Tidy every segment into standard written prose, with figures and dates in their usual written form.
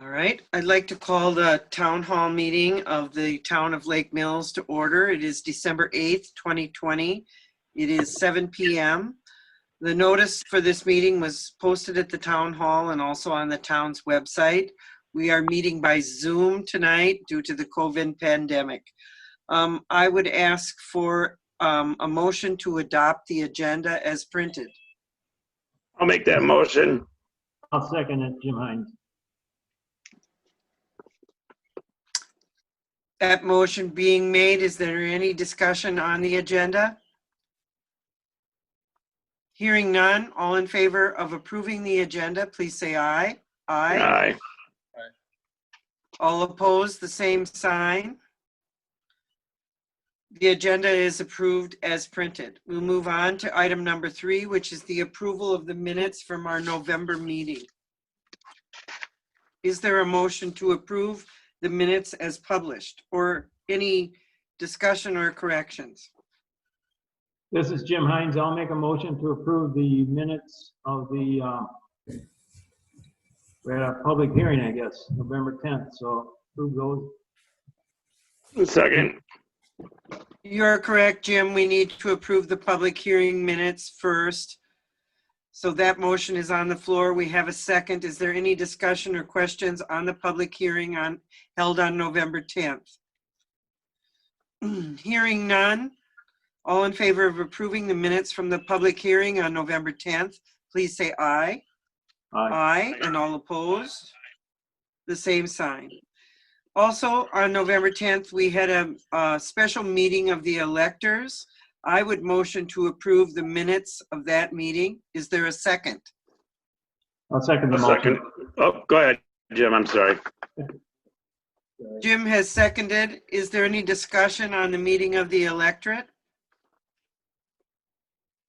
All right, I'd like to call the town hall meeting of the town of Lake Mills to order. It is December 8th, 2020. It is 7 p.m. The notice for this meeting was posted at the town hall and also on the town's website. We are meeting by Zoom tonight due to the COVID pandemic. I would ask for a motion to adopt the agenda as printed. I'll make that motion. I'll second it, Jim Hines. That motion being made, is there any discussion on the agenda? Hearing none, all in favor of approving the agenda, please say aye. Aye. All opposed, the same sign. The agenda is approved as printed. We'll move on to item number 3, which is the approval of the minutes from our November meeting. Is there a motion to approve the minutes as published, or any discussion or corrections? This is Jim Hines. I'll make a motion to approve the minutes of the we had a public hearing, I guess, November 10th. So approve those. Second. You're correct, Jim. We need to approve the public hearing minutes first. So that motion is on the floor. We have a second. Is there any discussion or questions on the public hearing held on November 10th? Hearing none. All in favor of approving the minutes from the public hearing on November 10th, please say aye. Aye. Aye, and all opposed, the same sign. Also, on November 10th, we had a special meeting of the electors. I would motion to approve the minutes of that meeting. Is there a second? I'll second the A motion. second. Oh, go ahead, Jim. I'm sorry. Jim has seconded. Is there any discussion on the meeting of the electorate?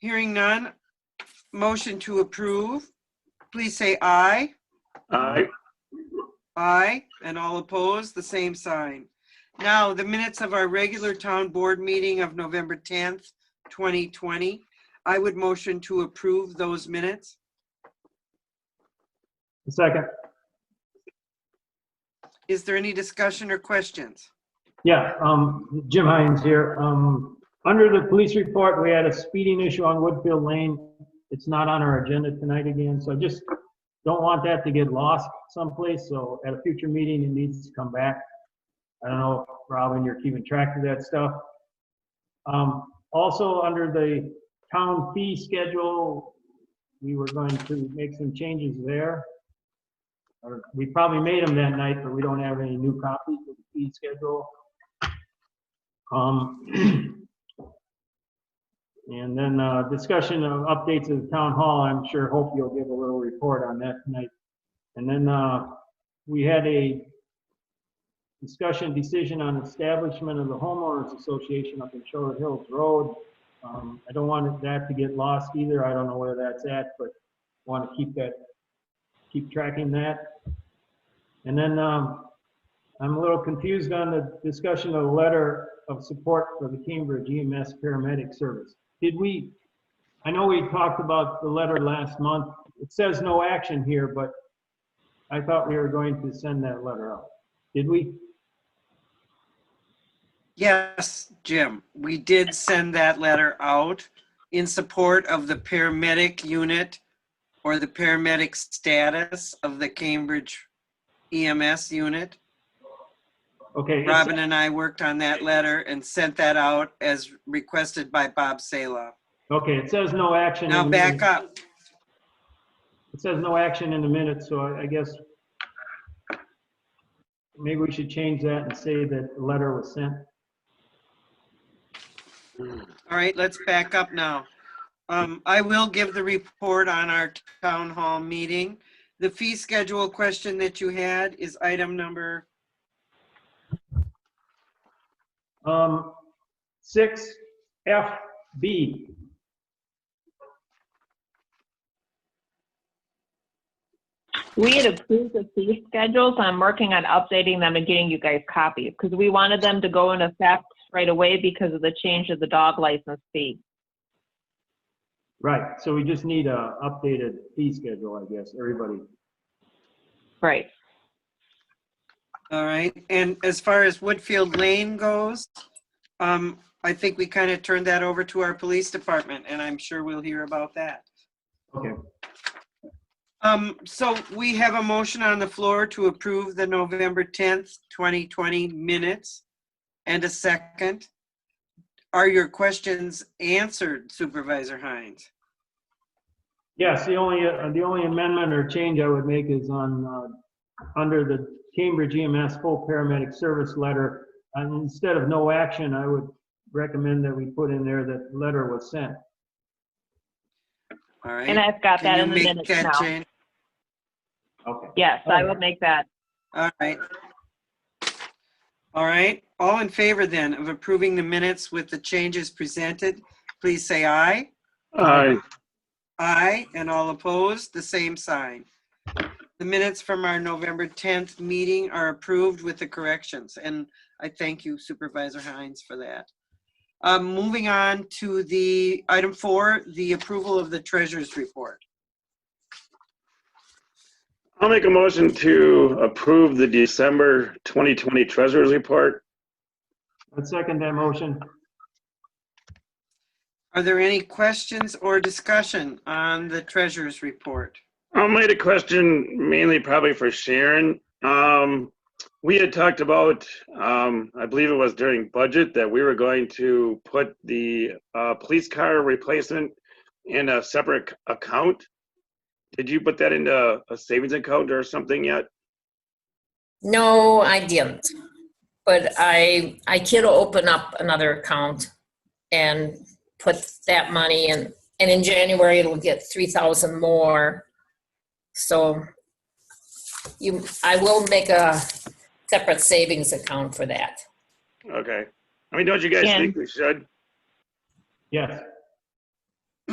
Hearing none, motion to approve. Please say aye. Aye. Aye, and all opposed, the same sign. Now, the minutes of our regular town board meeting of November 10th, 2020. I would motion to approve those minutes. Second. Is there any discussion or questions? Yeah, Jim Hines here. Under the police report, we had a speeding issue on Woodfield Lane. It's not on our agenda tonight again, so I just don't want that to get lost someplace. So at a future meeting, it needs to come back. I don't know, Robin, you're keeping track of that stuff. Also, under the town fee schedule, we were going to make some changes there. Or we probably made them that night, but we don't have any new copies of the fee schedule. And then discussion of updates of the town hall. I'm sure Hope you'll give a little report on that tonight. And then we had a discussion decision on establishment of the homeowners association up in Shore Hills Road. I don't want that to get lost either. I don't know where that's at, but want to keep tracking that. And then I'm a little confused on the discussion of the letter of support for the Cambridge EMS paramedic service. I know we talked about the letter last month. It says no action here, but I thought we were going to send that letter out. Did we? Yes, Jim, we did send that letter out in support of the paramedic unit or the paramedic status of the Cambridge EMS unit. Okay. Robin and I worked on that letter and sent that out as requested by Bob Sala. Okay, it says no action. Now back up. It says no action in the minutes, so I guess maybe we should change that and say that the letter was sent. All right, let's back up now. I will give the report on our town hall meeting. The fee schedule question that you had is item number 6FB. We had approved the fee schedules. I'm working on updating them and getting you guys copies because we wanted them to go in effect right away because of the change of the dog license fee. Right, so we just need a updated fee schedule, I guess, everybody. Right. All right, and as far as Woodfield Lane goes, I think we kind of turned that over to our police department, and I'm sure we'll hear about that. Okay. So we have a motion on the floor to approve the November 10th, 2020 minutes and a second. Are your questions answered, Supervisor Hines? Yes, the only amendment or change I would make is on, under the Cambridge EMS full paramedic service letter, and instead of no action, I would recommend that we put in there that letter was sent. All right. And I've got Can that you in the make minutes that now. change? Okay. Yes, I will make that. All right. All right. All in favor then of approving the minutes with the changes presented, please say aye. Aye. Aye, and all opposed, the same sign. The minutes from our November 10th meeting are approved with the corrections, and I thank you, Supervisor Hines, for that. Moving on to the item 4, the approval of the treasurer's report. I'll make a motion to approve the December 2020 Treasurers Report. I'd second that motion. Are there any questions or discussion on the treasurer's report? I'll make a question mainly probably for Sharon. We had talked about, I believe it was during budget, that we were going to put the police car replacement in a separate account. Did you put that into a savings account or something yet? No, I didn't. But I can open up another account and put that money in, and in January it'll get 3,000 more. So I will make a separate savings account for that. Okay. I mean, don't you guys think we should? Yes.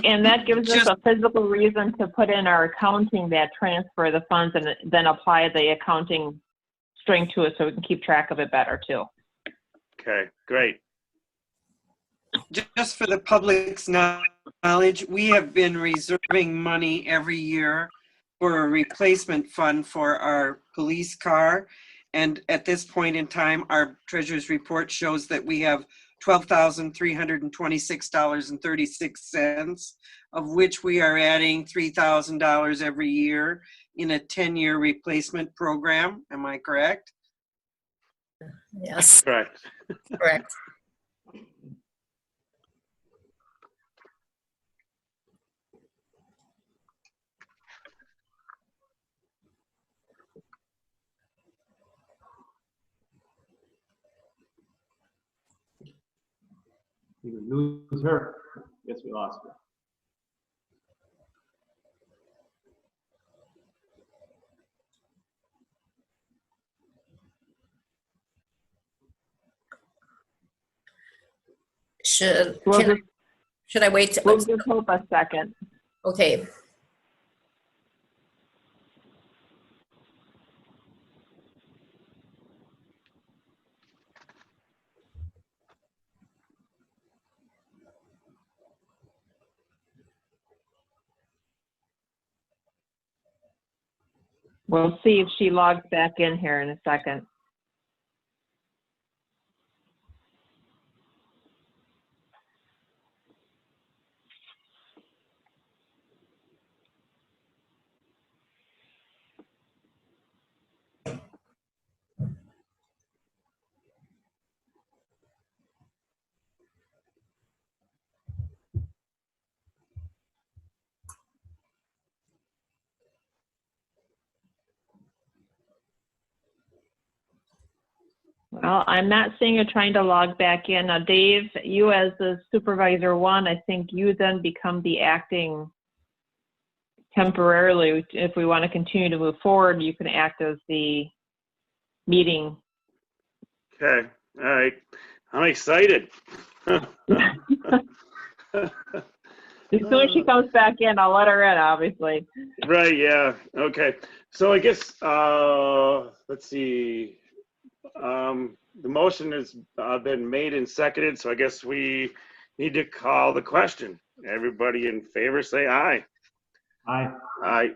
And that gives us a physical reason to put in our accounting that transfer the funds and then apply the accounting string to it so we can keep track of it better too. Okay, great. Just for the public's knowledge, we have been reserving money every year for a replacement fund for our police car. And at this point in time, our treasurer's report shows that we have $12,326.36, of which we are adding $3,000 every year in a 10-year replacement program. Am I correct? Yes, Correct. correct. Did we lose her? Guess we lost her. Should We'll just, should I wait? we'll just hope a second. Okay. We'll see if she logs back in here in a second. Well, I'm not seeing you trying to log back in. Now, Dave, you as the supervisor 1, I think you then become the acting temporarily. If we want to continue to move forward, you can act as the meeting. Okay, all right. I'm excited. As soon as she comes back in, I'll let her in, obviously. Right, yeah, okay. So I guess, let's see. The motion has been made and seconded, so I guess we need to call the question. Everybody in favor, say aye. Aye. Aye.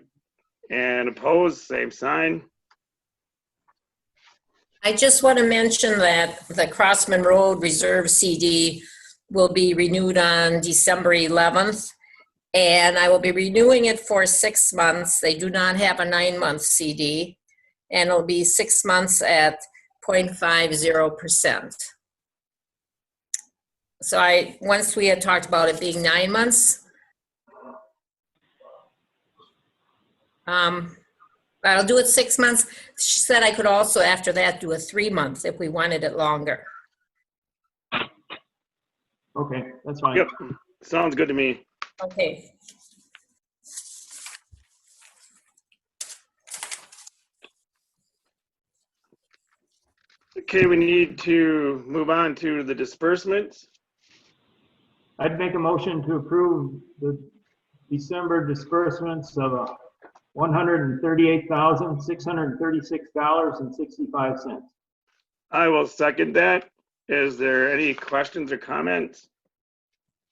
And opposed, same sign. I just want to mention that the Crossman Road Reserve CD will be renewed on December 11th, and I will be renewing it for 6 months. They do not have a 9-month CD, and it'll be 6 months at 0.50%. So once we had talked about it being 9 months, I'll do it 6 months. She said I could also, after that, do a 3-month if we wanted it longer. Okay, that's fine. Yep, sounds good to me. Okay. Okay, we need to move on to the disbursements. I'd make a motion to approve the December disbursements of $138,636.65. I will second that. Is there any questions or comments?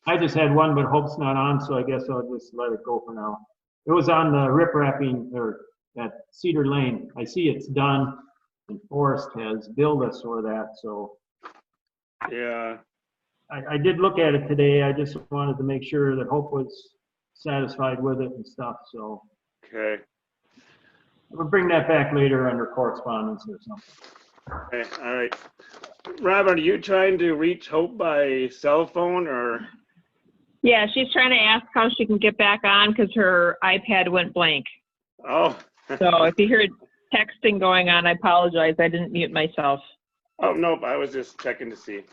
I just had one, but Hope's not on, so I guess I'll just let it go for now. It was on the rip wrapping or at Cedar Lane. I see it's done and Forrest has billed us for that, so Yeah, I did look at it today. I just wanted to make sure that Hope was satisfied with it and stuff, so okay. we'll bring that back later under correspondence or something. Okay, all right. Robert, are you trying to reach Hope by cell phone or? Yeah, she's trying to ask how she can get back on because her iPad went blank. Oh. So if you hear texting going on, I apologize. I didn't mute myself. Oh, nope, I was just checking to see.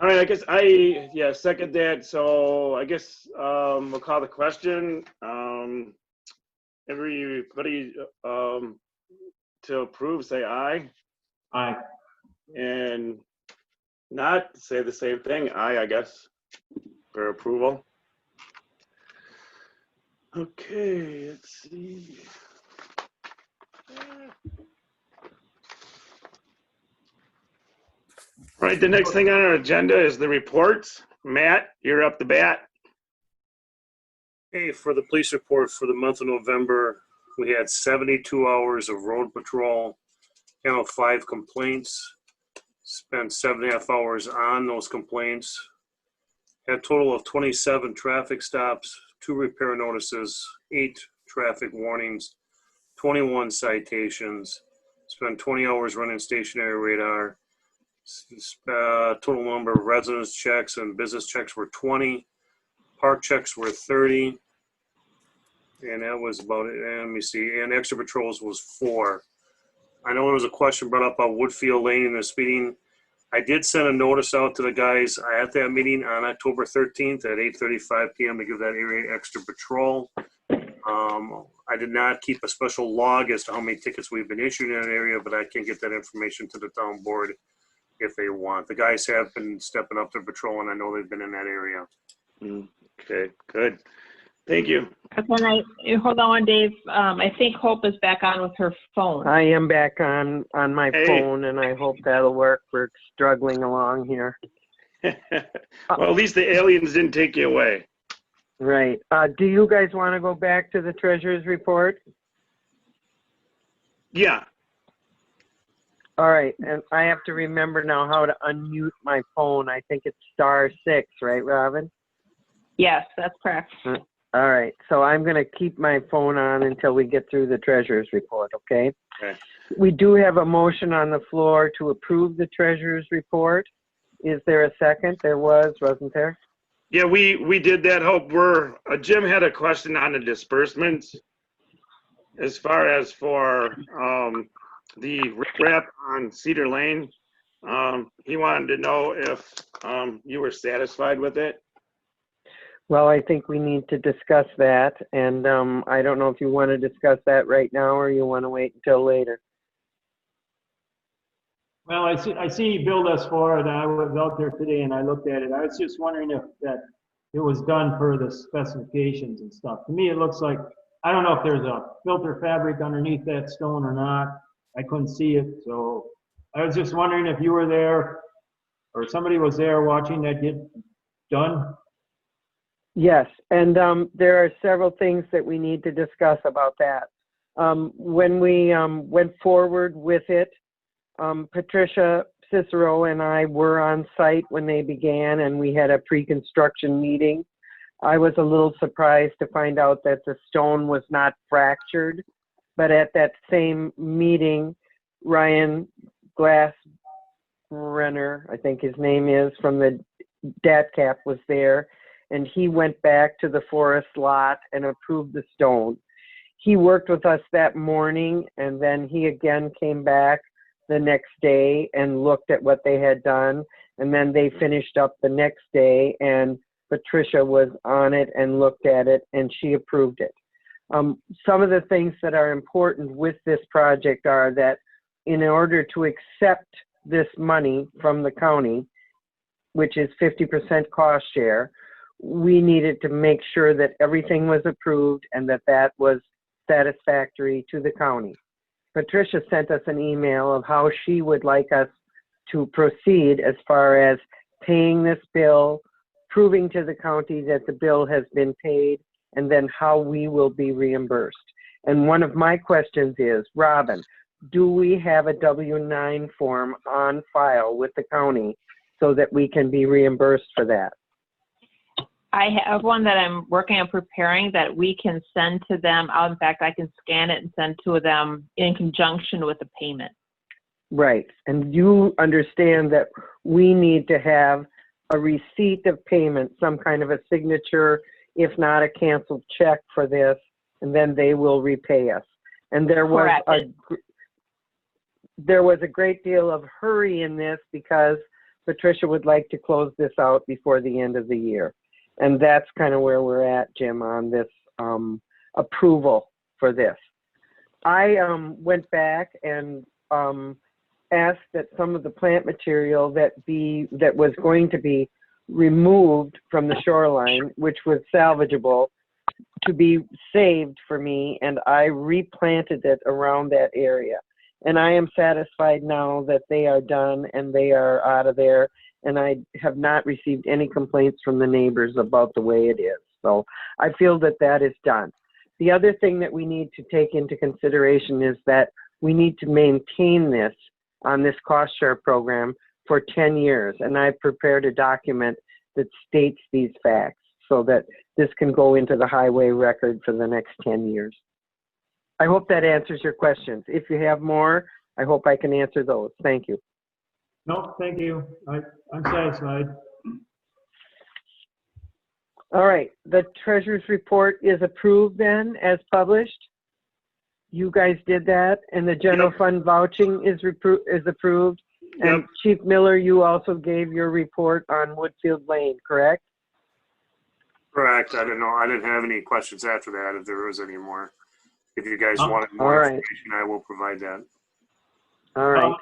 All right, I guess yeah, second that. So I guess we'll call the question. Everybody to approve, say aye. Aye. And not say the same thing, aye, I guess, for approval. Okay, let's see. All right, the next thing on our agenda is the reports. Matt, you're up the bat. Hey, for the police report for the month of November, we had 72 hours of road patrol, handled 5 complaints, spent 7.5 hours on those complaints, had a total of 27 traffic stops, 2 repair notices, 8 traffic warnings, 21 citations, spent 20 hours running stationary radar. Total number of residence checks and business checks were 20. Park checks were 30. And that was about it. And let me see. And extra patrols was 4. I know there was a question brought up about Woodfield Lane in this meeting. I did send a notice out to the guys at that meeting on October 13th at 8:35 p.m. to give that area extra patrol. I did not keep a special log as to how many tickets we've been issuing in that area, but I can get that information to the town board if they want. The guys have been stepping up their patrol, and I know they've been in that area. Okay, good. Thank you. Hold on, Dave. I think Hope is back on with her phone. I am back on my Hey. phone, and I hope that'll work. We're struggling along here. Well, at least the aliens didn't take you away. Right. Do you guys want to go back to the treasurer's report? Yeah. All right. And I have to remember now how to unmute my phone. I think it's *6, right, Robin? Yes, that's correct. All right. So I'm going to keep my phone on until we get through the treasurer's report, okay? Okay. We do have a motion on the floor to approve the treasurer's report. Is there a second? There was, wasn't there? Yeah, we did that. Hope Jim had a question on the disbursements. As far as for the riprap on Cedar Lane, he wanted to know if you were satisfied with it. Well, I think we need to discuss that, and I don't know if you want to discuss that right now or you want to wait until later. Well, I see you billed us for it. I was out there today and I looked at it. I was just wondering if that it was done per the specifications and stuff. To me, it looks like, I don't know if there's a filter fabric underneath that stone or not. I couldn't see it, so I was just wondering if you were there or somebody was there watching that get done. Yes, and there are several things that we need to discuss about that. When we went forward with it, Patricia Cicero and I were on site when they began, and we had a pre-construction meeting. I was a little surprised to find out that the stone was not fractured, but at that same meeting, Ryan Glassrenner, I think his name is, from the DATCAP was there, and he went back to the forest lot and approved the stone. He worked with us that morning, and then he again came back the next day and looked at what they had done, and then they finished up the next day, and Patricia was on it and looked at it, and she approved it. Some of the things that are important with this project are that in order to accept this money from the county, which is 50% cost share, we needed to make sure that everything was approved and that that was satisfactory to the county. Patricia sent us an email of how she would like us to proceed as far as paying this bill, proving to the county that the bill has been paid, and then how we will be reimbursed. And one of my questions is, Robin, do we have a W-9 form on file with the county so that we can be reimbursed for that? I have one that I'm working on preparing that we can send to them. In fact, I can scan it and send to them in conjunction with the payment. Right. And you understand that we need to have a receipt of payment, some kind of a signature, if not a canceled check for this, and then they will repay us. And there was a great deal of hurry in this because Patricia would like to close this out before the end of the year. And that's kind of where we're at, Jim, on this approval for this. I went back and asked that some of the plant material that was going to be removed from the shoreline, which was salvageable, to be saved for me, and I replanted it around that area. And I am satisfied now that they are done and they are out of there, and I have not received any complaints from the neighbors about the way it is. So I feel that that is done. The other thing that we need to take into consideration is that we need to maintain this on this cost share program for 10 years. And I've prepared a document that states these facts so that this can go into the highway record for the next 10 years. I hope that answers your questions. If you have more, I hope I can answer those. Thank you. No, thank you. I'm satisfied. All right, the treasurer's report is approved then as published. You guys did that, and the general fund vouching is approved. And Yep. Chief Miller, you also gave your report on Woodfield Lane, correct? Correct. I didn't have any questions after that, if there was any more. If you guys Oh, wanted all more right. information, I will provide that. All right.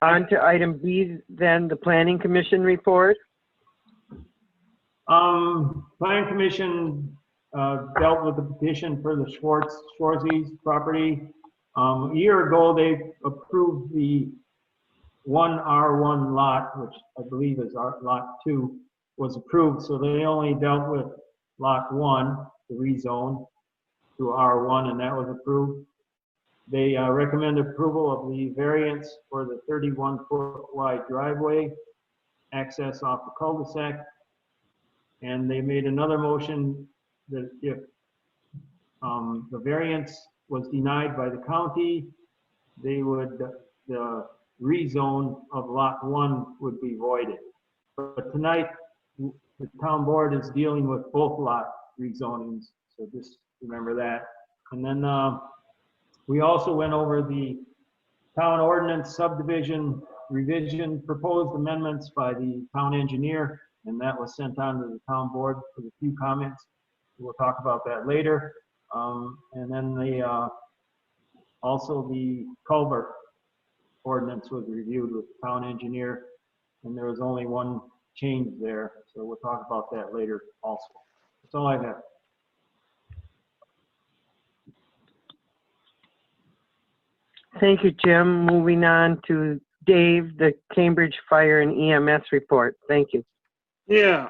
On to item B, then the Planning Commission report. Planning Commission dealt with the petition for the Schwartz's property. A year ago, they approved the one R1 lot, which I believe is lot 2, was approved. So they only dealt with lot 1, the rezone to R1, and that was approved. They recommend approval of the variance for the 31-foot wide driveway, access off the cul-de-sac. And they made another motion that if the variance was denied by the county, they would, the rezone of lot 1 would be voided. But tonight, the town board is dealing with both lot rezonings, so just remember that. And then we also went over the town ordinance subdivision revision proposed amendments by the town engineer, and that was sent on to the town board with a few comments. We'll talk about that later. And then also the culvert ordinance was reviewed with the town engineer, and there was only one change there, so we'll talk about that later also. That's all I have. Thank you, Jim. Moving on to Dave, the Cambridge Fire and EMS report. Thank you. Yeah,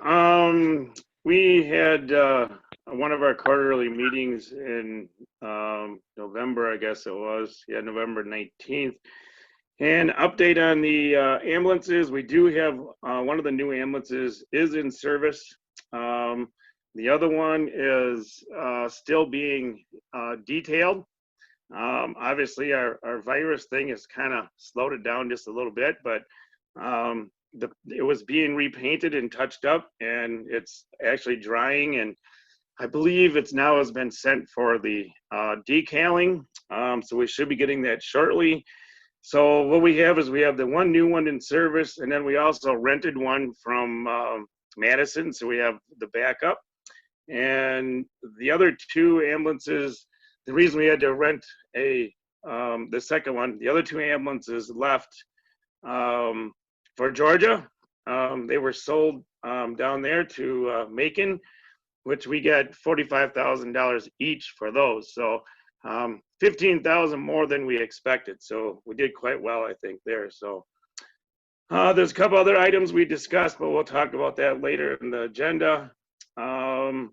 we had one of our quarterly meetings in November, I guess it was. Yeah, November 19th. And update on the ambulances, we do have one of the new ambulances is in service. The other one is still being detailed. Obviously, our virus thing has kind of slowed it down just a little bit, but it was being repainted and touched up, and it's actually drying, and I believe it's now has been sent for the decaling, so we should be getting that shortly. So what we have is we have the one new one in service, and then we also rented one from Madison, so we have the backup. And the other two ambulances, the reason we had to rent the second one, the other two ambulances left for Georgia. They were sold down there to Macon, which we got $45,000 each for those. So $15,000 more than we expected. So we did quite well, I think, there. So there's a couple other items we discussed, but we'll talk about that later in the agenda. One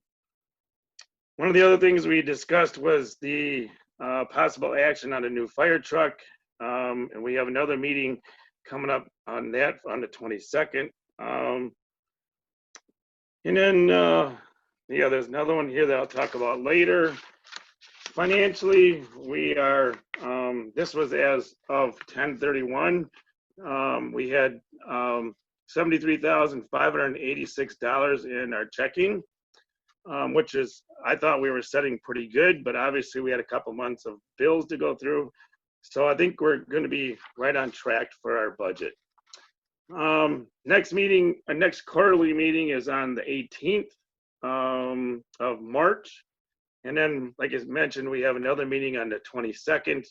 of the other things we discussed was the possible action on a new fire truck. And we have another meeting coming up on that on the 22nd. And then, yeah, there's another one here that I'll talk about later. Financially, we are, this was as of 10/31. We had $73,586 in our checking, which is, I thought we were setting pretty good, but obviously we had a couple months of bills to go through. So I think we're going to be right on track for our budget. Next meeting, our next quarterly meeting is on the 18th of March. And then, like I mentioned, we have another meeting on the 22nd.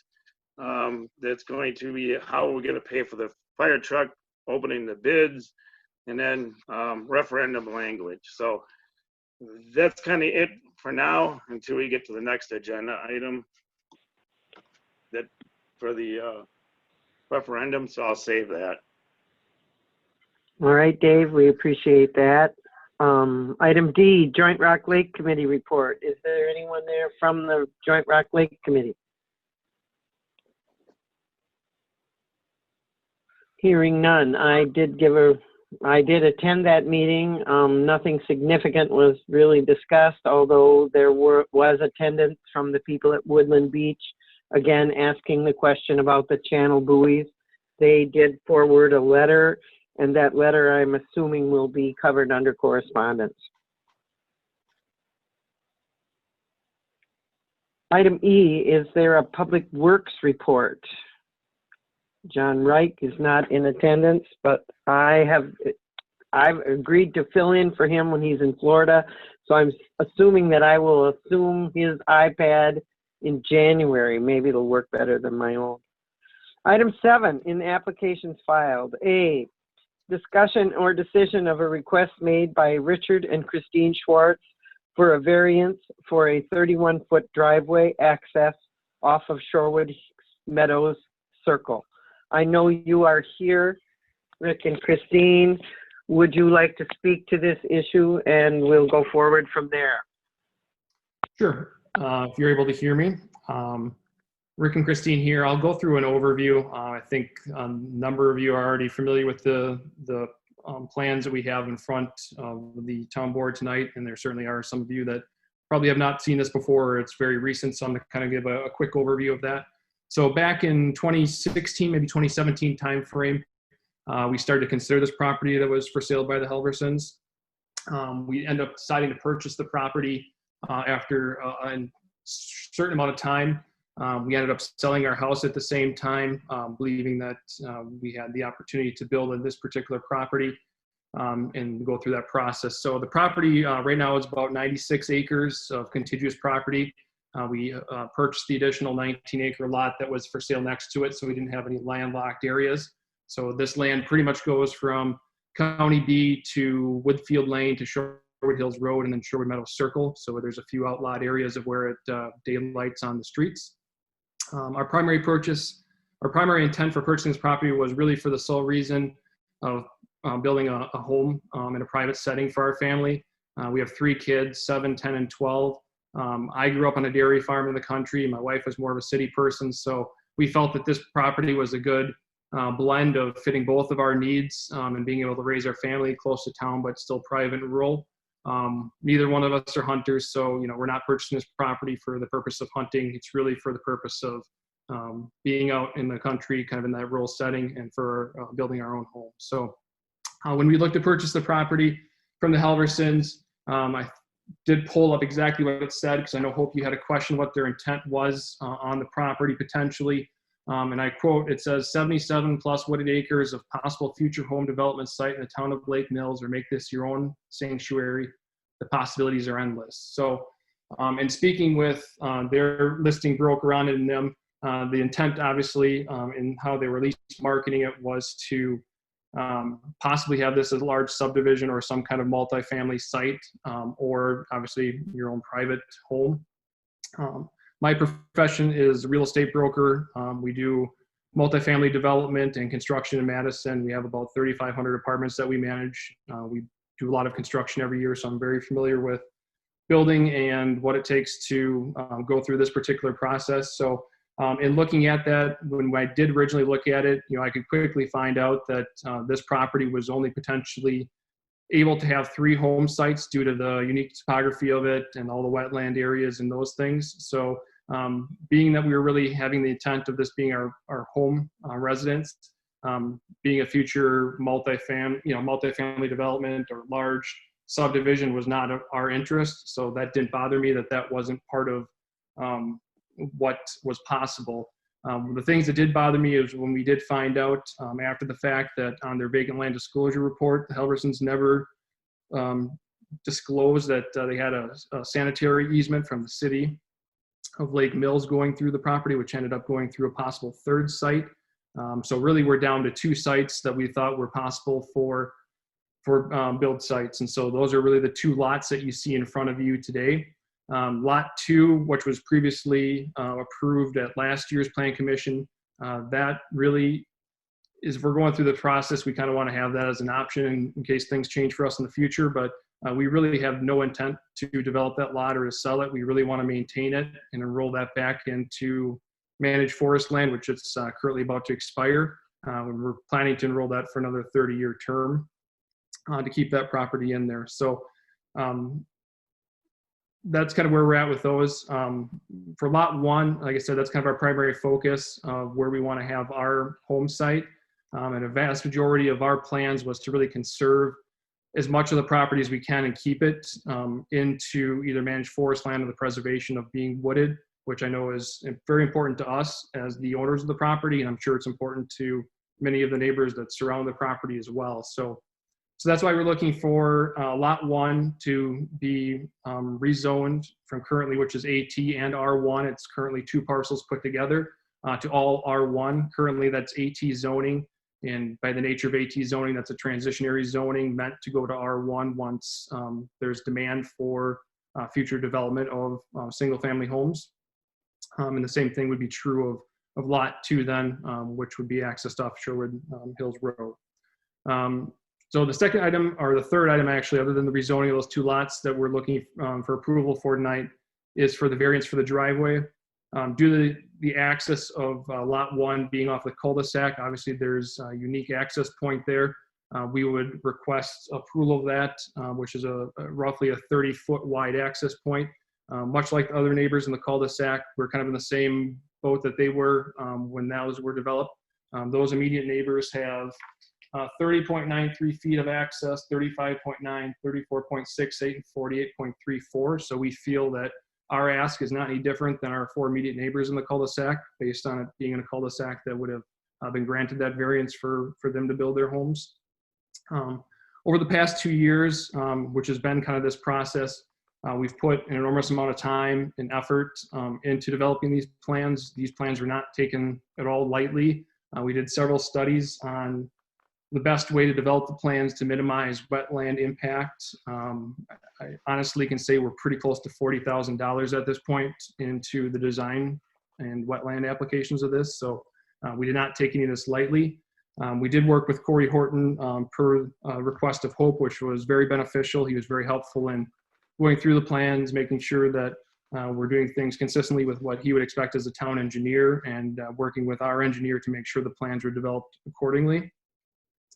That's going to be how we're going to pay for the fire truck, opening the bids, and then referendum language. So that's kind of it for now until we get to the next agenda item that for the referendum. So I'll save that. All right, Dave, we appreciate that. Item D, Joint Rock Lake Committee report. Is there anyone there from the Joint Rock Lake Committee? Hearing none. I did attend that meeting. Nothing significant was really discussed, although there was attendance from the people at Woodland Beach, again, asking the question about the channel buoys. They did forward a letter, and that letter, I'm assuming, will be covered under correspondence. Item E, is there a Public Works report? John Reich is not in attendance, but I've agreed to fill in for him when he's in Florida, so I'm assuming that I will assume his iPad in January. Maybe it'll work better than my own. Item 7, in applications filed. A, discussion or decision of a request made by Richard and Christine Schwartz for a variance for a 31-foot driveway access off of Shorewood Meadows Circle. I know you are here, Rick and Christine. Would you like to speak to this issue, and we'll go forward from there? Sure. If you're able to hear me. Rick and Christine here. I'll go through an overview. I think a number of you are already familiar with the plans that we have in front of the town board tonight, and there certainly are some of you that probably have not seen this before, or it's very recent, so I'm going to kind of give a quick overview of that. So back in 2016, maybe 2017 timeframe, we started to consider this property that was for sale by the Helversons. We ended up deciding to purchase the property after a certain amount of time. We ended up selling our house at the same time, believing that we had the opportunity to build on this particular property and go through that process. So the property right now is about 96 acres of contiguous property. We purchased the additional 19-acre lot that was for sale next to it, so we didn't have any landlocked areas. So this land pretty much goes from County B to Woodfield Lane to Shorewood Hills Road and then Shorewood Meadows Circle. So there's a few outlot areas of where it daylights on the streets. Our primary intent for purchasing this property was really for the sole reason of building a home in a private setting for our family. We have 3 kids, 7, 10, and 12. I grew up on a dairy farm in the country. My wife was more of a city person, so we felt that this property was a good blend of fitting both of our needs and being able to raise our family close to town, but still private and rural. Neither one of us are hunters, so we're not purchasing this property for the purpose of hunting. It's really for the purpose of being out in the country, kind of in that rural setting, and for building our own home. So when we looked to purchase the property from the Halversons, I did pull up exactly what it said, because I know Hope you had a question what their intent was on the property potentially. And I quote, it says 77 plus wooded acres of possible future home development site in the town of Lake Mills, or make this your own sanctuary. The possibilities are endless. So, and speaking with their listing broker on it and them, the intent obviously in how they were at least marketing it was to possibly have this as a large subdivision or some kind of multifamily site, or obviously your own private home. My profession is a real estate broker. We do multifamily development and construction in Madison. We have about 3,500 apartments that we manage. We do a lot of construction every year, so I'm very familiar with building and what it takes to go through this particular process. So in looking at that, when I did originally look at it, I could quickly find out that this property was only potentially able to have 3 home sites due to the unique topography of it and all the wetland areas and those things. So being that we were really having the intent of this being our home residence, being a future multifamily development or large subdivision was not our interest. So that didn't bother me that wasn't part of what was possible. The things that did bother me is when we did find out after the fact that on their vacant land disclosure report, the Halversons never disclosed that they had a sanitary easement from the city of Lake Mills going through the property, which ended up going through a possible 3rd site. So really we're down to 2 sites that we thought were possible for build sites. And so those are really the 2 lots that you see in front of you today. Lot 2, which was previously approved at last year's Plan Commission, that really is, if we're going through the process, we kind of want to have that as an option in case things change for us in the future. But we really have no intent to develop that lot or to sell it. We really want to maintain it and enroll that back into managed forest land, which is currently about to expire. We're planning to enroll that for another 30-year term to keep that property in there. So that's kind of where we're at with those. For lot 1, like I said, that's kind of our primary focus of where we want to have our home site. And a vast majority of our plans was to really conserve as much of the property as we can and keep it into either managed forest land or the preservation of being wooded, which I know is very important to us as the owners of the property. And I'm sure it's important to many of the neighbors that surround the property as well. So that's why we're looking for lot 1 to be rezoned from currently, which is AT and R1. It's currently 2 parcels put together to all R1. Currently that's AT zoning. And by the nature of AT zoning, that's a transitionary zoning meant to go to R1 once there's demand for future development of single family homes. And the same thing would be true of lot 2 then, which would be accessed off Sherwood Hills Road. So the second item, or the third item actually, other than the rezoning of those 2 lots that we're looking for approval for tonight, is for the variance for the driveway. Due to the access of lot 1 being off the cul-de-sac, obviously there's a unique access point there. We would request approval of that, which is roughly a 30-foot wide access point. Much like the other neighbors in the cul-de-sac, we're kind of in the same boat that they were when those were developed. Those immediate neighbors have 30.93 feet of access, 35.9, 34.68, and 48.34. So we feel that our ask is not any different than our 4 immediate neighbors in the cul-de-sac, based on it being in a cul-de-sac that would have been granted that variance for them to build their homes. Over the past 2 years, which has been kind of this process, we've put an enormous amount of time and effort into developing these plans. These plans were not taken at all lightly. We did several studies on the best way to develop the plans to minimize wetland impact. I honestly can say we're pretty close to $40,000 at this point into the design and wetland applications of this. So we did not take any of this lightly. We did work with Corey Horton per request of Hope, which was very beneficial. He was very helpful in going through the plans, making sure that We're doing things consistently with what he would expect as a town engineer and working with our engineer to make sure the plans are developed accordingly.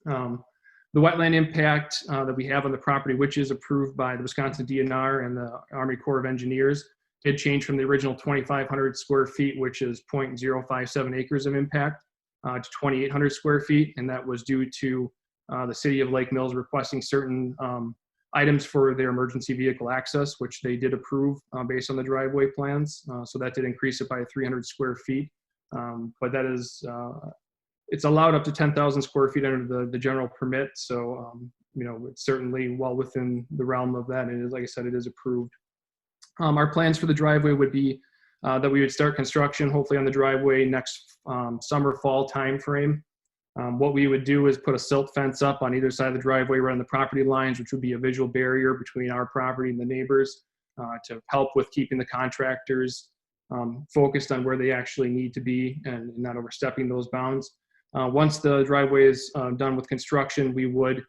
The wetland impact that we have on the property, which is approved by the Wisconsin DNR and the Army Corps of Engineers, did change from the original 2,500 square feet, which is 0.057 acres of impact, to 2,800 square feet. And that was due to the city of Lake Mills requesting certain items for their emergency vehicle access, which they did approve based on the driveway plans. So that did increase it by 300 square feet. But that is, it's allowed up to 10,000 square feet under the general permit. So, it's certainly well within the realm of that. And it is, like I said, it is approved. Our plans for the driveway would be that we would start construction hopefully on the driveway next summer, fall timeframe. What we would do is put a silt fence up on either side of the driveway right on the property lines, which would be a visual barrier between our property and the neighbors to help with keeping the contractors focused on where they actually need to be and not overstepping those bounds. Once the driveway is done with construction, we would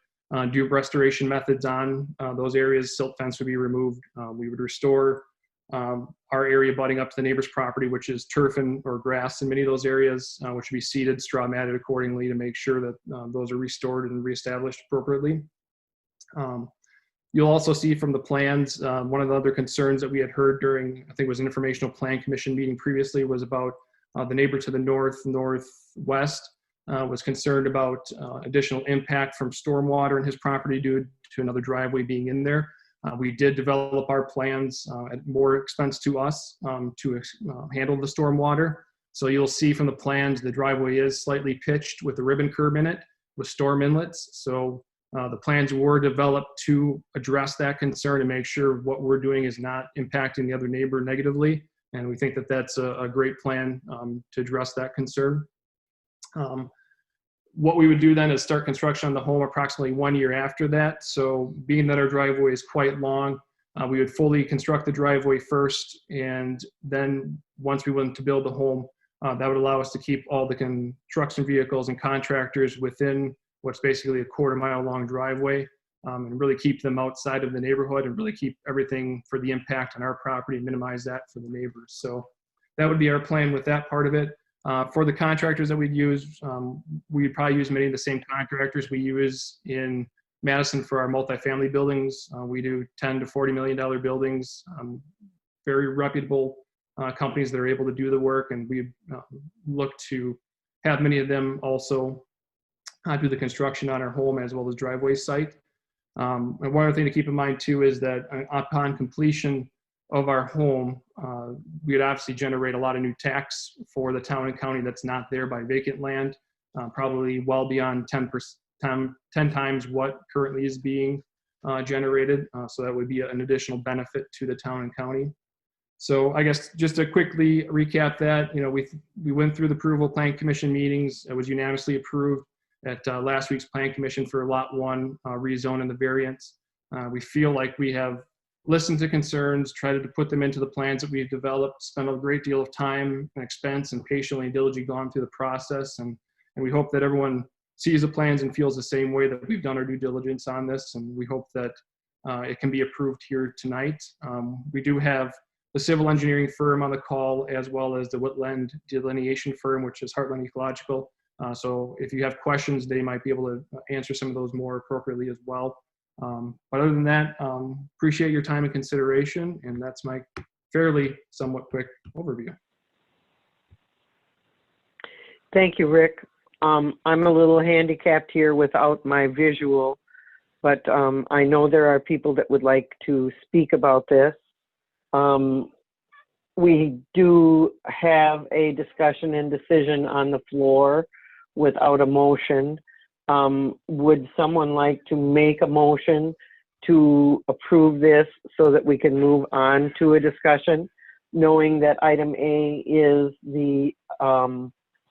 do restoration methods on those areas. Silt fence would be removed. We would restore our area butting up to the neighbor's property, which is turf or grass in many of those areas, which would be seeded, straw matted accordingly to make sure that those are restored and reestablished appropriately. You'll also see from the plans, one of the other concerns that we had heard during, I think it was an informational plan commission meeting previously, was about the neighbor to the northwest was concerned about additional impact from stormwater in his property due to another driveway being in there. We did develop our plans at more expense to us to handle the stormwater. So you'll see from the plans, the driveway is slightly pitched with a ribbon curb in it with storm inlets. So the plans were developed to address that concern and make sure what we're doing is not impacting the other neighbor negatively. And we think that that's a great plan to address that concern. What we would do then is start construction on the home approximately 1 year after that. So being that our driveway is quite long, we would fully construct the driveway first. And then once we went to build the home, that would allow us to keep all the construction vehicles and contractors within what's basically a 1/4 mile long driveway and really keep them outside of the neighborhood and really keep everything for the impact on our property and minimize that for the neighbors. So that would be our plan with that part of it. For the contractors that we'd use, we'd probably use many of the same contractors we use in Madison for our multifamily buildings. We do $10 to $40 million buildings, very reputable companies that are able to do the work, and we look to have many of them also do the construction on our home as well as driveway site. And one other thing to keep in mind too is that upon completion of our home, we would obviously generate a lot of new tax for the town and county that's not there by vacant land, probably well beyond 10 times what currently is being generated. So that would be an additional benefit to the town and county. So I guess just to quickly recap that, we went through the approval plan commission meetings. It was unanimously approved at last week's plan commission for lot 1 rezone and the variance. We feel like we have listened to concerns, tried to put them into the plans that we've developed, spent a great deal of time and expense and patiently and diligently gone through the process. And we hope that everyone sees the plans and feels the same way that we've done our due diligence on this. And we hope that it can be approved here tonight. We do have the civil engineering firm on the call, as well as the wetland delineation firm, which is Heartland Ecological. So if you have questions, they might be able to answer some of those more appropriately as well. But other than that, appreciate your time and consideration, and that's my fairly somewhat quick overview. Thank you, Rick. I'm a little handicapped here without my visual, but I know there are people that would like to speak about this. We do have a discussion and decision on the floor without a motion. Would someone like to make a motion to approve this so that we can move on to a discussion, knowing that item A is the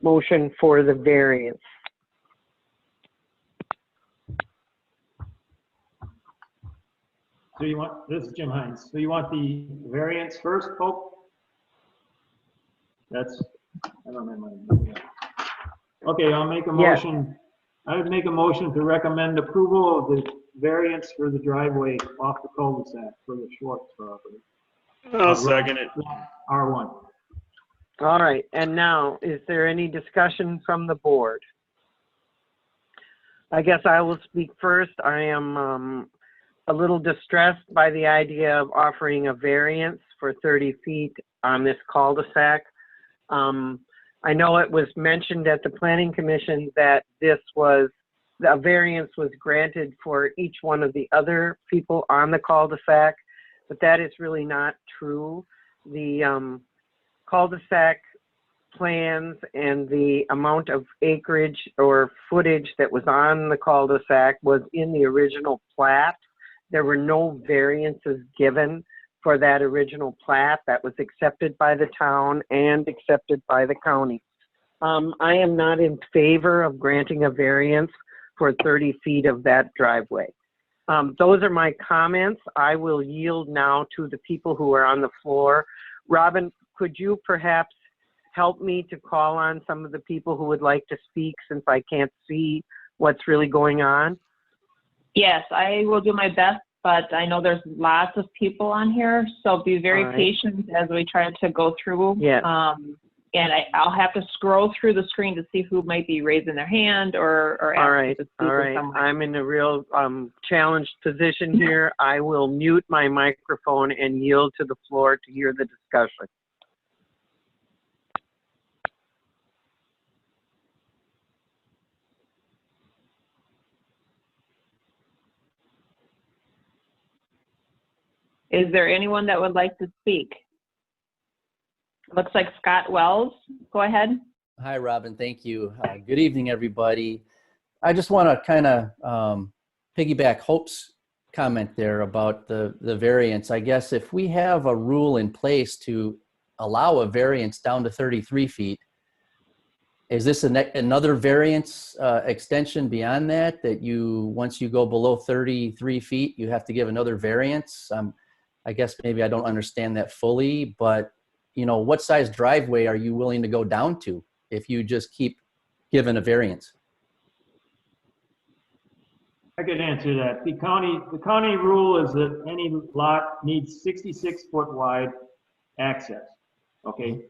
motion for the variance? So this is Jim Hines. So you want the variance first, Pope? I don't have my, okay, I'll make a motion. I would make a motion to recommend approval of the variance for the driveway off the cul-de-sac for the Schwartz property. I'll second it. R1. All right, and now, is there any discussion from the board? I guess I will speak first. I am a little distressed by the idea of offering a variance for 30 feet on this cul-de-sac. I know it was mentioned at the Planning Commission that a variance was granted for each one of the other people on the cul-de-sac, but that is really not true. The cul-de-sac plans and the amount of acreage or footage that was on the cul-de-sac was in the original plat. There were no variances given for that original plat that was accepted by the town and accepted by the county. I am not in favor of granting a variance for 30 feet of that driveway. Those are my comments. I will yield now to the people who are on the floor. Robin, could you perhaps help me to call on some of the people who would like to speak since I can't see what's really going on? Yes, I will do my best, but I know there's lots of people on here, so be very All right. patient as we try to go through. Yes. And I'll have to scroll through the screen to see who might be raising their hand or All asking right, to speak all with right. someone. I'm in a real challenged position here. I will mute my microphone and yield to the floor to hear the discussion. Is there anyone that would like to speak? Looks like Scott Wells. Go ahead. Hi, Robin. Thank you. Good evening, everybody. I just want to kind of piggyback Hope's comment there about the variance. I guess if we have a rule in place to allow a variance down to 33 feet, is this another variance extension beyond that, that once you go below 33 feet, you have to give another variance? I guess maybe I don't understand that fully, but what size driveway are you willing to go down to if you just keep giving a variance? I could answer that. The county rule is that any lot needs 66-foot wide access, okay?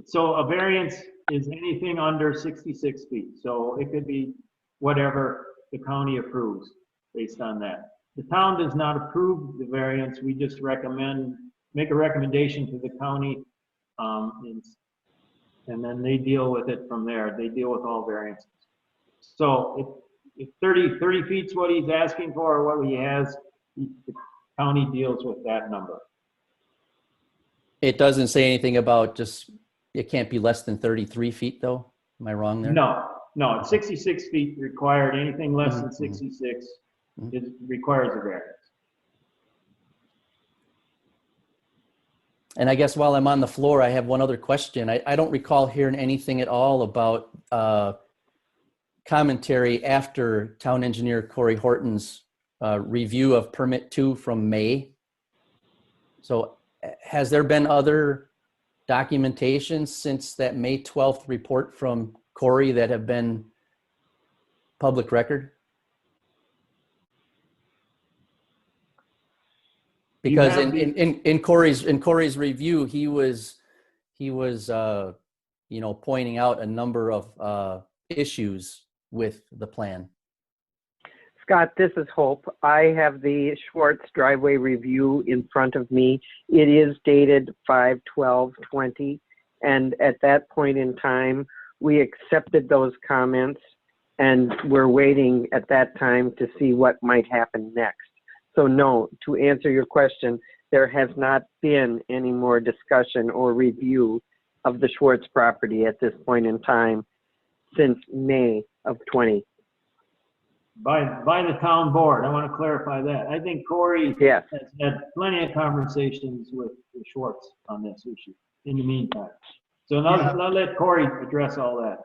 So a variance is anything under 66 feet. So it could be whatever the county approves based on that. The town does not approve the variance. We just make a recommendation to the county, and then they deal with it from there. They deal with all variances. So if 30 feet's what he's asking for or what he has, the county deals with that number. It doesn't say anything about it can't be less than 33 feet though? Am I wrong there? No, it's 66 feet required. Anything less than 66 requires a variance. And I guess while I'm on the floor, I have one other question. I don't recall hearing anything at all about commentary after Town Engineer Corey Horton's review of Permit 2 from May. So has there been other documentation since that May 12th report from Corey that have been public record? Because in Corey's review, he was pointing out a number of issues with the plan. Scott, this is Hope. I have the Schwartz driveway review in front of me. It is dated 5/12/20, and at that point in time, we accepted those comments, and we're waiting at that time to see what might happen next. So no, to answer your question, there has not been any more discussion or review of the Schwartz property at this point in time since May of 20. By the town board. I want to clarify that. I think Corey Yes. has had plenty of conversations with the Schwartz on this issue in the meantime. So now I'll let Corey address all that.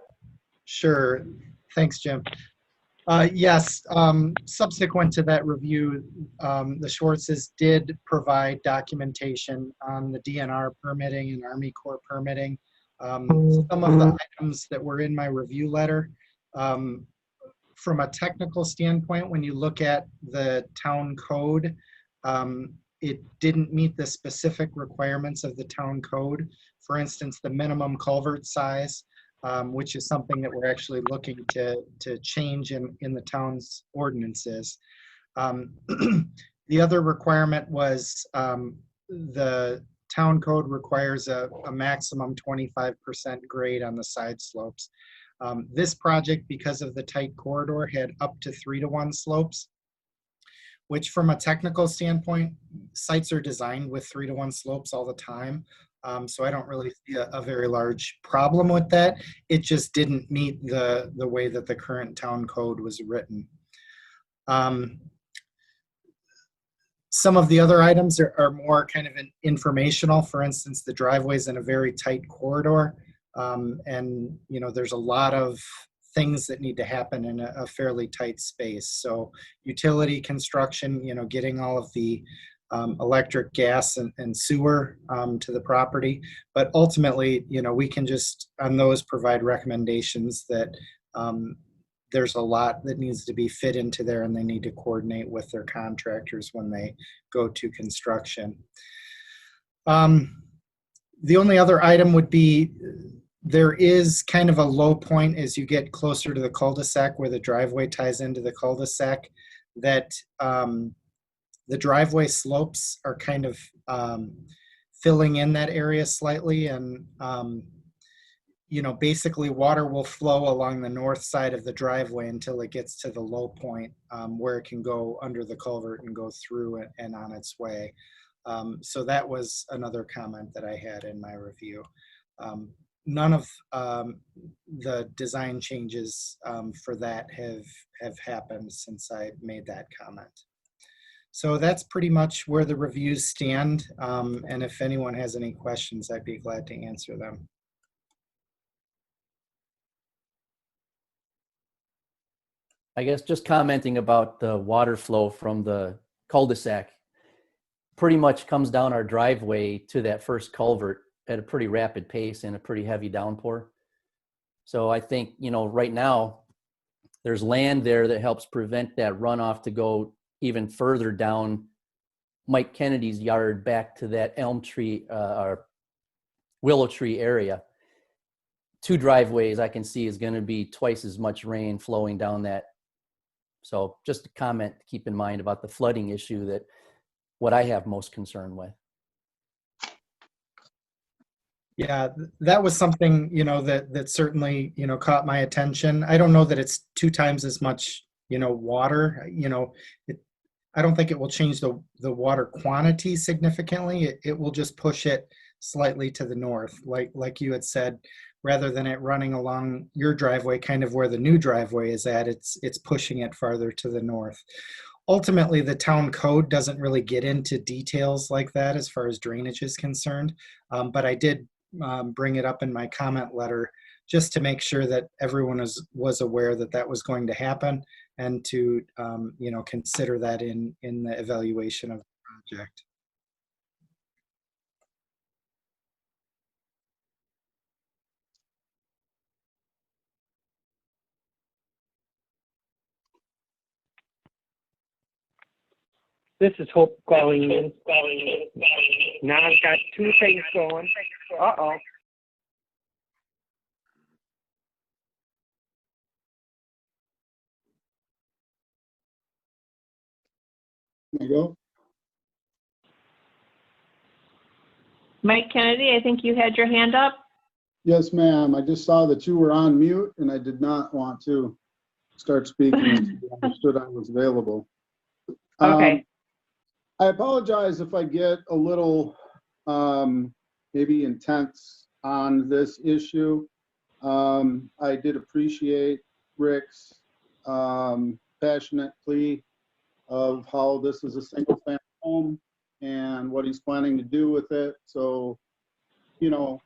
Sure. Thanks, Jim. Yes, subsequent to that review, the Schwartzes did provide documentation on the DNR permitting and Army Corps permitting. Some of the items that were in my review letter, from a technical standpoint, when you look at the town code, it didn't meet the specific requirements of the town code. For instance, the minimum culvert size, which is something that we're actually looking to change in the town's ordinances. The other requirement was the town code requires a maximum 25% grade on the side slopes. This project, because of the tight corridor, had up to 3-to-1 slopes, which from a technical standpoint, sites are designed with 3-to-1 slopes all the time. So I don't really see a very large problem with that. It just didn't meet the way that the current town code was written. Some of the other items are more kind of informational. For instance, the driveway's in a very tight corridor. And, you know, there's a lot of things that need to happen in a fairly tight space. So utility construction, you know, getting all of the electric, gas, and sewer to the property. But ultimately, you know, we can just, on those, provide recommendations that there's a lot that needs to be fit into there, and they need to coordinate with their contractors when they go to construction. The only other item would be, there is kind of a low point as you get closer to the cul-de-sac where the driveway ties into the cul-de-sac, that the driveway slopes are kind of filling in that area slightly, and you know, basically water will flow along the north side of the driveway until it gets to the low point where it can go under the culvert and go through and on its way. So that was another comment that I had in my review. None of the design changes for that have happened since I made that comment. So that's pretty much where the reviews stand. And if anyone has any questions, I'd be glad to answer them. I guess just commenting about the water flow from the cul-de-sac, pretty much comes down our driveway to that first culvert at a pretty rapid pace and a pretty heavy downpour. So I think, you know, right now there's land there that helps prevent that runoff to go even further down Mike Kennedy's yard back to that elm tree or willow tree area. 2 driveways I can see is going to be twice as much rain flowing down that. So just a comment to keep in mind about the flooding issue, that what I have most concern with. Yeah, that was something, you know, that certainly, you know, caught my attention. I don't know that it's 2 times as much, you know, water, you know, I don't think it will change the water quantity significantly. It will just push it slightly to the north, like you had said, rather than it running along your driveway, kind of where the new driveway is at, it's pushing it farther to the north. Ultimately, the town code doesn't really get into details like that as far as drainage is concerned, but I did bring it up in my comment letter just to make sure that everyone was aware that that was going to happen, and to you know, consider that in the evaluation of the project. This is Hope calling in. Now I've got 2 things going. Uh-oh. There you go. Mike Kennedy, I think you had your hand up. Yes, ma'am. I just saw that you were on mute and I did not want to start speaking until I understood I was available. Okay. I apologize if I get a little maybe intense on this issue. I did appreciate Rick's passionate plea of how this is a single family home and what he's planning to do with it. So, you know,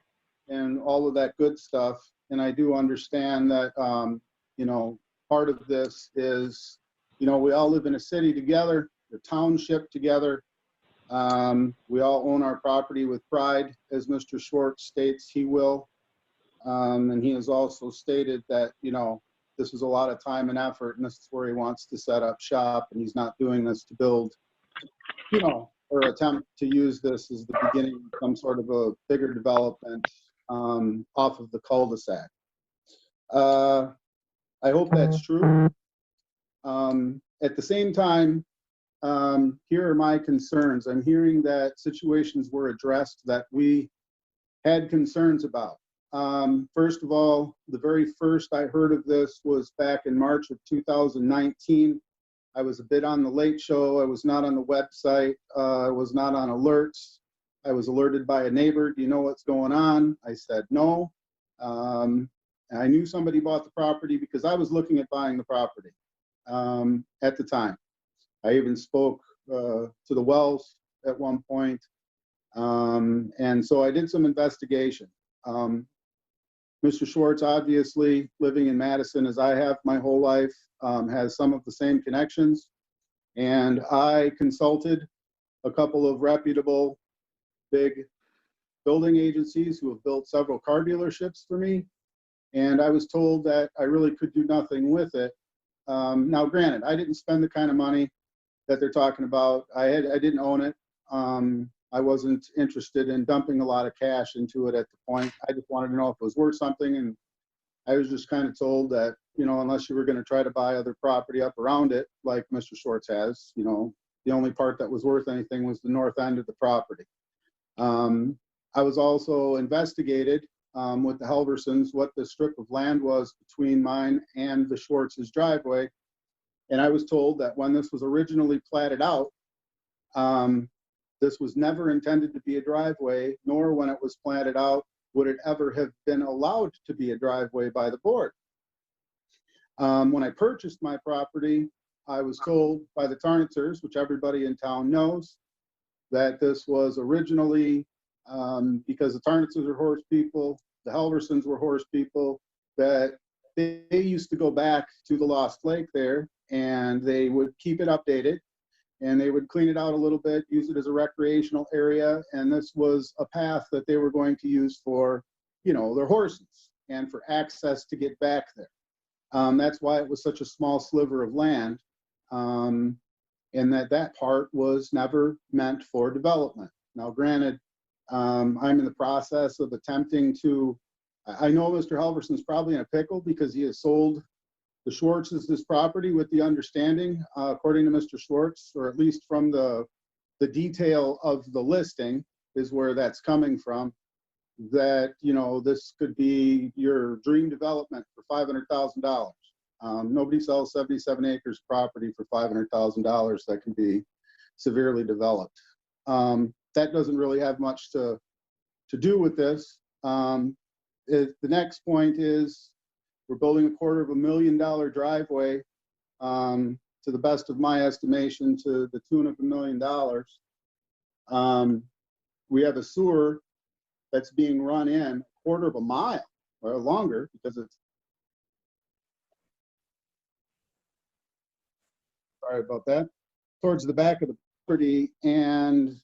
and all of that good stuff. And I do understand that, you know, part of this is, you know, we all live in a city together, the township together. We all own our property with pride, as Mr. Schwartz states he will. And he has also stated that, you know, this is a lot of time and effort, and this is where he wants to set up shop, and he's not doing this to build, you know, or attempt to use this as the beginning of some sort of a bigger development off of the cul-de-sac. I hope that's true. At the same time, here are my concerns. I'm hearing that situations were addressed that we had concerns about. First of all, the very first I heard of this was back in March of 2019. I was a bit on the late show. I was not on the website. I was not on alerts. I was alerted by a neighbor. Do you know what's going on? I said no. And I knew somebody bought the property because I was looking at buying the property at the time. I even spoke to the Wells at one point. And so I did some investigation. Mr. Schwartz, obviously living in Madison as I have my whole life, has some of the same connections. And I consulted a couple of reputable big building agencies who have built several car dealerships for me. And I was told that I really could do nothing with it. Now, granted, I didn't spend the kind of money that they're talking about. I didn't own it. I wasn't interested in dumping a lot of cash into it at the point. I just wanted to know if it was worth something. And I was just kind of told that, you know, unless you were going to try to buy other property up around it, like Mr. Schwartz has, you know, the only part that was worth anything was the north end of the property. I was also investigated with the Helversons what the strip of land was between mine and the Schwartz's driveway. And I was told that when this was originally platted out, this was never intended to be a driveway, nor when it was platted out would it ever have been allowed to be a driveway by the board. When I purchased my property, I was told by the Tarnitzers, which everybody in town knows, that this was originally, because the Tarnitzers are horse people, the Helversons were horse people, that they used to go back to the Lost Lake there and they would keep it updated and they would clean it out a little bit, use it as a recreational area. And this was a path that they were going to use for, you know, their horses and for access to get back there. That's why it was such a small sliver of land. And that part was never meant for development. Now, granted, I'm in the process of attempting to, I know Mr. Helverson's probably in a pickle because he has sold the Schwartz's this property with the understanding, according to Mr. Schwartz, or at least from the detail of the listing is where that's coming from, that, you know, this could be your dream development for $500,000. Nobody sells 77 acres of property for $500,000 that can be severely developed. That doesn't really have much to do with this. The next point is we're building $250,000 driveway, to the best of my estimation, to the tune of $1 million. We have a sewer that's being run in a quarter of a mile or longer because it's, sorry about that, towards the back of the property. And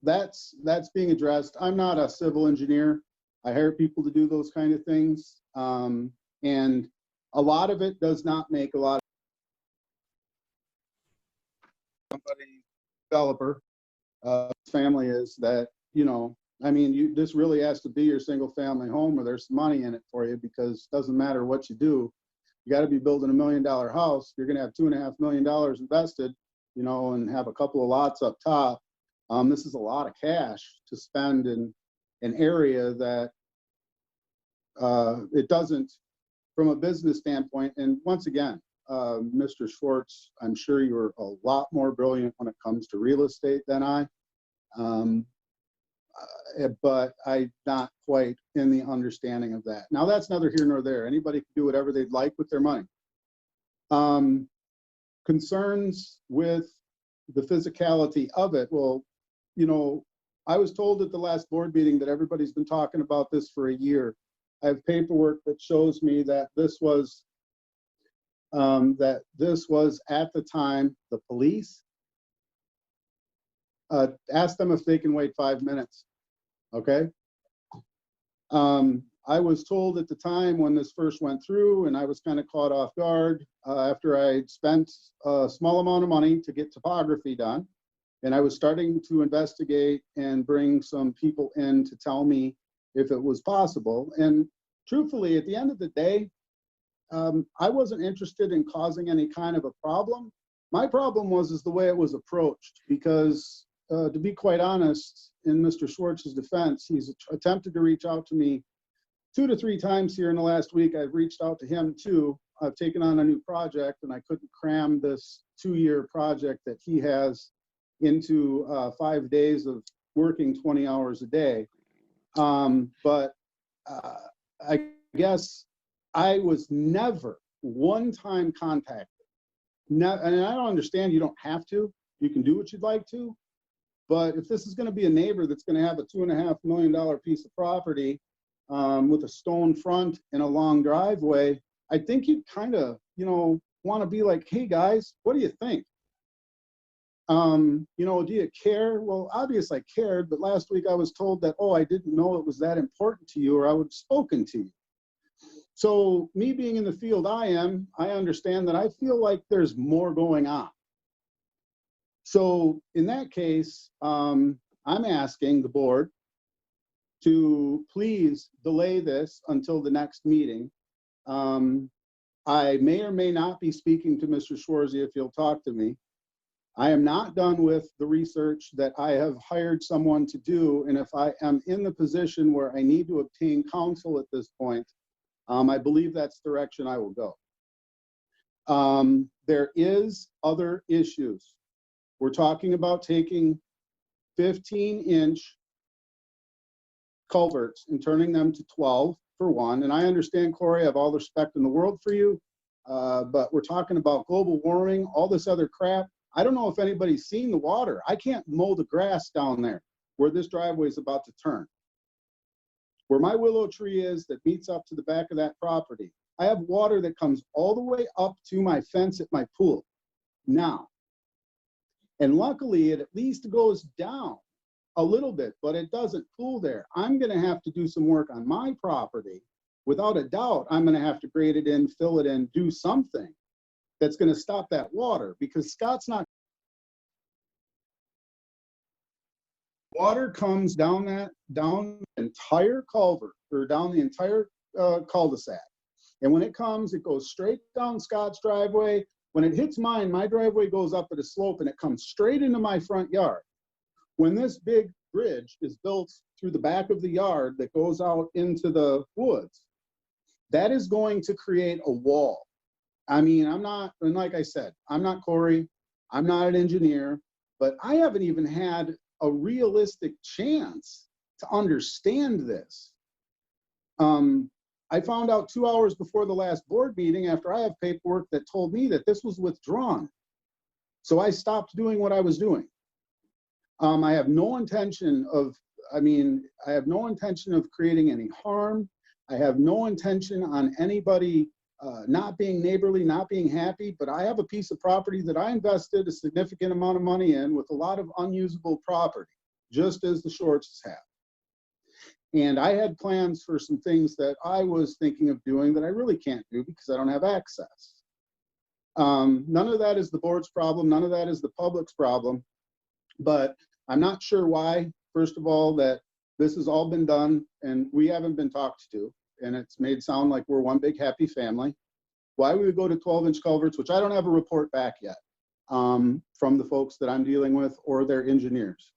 that's being addressed. I'm not a civil engineer. I hire people to do those kind of things. And a lot of it does not make a lot of somebody developer family is that, you know, I mean, this really has to be your single family home where there's money in it for you, because it doesn't matter what you do. You got to be building $1 million house. You're going to have $2.5 million invested, you know, and have a couple of lots up top. This is a lot of cash to spend in an area that it doesn't, from a business standpoint. And once again, Mr. Schwartz, I'm sure you're a lot more brilliant when it comes to real estate than I. But I'm not quite in the understanding of that. Now, that's neither here nor there. Anybody can do whatever they'd like with their money. Concerns with the physicality of it. Well, you know, I was told at the last board meeting that everybody's been talking about this for a year. I have paperwork that shows me that this was at the time the police asked them if they can wait 5 minutes. Okay. I was told at the time when this first went through, and I was kind of caught off guard after I spent a small amount of money to get topography done. And I was starting to investigate and bring some people in to tell me if it was possible. And truthfully, at the end of the day, I wasn't interested in causing any kind of a problem. My problem is the way it was approached, because to be quite honest, in Mr. Schwartz's defense, he's attempted to reach out to me 2 to 3 times here in the last week. I've reached out to him too. I've taken on a new project, and I couldn't cram this 2-year project that he has into 5 days of working 20 hours a day. But I guess I was never one time contacted. And I don't understand, you don't have to. You can do what you'd like to. But if this is going to be a neighbor that's going to have a $2.5 million piece of property with a stone front and a long driveway, I think you'd kind of, want to be like, hey guys, what do you think? Do you care? Well, obviously I cared, but last week I was told that, oh, I didn't know it was that important to you, or I would have spoken to you. So me being in the field I understand that I feel like there's more going on. So in that case, I'm asking the board to please delay this until the next meeting. I may or may not be speaking to Mr. Schwarzy if he'll talk to me. I am not done with the research that I have hired someone to do, and if I am in the position where I need to obtain counsel at this point, I believe that's the direction I will go. There is other issues. We're talking about taking 15-inch culverts and turning them to 12 for one. And I understand, Corey, I have all the respect in the world for you, but we're talking about global warming, all this other crap. I don't know if anybody's seen the water. I can't mow the grass down there where this driveway is about to turn. Where my willow tree is that meets up to the back of that property, I have water that comes all the way up to my fence at my pool now. And luckily, it at least goes down a little bit, but it doesn't pool there. I'm going to have to do some work on my property. Without a doubt, I'm going to have to grade it in, fill it in, do something that's going to stop that water, because Scott's not. Water comes down the entire culvert, or down the entire cul-de-sac. And when it comes, it goes straight down Scott's driveway. When it hits mine, my driveway goes up at a slope and it comes straight into my front yard. When this big bridge is built through the back of the yard that goes out into the woods, that is going to create a wall. I mean, I'm not, and like I said, I'm not Corey, I'm not an engineer, but I haven't even had a realistic chance to understand this. I found out 2 hours before the last board meeting, after I have paperwork that told me that this was withdrawn. So I stopped doing what I was doing. I have no intention of, I have no intention of creating any harm. I have no intention on anybody not being neighborly, not being happy, but I have a piece of property that I invested a significant amount of money in with a lot of unusable property, just as the Shorts have. And I had plans for some things that I was thinking of doing that I really can't do because I don't have access. None of that is the board's problem. None of that is the public's problem. But I'm not sure why, first of all, that this has all been done and we haven't been talked to. And it's made sound like we're one big happy family. Why we would go to 12-inch culverts, which I don't have a report back yet from the folks that I'm dealing with or their engineers.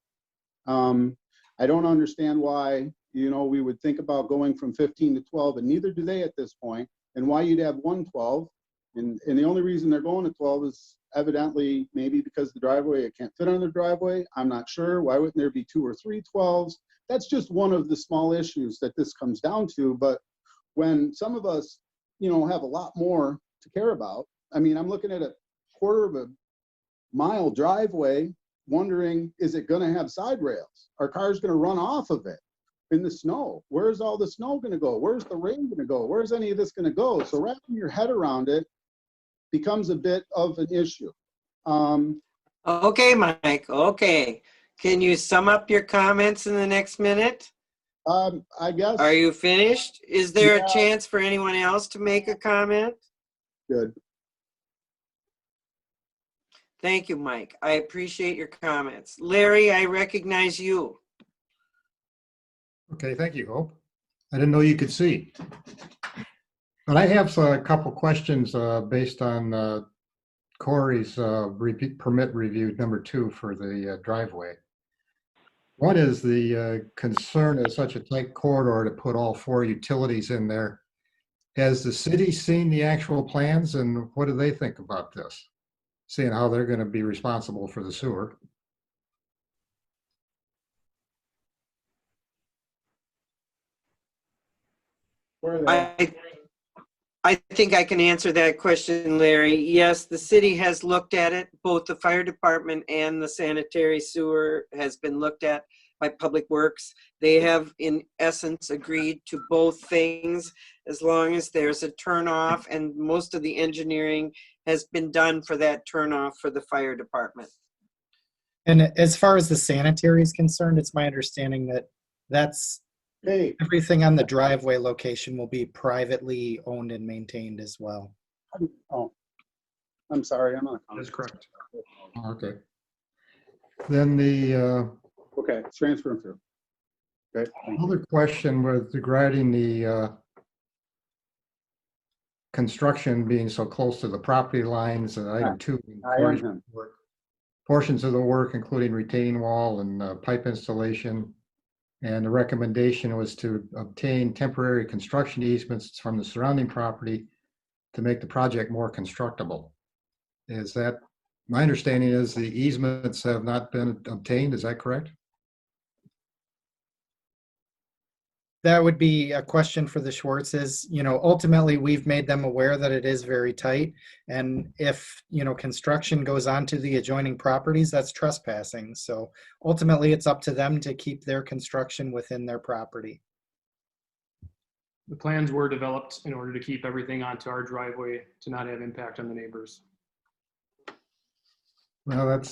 I don't understand why, we would think about going from 15 to 12, and neither do they at this point, and why you'd have 1 12. And the only reason they're going to 12 is evidently maybe because the driveway, it can't fit on their driveway. I'm not sure. Why wouldn't there be 2 or 3 12s? That's just one of the small issues that this comes down to. But when some of us, have a lot more to care about, I'm looking at a 1/4 mile driveway wondering, is it going to have side rails? Are cars going to run off of it in the snow? Where's all the snow going to go? Where's the rain going to go? Where's any of this going to go? So wrapping your head around it becomes a bit of an issue. Okay, Mike, okay. Can you sum up your comments in the next minute? I guess. Are you finished? Is there Yeah. a chance for anyone else to make a comment? Good. Thank you, Mike. I appreciate your comments. Larry, I recognize you. Okay, thank you, Hope. I didn't know you could see. But I have a couple questions based on Corey's permit review number 2 for the driveway. One is the concern of such a tight corridor to put all 4 utilities in there. Has the city seen the actual plans, and what do they think about this? Seeing how they're going to be responsible for the sewer. Where are they? I think I can answer that question, Larry. Yes, the city has looked at it. Both the fire department and the sanitary sewer has been looked at by Public Works. They have, in essence, agreed to both things as long as there's a turnoff, and most of the engineering has been done for that turnoff for the fire department. And as far as the sanitary is concerned, it's my understanding that that's Hey, everything on the driveway location will be privately owned and maintained as well. oh, I'm sorry, I'm on. That's correct. Okay. Then the Okay, transfer them through. Okay, thank you. other question was regarding the construction being so close to the property lines, and item 2. I am him. Portions of the work, including retaining wall and pipe installation. And the recommendation was to obtain temporary construction easements from the surrounding property to make the project more constructible. Is that, my understanding is the easements have not been obtained, is that correct? That would be a question for the Schwartzes. You know, ultimately, we've made them aware that it is very tight. And if, you know, construction goes on to the adjoining properties, that's trespassing. So ultimately, it's up to them to keep their construction within their property. The plans were developed in order to keep everything onto our driveway to not have impact on the neighbors. Well, that's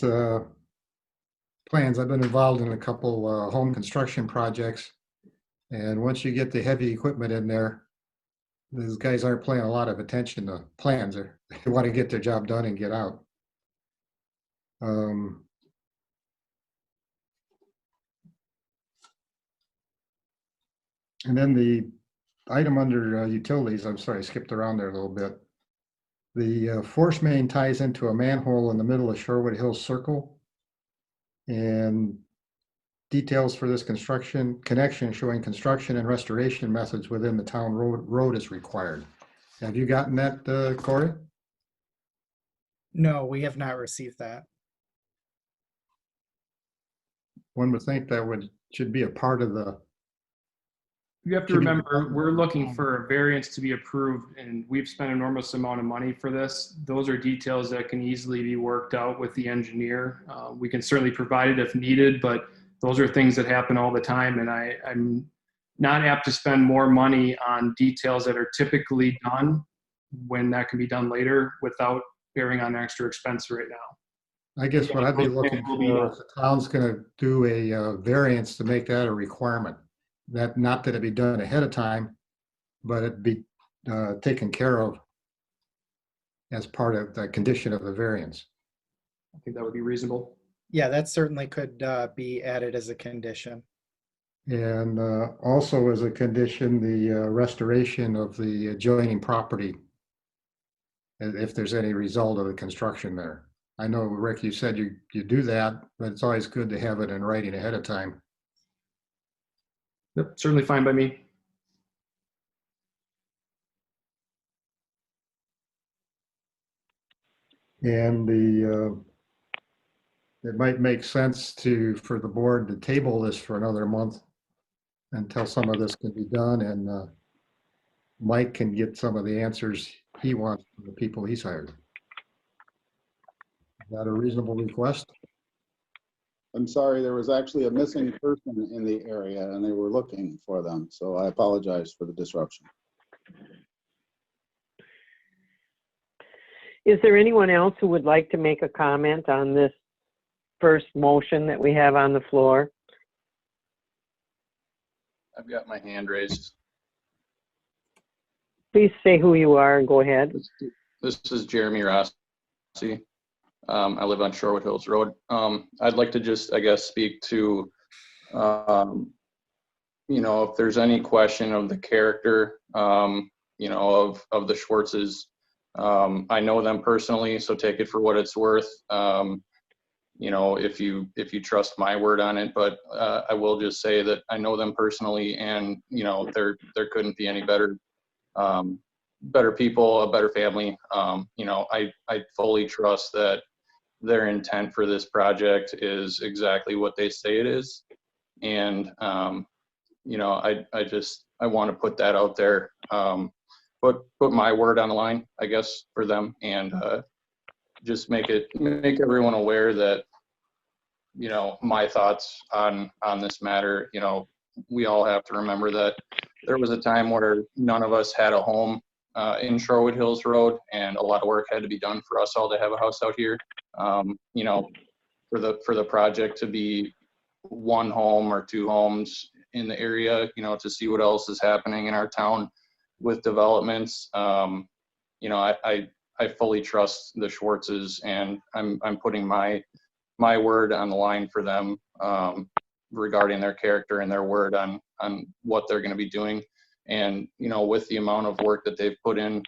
plans. I've been involved in a couple home construction projects. And once you get the heavy equipment in there, these guys aren't paying a lot of attention to plans. They want to get their job done and get out. And then the item under utilities, I'm sorry, I skipped around there a little bit. The force main ties into a manhole in the middle of Shorewood Hills Circle. And details for this connection showing construction and restoration methods within the town road is required. Have you gotten that, Corey? No, we have not received that. One would think that should be a part of the. You have to remember, we're looking for a variance to be approved, and we've spent an enormous amount of money for this. Those are details that can easily be worked out with the engineer. We can certainly provide it if needed, but those are things that happen all the time, and I'm not apt to spend more money on details that are typically done when that can be done later without bearing on extra expense right now. I guess what I'd be looking for, if the town's going to do a variance to make that a requirement. That, not that it be done ahead of time, but it be taken care of as part of the condition of the variance. I think that would be reasonable. Yeah, that certainly could be added as a condition. And also as a condition, the restoration of the adjoining property, if there's any result of the construction there. I know, Rick, you said you do that, but it's always good to have it in writing ahead of time. Yep, certainly fine by me. And it might make sense for the board to table this for another month until some of this can be done, and Mike can get some of the answers he wants from the people he's hired. Is that a reasonable request? I'm sorry, there was actually a missing person in the area and they were looking for them, so I apologize for the disruption. Is there anyone else who would like to make a comment on this first motion that we have on the floor? I've got my hand raised. Please say who you are and go ahead. This is Jeremy Rossi. I live on Shorewood Hills Road. I'd like to just, I guess, speak to, you know, if there's any question of the character, you know, of the Schwartzes. I know them personally, so take it for what it's worth. You know, if you trust my word on it, but I will just say that I know them personally, and you know, there couldn't be any better better people, a better family. You know, I fully trust that their intent for this project is exactly what they say it is, and you know, I want to put that out there, put my word on the line, I guess, for them, and just make everyone aware that, you know, my thoughts on this matter. You know, we all have to remember that there was a time where none of us had a home in Shorewood Hills Road, and a lot of work had to be done for us all to have a house out here. You know, for the project to be one home or two homes in the area, you know, to see what else is happening in our town with developments. You know, I fully trust the Schwartzes, and I'm putting my word on the line for them, regarding their character and their word on what they're going to be doing. And, you know, with the amount of work that they've put in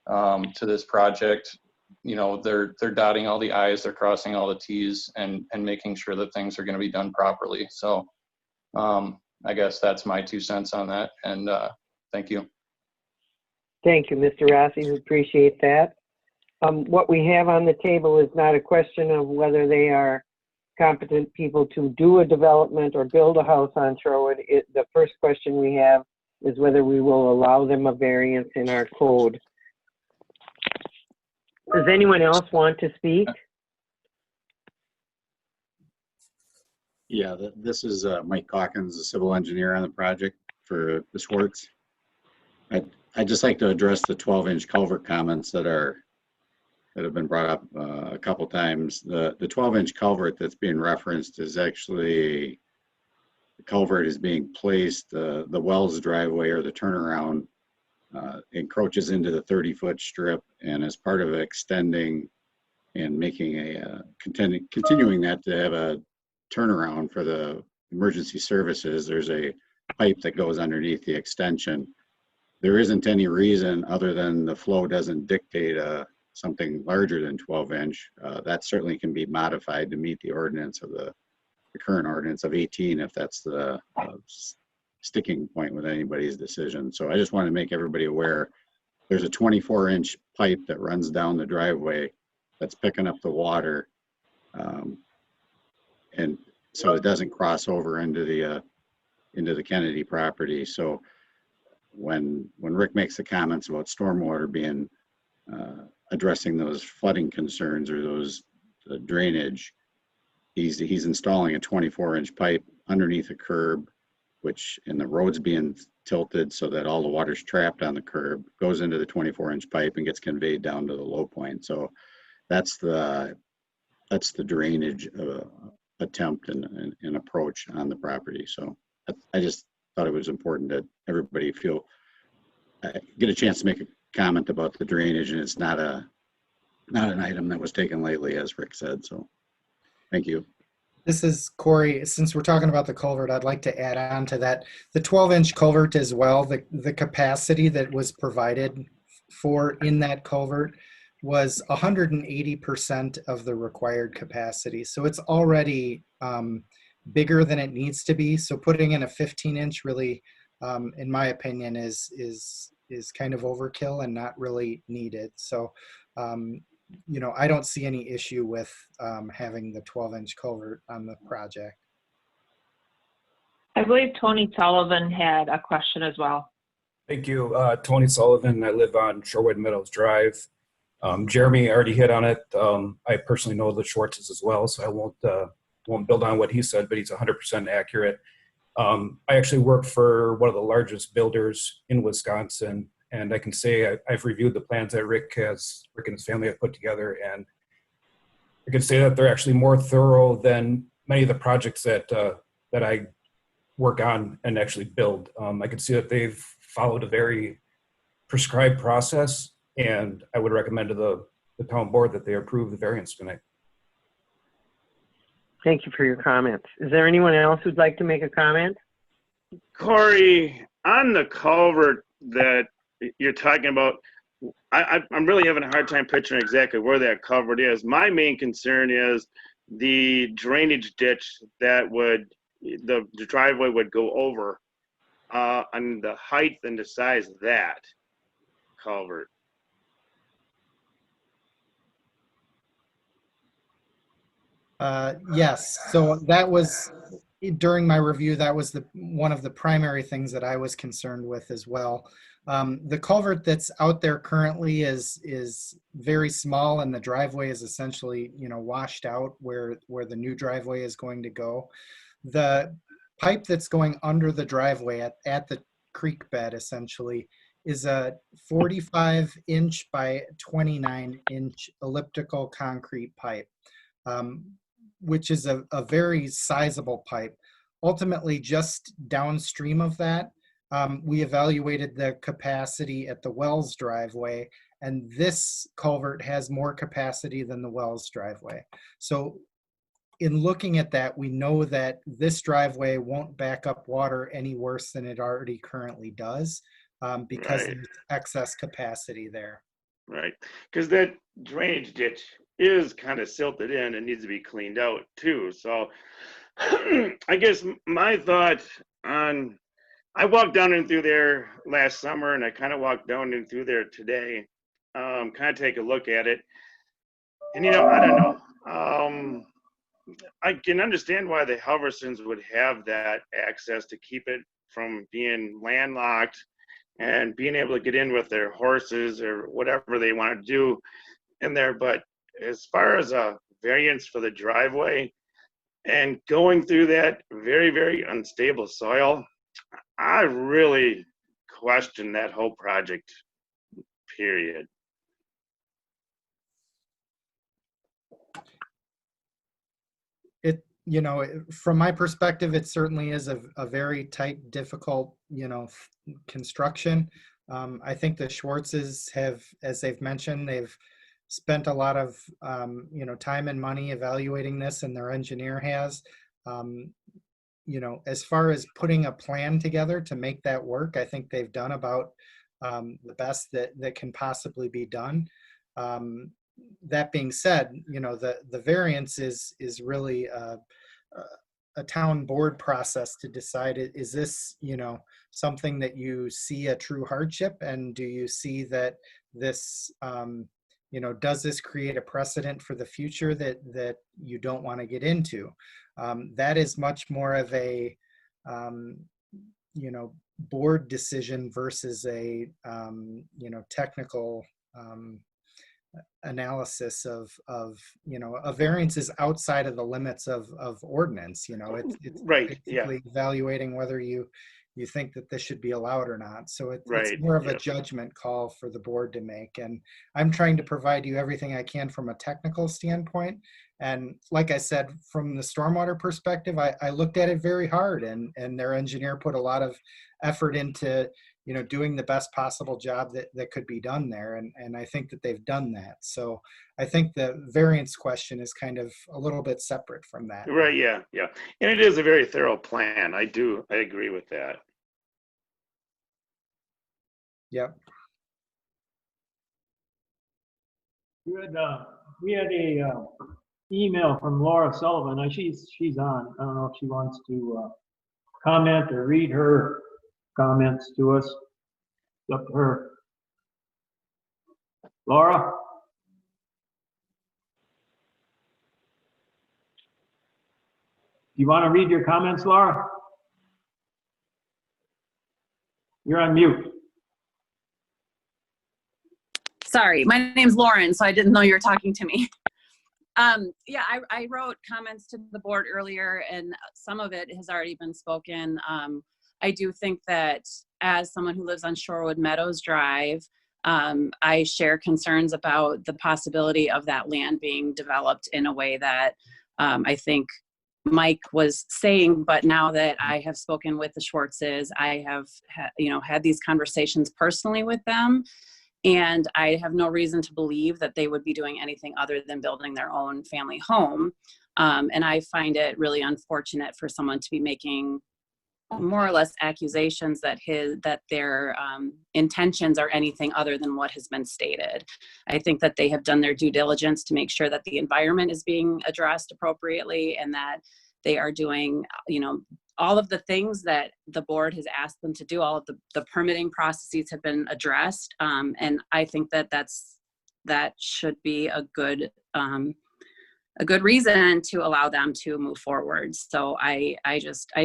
to this project, you know, they're dotting all the I's, they're crossing all the T's, and making sure that things are going to be done properly. So I guess that's my 2 cents on that. And thank you. Thank you, Mr. Rossi. We appreciate that. What we have on the table is not a question of whether they are competent people to do a development or build a house on Shorewood. The first question we have is whether we will allow them a variance in our code. Does anyone else want to speak? Yeah, this is Mike Hawkins, the civil engineer on the project for the Schwartz. I'd just like to address the 12-inch culvert comments that have been brought up a couple times. The 12-inch culvert that's being referenced is actually, the culvert is being placed, the Wells driveway or the turnaround encroaches into the 30-foot strip, and as part of extending and making continuing that to have a turnaround for the emergency services, there's a pipe that goes underneath the extension. There isn't any reason other than the flow doesn't dictate something larger than 12-inch. That certainly can be modified to meet the ordinance of the current ordinance of 18 if that's the sticking point with anybody's decision. So I just want to make everybody aware there's a 24-inch pipe that runs down the driveway that's picking up the water, and so it doesn't cross over into the Kennedy property. So when Rick makes the comments about stormwater being addressing those flooding concerns or those drainage, he's installing a 24-inch pipe underneath a curb, which, and the road's being tilted so that all the water's trapped on the curb, goes into the 24-inch pipe and gets conveyed down to the low point. So that's the drainage attempt and approach on the property. So I just thought it was important that everybody get a chance to make a comment about the drainage, and it's not an item that was taken lightly, as Rick said. So thank you. This is Corey. Since we're talking about the culvert, I'd like to add on to that. The 12-inch culvert as well, the capacity that was provided for in that culvert was 180% of the required capacity. So it's already bigger than it needs to be. So putting in a 15-inch really, in my opinion, is kind of overkill and not really needed. So, you know, I don't see any issue with having the 12-inch culvert on the project. I believe Tony Sullivan had a question as well. Thank you. Tony Sullivan. I live on Shorewood Meadows Drive. Jeremy already hit on it. I personally know the Schwartzes as well, so I won't build on what he said, but he's 100% accurate. I actually work for one of the largest builders in Wisconsin, and I can say I've reviewed the plans that Rick and his family have put together, and I can say that they're actually more thorough than many of the projects that I work on and actually build. I can see that they've followed a very prescribed process, and I would recommend to the town board that they approve the variance tonight. Thank you for your comments. Is there anyone else who'd like to make a comment? Corey, on the culvert that you're talking about, I'm really having a hard time picturing exactly where that culvert is. My main concern is the drainage ditch that the driveway would go over, and the height and the size of that culvert. Yes, so that was, during my review, that was one of the primary things that I was concerned with as well. The culvert that's out there currently is very small, and the driveway is essentially, washed out where the new driveway is going to go. The pipe that's going under the driveway at the creek bed essentially is a 45-inch by 29-inch elliptical concrete pipe, which is a very sizable pipe. Ultimately, just downstream of that, we evaluated the capacity at the Wells driveway, and this culvert has more capacity than the Wells driveway. So in looking at that, we know that this driveway won't back up water any worse than it already currently does, because Right. there's excess capacity there. Right, because that drainage ditch is kind of silted in and needs to be cleaned out too. So I guess my thought on, I walked down and through there last summer, and I kind of walked down and through there today, kind of take a look at it. And I don't know. I can understand why the Halversons would have that access to keep it from being landlocked and being able to get in with their horses or whatever they want to do in there. But as far as a variance for the driveway and going through that very, very unstable soil, I really question that whole project, period. From my perspective, it certainly is a very tight, difficult, construction. I think the Schwartzes have, as they've mentioned, they've spent a lot of, time and money evaluating this, and their engineer has. As far as putting a plan together to make that work, I think they've done about the best that can possibly be done. That being said, the variance is really a town board process to decide, is this, something that you see a true hardship, and do you see that this, does this create a precedent for the future that you don't want to get into? That is much more of a, board decision versus a, technical analysis of a variance is outside of the limits of ordinance. It's Right, yeah. basically evaluating whether you think that this should be allowed or not. So it's Right, more of a yes. judgment call for the board to make, and I'm trying to provide you everything I can from a technical standpoint. And like I said, from the stormwater perspective, I looked at it very hard, and their engineer put a lot of effort into doing the best possible job that could be done there. And I think that they've done that. So I think the variance question is kind of a little bit separate from that. Right, yeah. And it is a very thorough plan. I agree with that. Yep. We had a email from Laura Sullivan. She's on. I don't know if she wants to comment or read her comments to us. It's up to her. Laura? You want to read your comments, Laura? You're on mute. Sorry, my name's Lauren, so I didn't know you were talking to me. Yeah, I wrote comments to the board earlier, and some of it has already been spoken. I do think that as someone who lives on Shorewood Meadows Drive, I share concerns about the possibility of that land being developed in a way that I think Mike was saying, but now that I have spoken with the Schwartzes, I have had these conversations personally with them. And I have no reason to believe that they would be doing anything other than building their own family home. And I find it really unfortunate for someone to be making more or less accusations that their intentions are anything other than what has been stated. I think that they have done their due diligence to make sure that the environment is being addressed appropriately and that they are doing, all of the things that the board has asked them to do. All of the permitting processes have been addressed. And I think that should be a good reason to allow them to move forward. So I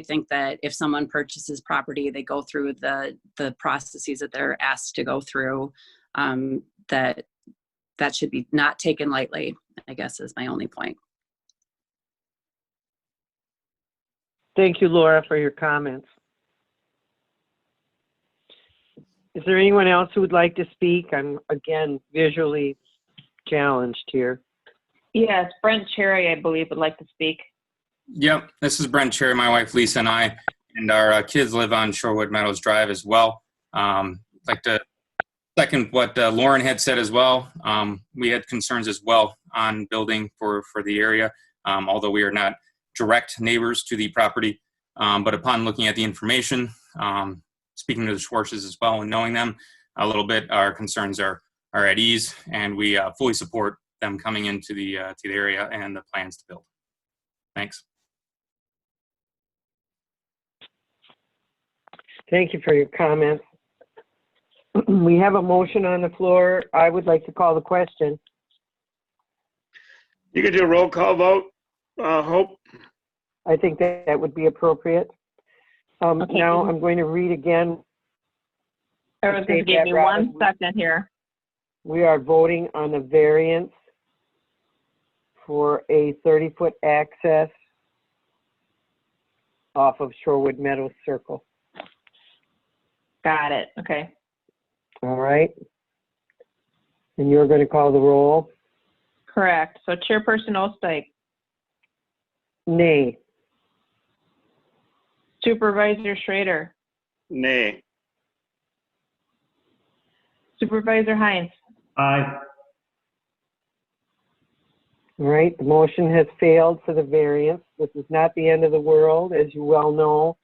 think that if someone purchases property, they go through the processes that they're asked to go through, that should be not taken lightly, I guess is my only point. Thank you, Laura, for your comments. Is there anyone else who would like to speak? I'm, again, visually challenged here. Yes, Brent Cherry, I believe, would like to speak. Yep, this is Brent Cherry, my wife Lisa and I, and our kids live on Shorewood Meadows Drive as well. I'd like to second what Lauren had said as well. We had concerns as well on building for the area, although we are not direct neighbors to the property. But upon looking at the information, speaking to the Schwartzes as well and knowing them a little bit, our concerns are at ease, and we fully support them coming into the area and the plans to build. Thanks. Thank you for your comments. We have a motion on the floor. I would like to call the question. You could do a roll call vote, Hope. I think that would be appropriate. Okay. Now I'm going to read again. Everyone's going to give me 1 second here. We are voting on the variance for a 30-foot access off of Shorewood Meadows Circle. Got it. Okay. All right. And you're going to call the roll? Correct. So Chairperson Osteich. Nay. Supervisor Schrader. Nay. Supervisor Hines. Aye. All right, the motion has failed for the variance. This is not the end of the world, as you well know.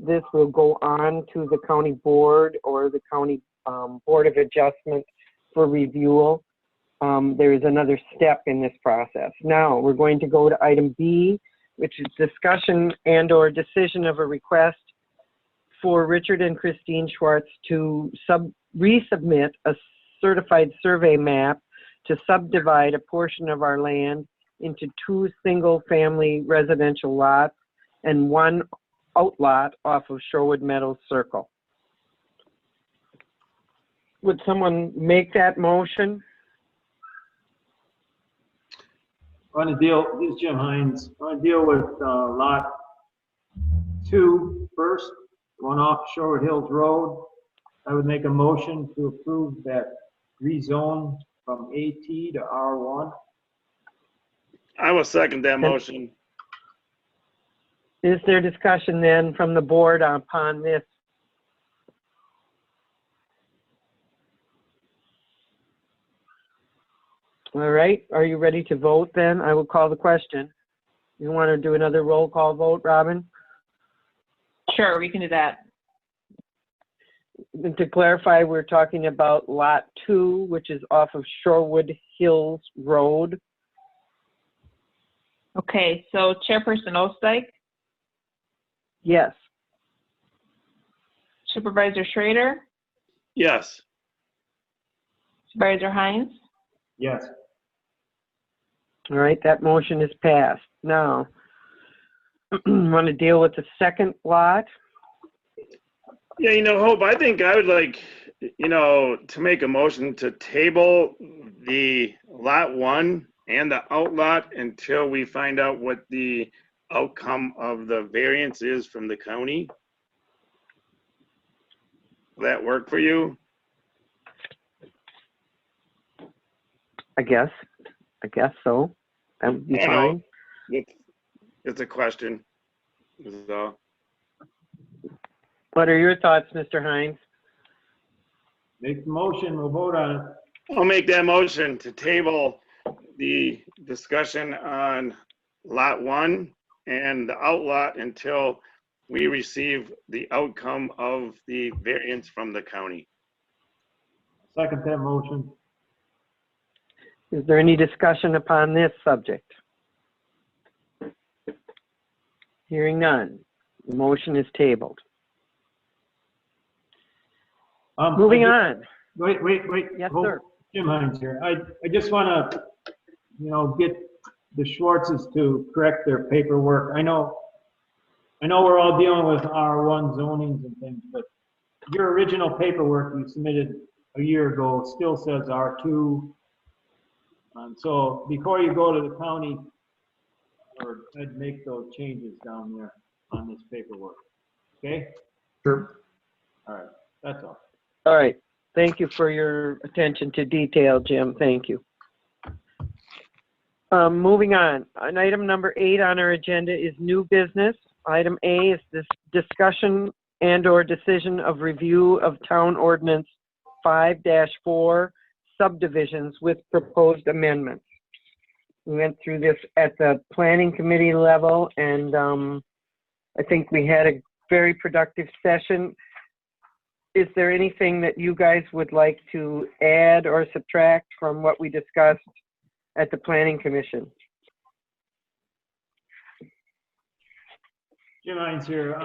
This will go on to the county board or the county board of adjustment for review. There is another step in this process. Now, we're going to go to item B, which is discussion and or decision of a request for Richard and Christine Schwartz to resubmit a certified survey map to subdivide a portion of our land into 2 single-family residential lots and 1 outlot off of Shorewood Meadows Circle. Would someone make that motion? This is Jim Hines. I want to deal with lot 2 first, going off Shorewood Hills Road. I would make a motion to approve that rezone from AT to R1. I will second that motion. Is there discussion then from the board upon this? All right, are you ready to vote then? I will call the question. You want to do another roll call vote, Robin? Sure, we can do that. To clarify, we're talking about lot 2, which is off of Shorewood Hills Road. Okay, so Chairperson Osteich, Yes. Supervisor Schrader, Yes. Supervisor Hines. Yes. All right, that motion is passed. Now, want to deal with the second lot? Yeah, Hope, I think I would like, to make a motion to table the lot 1 and the outlot until we find out what the outcome of the variance is from the county. Will that work for you? I guess so. That would be fine. It's a question. So, What are your thoughts, Mr. Hines? Make the motion, we'll vote on it. I'll make that motion to table the discussion on Lot 1 and the outlot until we receive the outcome of the variance from the county. Second that motion. Is there any discussion upon this subject? Hearing none. The motion is tabled. Moving on. Wait. Yes, Hold- sir. Jim Hines here. I just want to, get the Schwartzes to correct their paperwork. I know we're all dealing with R1 zonings and things, but your original paperwork you submitted a year ago still says R2. So before you go to the county, I'd make those changes down there on this paperwork. Okay? Sure. All right. That's all. All right. Thank you for your attention to detail, Jim. Thank you. Moving on. On item number 8 on our agenda is new business. Item A is this discussion and/or decision of review of Town Ordinance 5-4 subdivisions with proposed amendments. We went through this at the planning committee level, and I think we had a very productive session. Is there anything that you guys would like to add or subtract from what we discussed at the planning commission? Jim Hines here.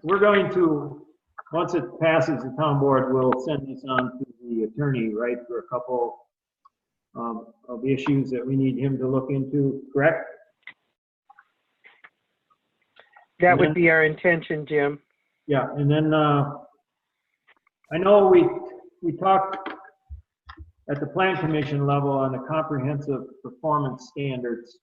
We're going to, once it passes the town board, we'll send this on to the attorney, right, for a couple of issues that we need him to look into, correct? That would be our intention, Jim. Yeah, and then I know we talked at the plan commission level on the comprehensive performance standards.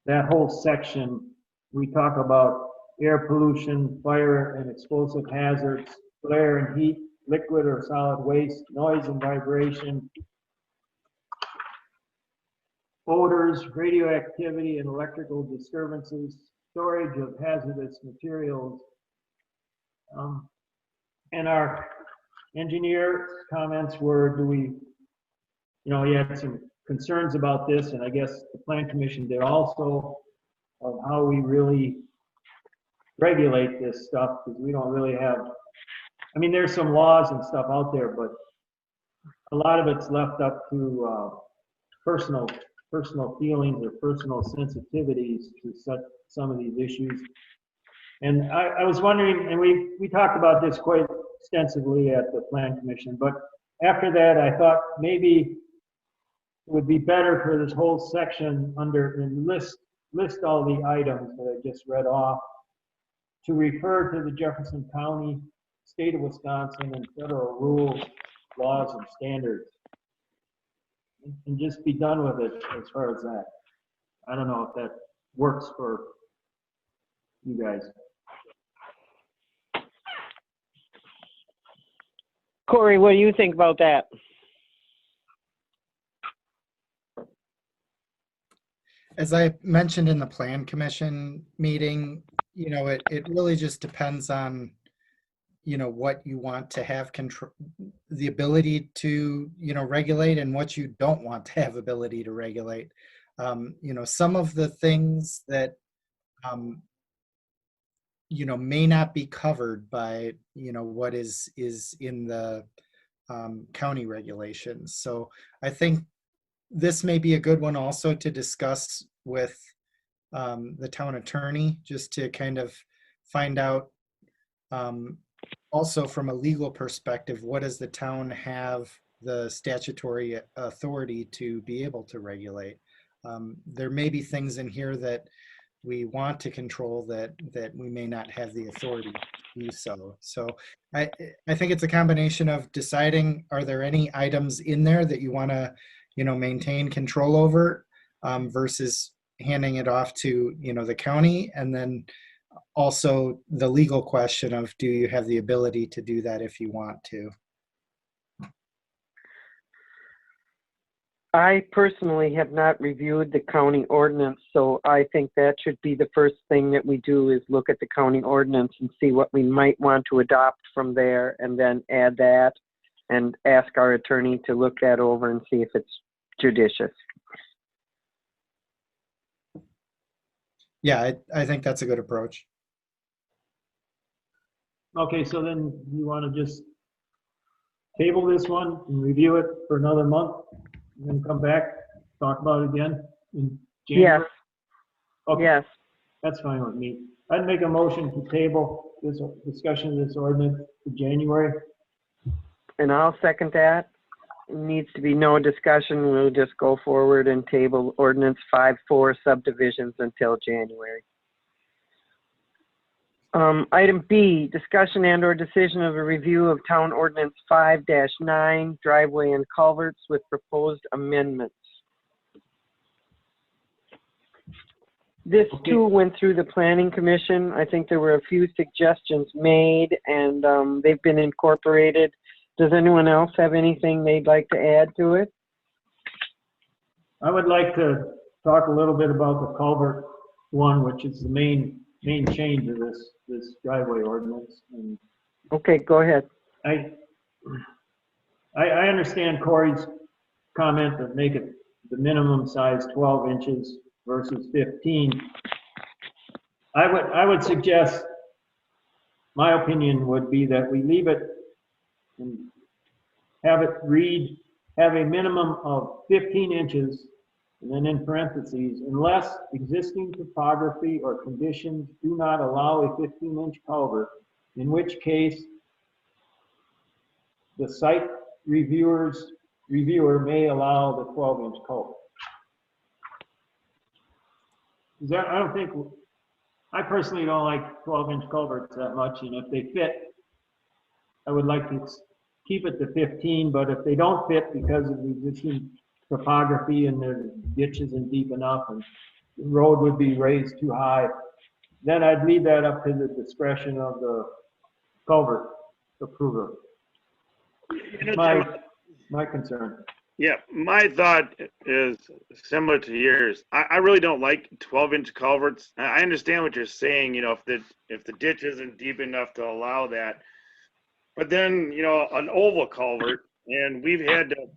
That whole section, we talk about air pollution, fire and explosive hazards, glare and heat, liquid or solid waste, noise and vibration, odors, radioactivity and electrical disturbances, storage of hazardous materials. And our engineer comments were, he had some concerns about this, and I guess the plan commission did also, of how we really regulate this stuff, because we don't really have, there's some laws and stuff out there, but a lot of it's left up to personal feelings or personal sensitivities to some of these issues. And I was wondering, and we talked about this quite extensively at the plan commission, but after that, I thought maybe it would be better for this whole section and list all the items that I just read off, to refer to the Jefferson County, state of Wisconsin, and federal rules, laws, and standards, and just be done with it as far as that. I don't know if that works for you guys. Corey, what do you think about that? As I mentioned in the plan commission meeting, it really just depends on, what you want to have control, the ability to, regulate, and what you don't want to have ability to regulate. Some of the things that, may not be covered by, what is in the county regulations. So I think this may be a good one also to discuss with the town attorney, just to kind of find out also from a legal perspective, what does the town have the statutory authority to be able to regulate? There may be things in here that we want to control that we may not have the authority to do so. So I think it's a combination of deciding, are there any items in there that you want to, maintain control over, versus handing it off to, the county, and then also the legal question of, do you have the ability to do that if you want to? I personally have not reviewed the county ordinance, so I think that should be the first thing that we do, is look at the county ordinance and see what we might want to adopt from there, and then add that and ask our attorney to look that over and see if it's judicious. Yeah, I think that's a good approach. Okay, so then you want to just table this one and review it for another month, and then come back, talk about it again in January? Yes, Okay, yes. that's fine with me. I'd make a motion to table this discussion of this ordinance to January. And I'll second that. Needs to be no discussion. We'll just go forward and table ordinance 5-4 subdivisions until January. Item B, discussion and/or decision of a review of Town Ordinance 5-9 driveway and culverts with proposed amendments. This Okay. too went through the Planning Commission. I think there were a few suggestions made and they've been incorporated. Does anyone else have anything they'd like to add to it? I would like to talk a little bit about the culvert one, which is the main change of this driveway ordinance. And Okay, go ahead. I understand Corey's comment to make it the minimum size 12 inches versus 15. I would suggest, my opinion would be that we leave it and have it read, have a minimum of 15 inches, and then in parentheses, unless existing topography or conditions do not allow a 15-inch culvert, in which case the site reviewer may allow the 12-inch culvert. I personally don't like 12-inch culverts that much, and if they fit, I would like to keep it to 15, but if they don't fit because of the existing topography and the ditch isn't deep enough and the road would be raised too high, then I'd leave that up to the discretion of the culvert approver. My concern. Yeah, my thought is similar to yours. I really don't like 12-inch culverts. I understand what you're saying, if the ditch isn't deep enough to allow that. But then, an oval culvert, and we've had to,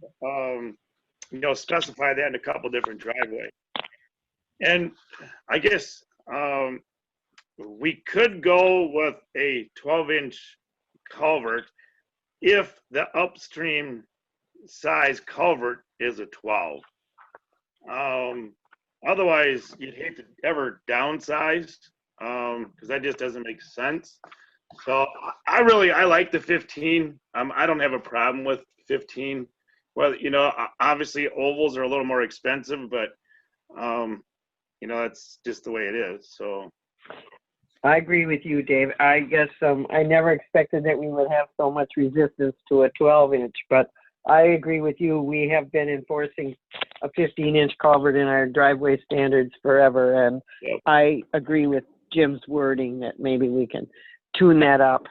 specify that in a couple different driveways. And I guess we could go with a 12-inch culvert if the upstream size culvert is a 12. Otherwise, you'd hate to ever downsize because that just doesn't make sense. So I like the 15. I don't have a problem with 15. Well, obviously ovals are a little more expensive, but that's just the way it is. So I agree with you, Dave. I guess I never expected that we would have so much resistance to a 12-inch, but I agree with you. We have been enforcing a 15-inch culvert in our driveway standards forever, and Yep. I agree with Jim's wording that maybe we can tune that up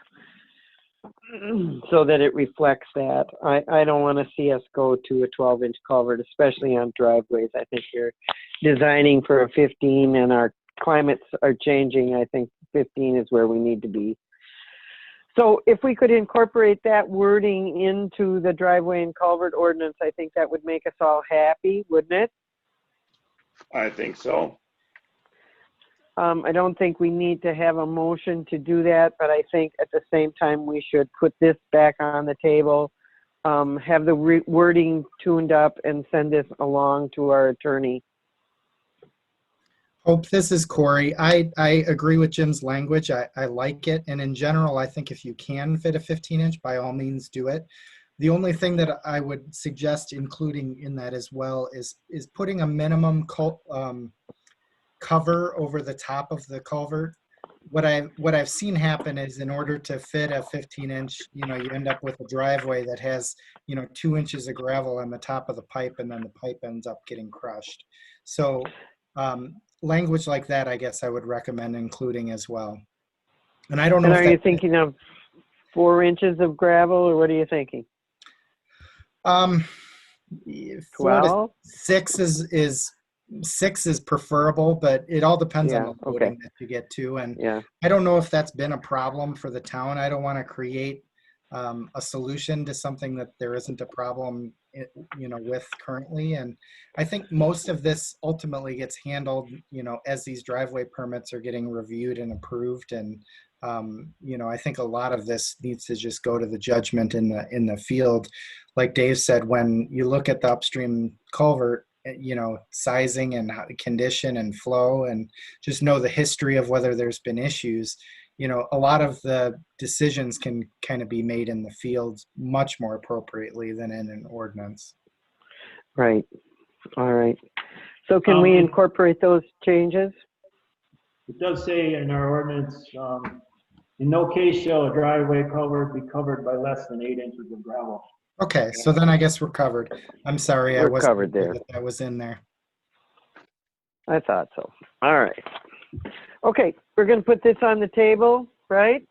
so that it reflects that. I don't want to see us go to a 12-inch culvert, especially on driveways. I think you're designing for a 15, and our climates are changing. I think 15 is where we need to be. So if we could incorporate that wording into the driveway and culvert ordinance, I think that would make us all happy, wouldn't it? I think so. I don't think we need to have a motion to do that, but I think at the same time we should put this back on the table, have the wording tuned up, and send this along to our attorney. Hope, this is Corey. I agree with Jim's language. I like it. And in general, I think if you can fit a 15-inch, by all means do it. The only thing that I would suggest including in that as well is putting a minimum cover over the top of the culvert. What I've seen happen is in order to fit a 15-inch, you end up with a driveway that has, 2 inches of gravel on the top of the pipe, and then the pipe ends up getting crushed. So language like that, I guess I would recommend including as well. And I don't know. And are you thinking of 4 inches of gravel, or what are you thinking? 4 12? to 6 is preferable, but it all depends on the loading that you get to. And yeah. I don't know if that's been a problem for the town. I don't want to create a solution to something that there isn't a problem, with currently. And I think most of this ultimately gets handled, as these driveway permits are getting reviewed and approved. And, I think a lot of this needs to just go to the judgment in the field. Like Dave said, when you look at the upstream culvert, sizing and condition and flow, and just know the history of whether there's been issues, a lot of the decisions can kind of be made in the field much more appropriately than in an ordinance. Right. All right. So can we incorporate those changes? It does say in our ordinance, in no case shall a driveway culvert be covered by less than 8 inches of gravel. Okay, so then I guess we're covered. I'm sorry, I We're wasn't covered aware there. that that was in there. I thought so. All right. Okay, we're going to put this on the table, right?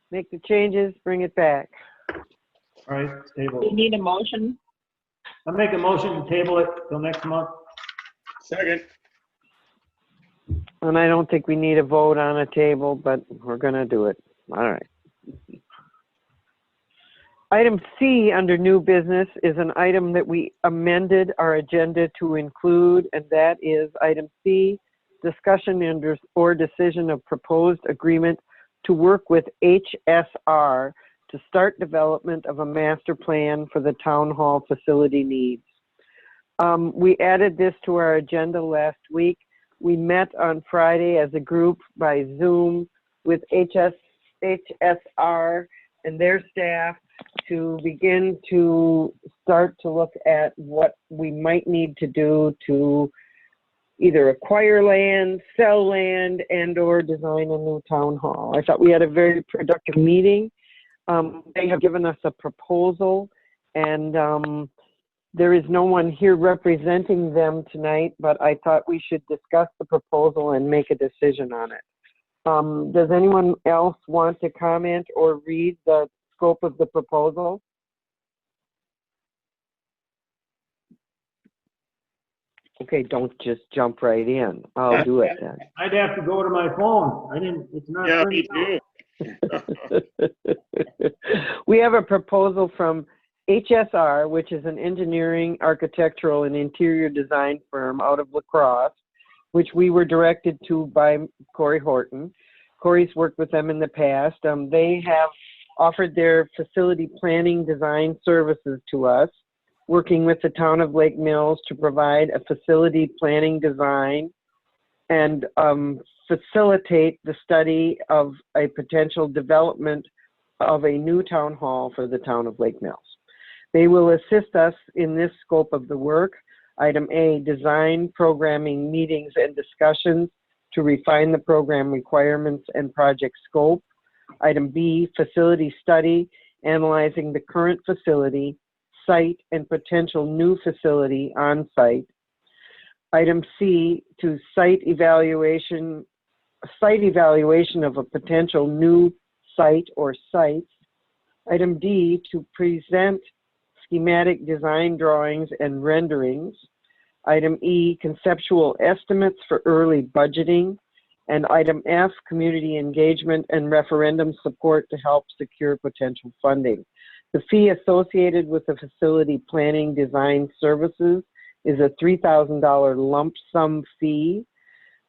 Make the changes, bring it back. All right, table. You need a motion? I make a motion to table it till next month. Second. And I don't think we need a vote on a table, but we're going to do it. All right. Item C under new business is an item that we amended our agenda to include, and that is item C, discussion or decision of proposed agreement to work with HSR to start development of a master plan for the town hall facility needs. We added this to our agenda last week. We met on Friday as a group by Zoom with HSR and their staff to begin to start to look at what we might need to do to either acquire land, sell land, and or design a new town hall. I thought we had a very productive meeting. They have given us a proposal, and there is no one here representing them tonight, but I thought we should discuss the proposal and make a decision on it. Does anyone else want to comment or read the scope of the proposal? Okay, don't just jump right in. I'll do it then. I'd have to go to my phone. It's not. Yeah, me too. We have a proposal from HSR, which is an engineering, architectural, and interior design firm out of La Crosse, which we were directed to by Corey Horton. Corey's worked with them in the past. They have offered their facility planning design services to us, working with the town of Lake Mills to provide a facility planning design and facilitate the study of a potential development of a new town hall for the town of Lake Mills. They will assist us in this scope of the work. Item A, design, programming, meetings, and discussions to refine the program requirements and project scope. Item B, facility study, analyzing the current facility, site, and potential new facility on site. Item C, to site evaluation of a potential new site or sites. Item D, to present schematic design drawings and renderings. Item E, conceptual estimates for early budgeting. And item F, community engagement and referendum support to help secure potential funding. The fee associated with the facility planning design services is a $3,000 lump sum fee.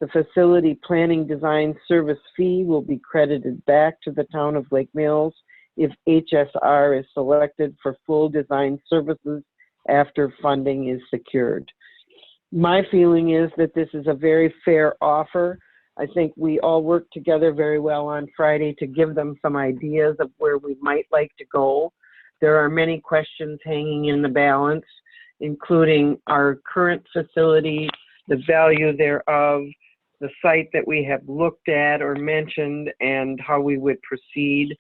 The facility planning design service fee will be credited back to the town of Lake Mills if HSR is selected for full design services after funding is secured. My feeling is that this is a very fair offer. I think we all worked together very well on Friday to give them some ideas of where we might like to go. There are many questions hanging in the balance, including our current facility, the value thereof, the site that we have looked at or mentioned, and how we would proceed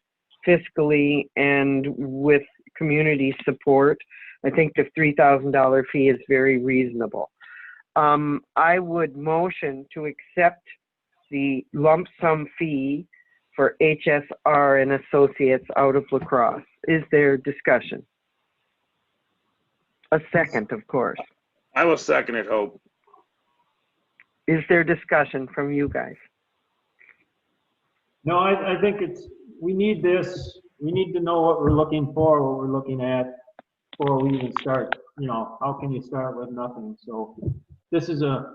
fiscally and with community support. I think the $3,000 fee is very reasonable. I would motion to accept the lump sum fee for HSR and Associates out of La Crosse. Is there discussion? A second, of course. I will second it, Hope. Is there discussion from you guys? No, I think we need this. we need to know what we're looking for, what we're looking at before we even start. You know, how can you start with nothing? So this is a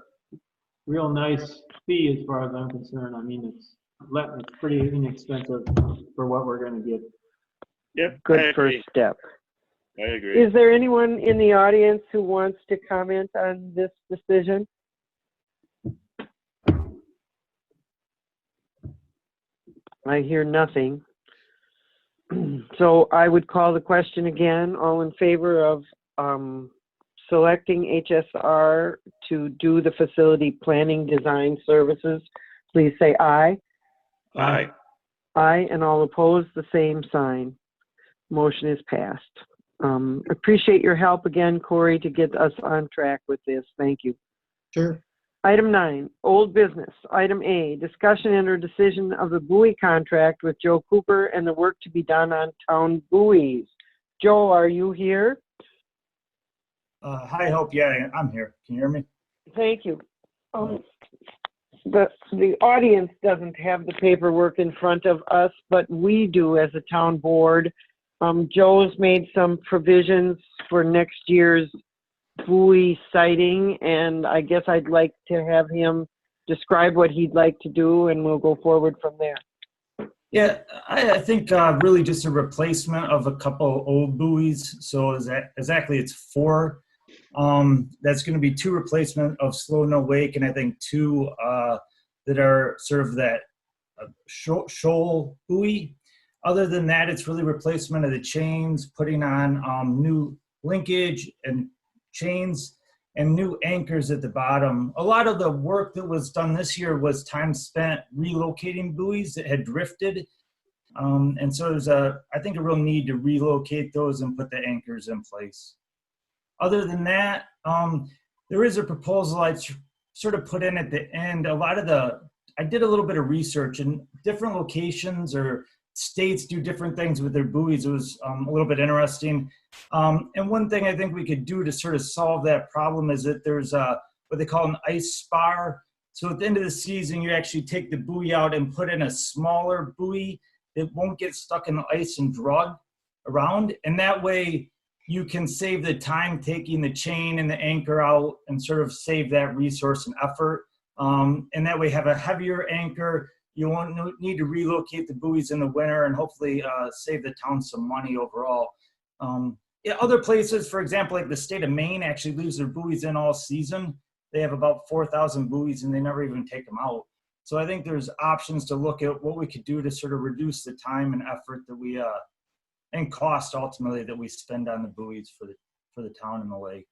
real nice fee as far as I'm concerned. I mean, it's pretty inexpensive for what we're gonna get. Yep. I Good agree. first step. I agree. Is there anyone in the audience who wants to comment on this decision? I hear nothing. So I would call the question again. All in favor of selecting HSR to do the facility planning design services, please say aye. Aye. Aye, and all opposed, the same sign. Motion is passed. Appreciate your help again, Corey, to get us on track with this. Thank you. Sure. Item 9, old business. Item A, discussion and or decision of the buoy contract with Joe Cooper and the work to be done on town buoys. Joe, are you here? Hi, Hope. Yeah, I'm here. Can you hear me? Thank you. The audience doesn't have the paperwork in front of us, but we do as a town board. Joe's made some provisions for next year's buoy siting, and I guess I'd like to have him describe what he'd like to do, and we'll go forward from there. Yeah, I think really just a replacement of a couple old buoys. So exactly it's 4. That's going to be 2 replacement of Slow No Wake, and I think 2 that are sort of that shoal buoy. Other than that, it's really replacement of the chains, putting on new linkage and chains and new anchors at the bottom. A lot of the work that was done this year was time spent relocating buoys that had drifted. And so there's I think a real need to relocate those and put the anchors in place. Other than that, there is a proposal I sort of put in at the end. I did a little bit of research, and different locations or states do different things with their buoys. It was a little bit interesting. And one thing I think we could do to sort of solve that problem is that there's what they call an ice spar. So at the end of the season, you actually take the buoy out and put in a smaller buoy that won't get stuck in the ice and drug around. And that way you can save the time taking the chain and the anchor out and sort of save that resource and effort. And that way have a heavier anchor. You won't need to relocate the buoys in the winter, and hopefully save the town some money overall. Other places, for example, like the state of Maine actually leaves their buoys in all season. They have about 4,000 buoys and they never even take them out. So I think there's options to look at what we could do to sort of reduce the time and effort that we, and cost ultimately that we spend on the buoys for the town and the lake.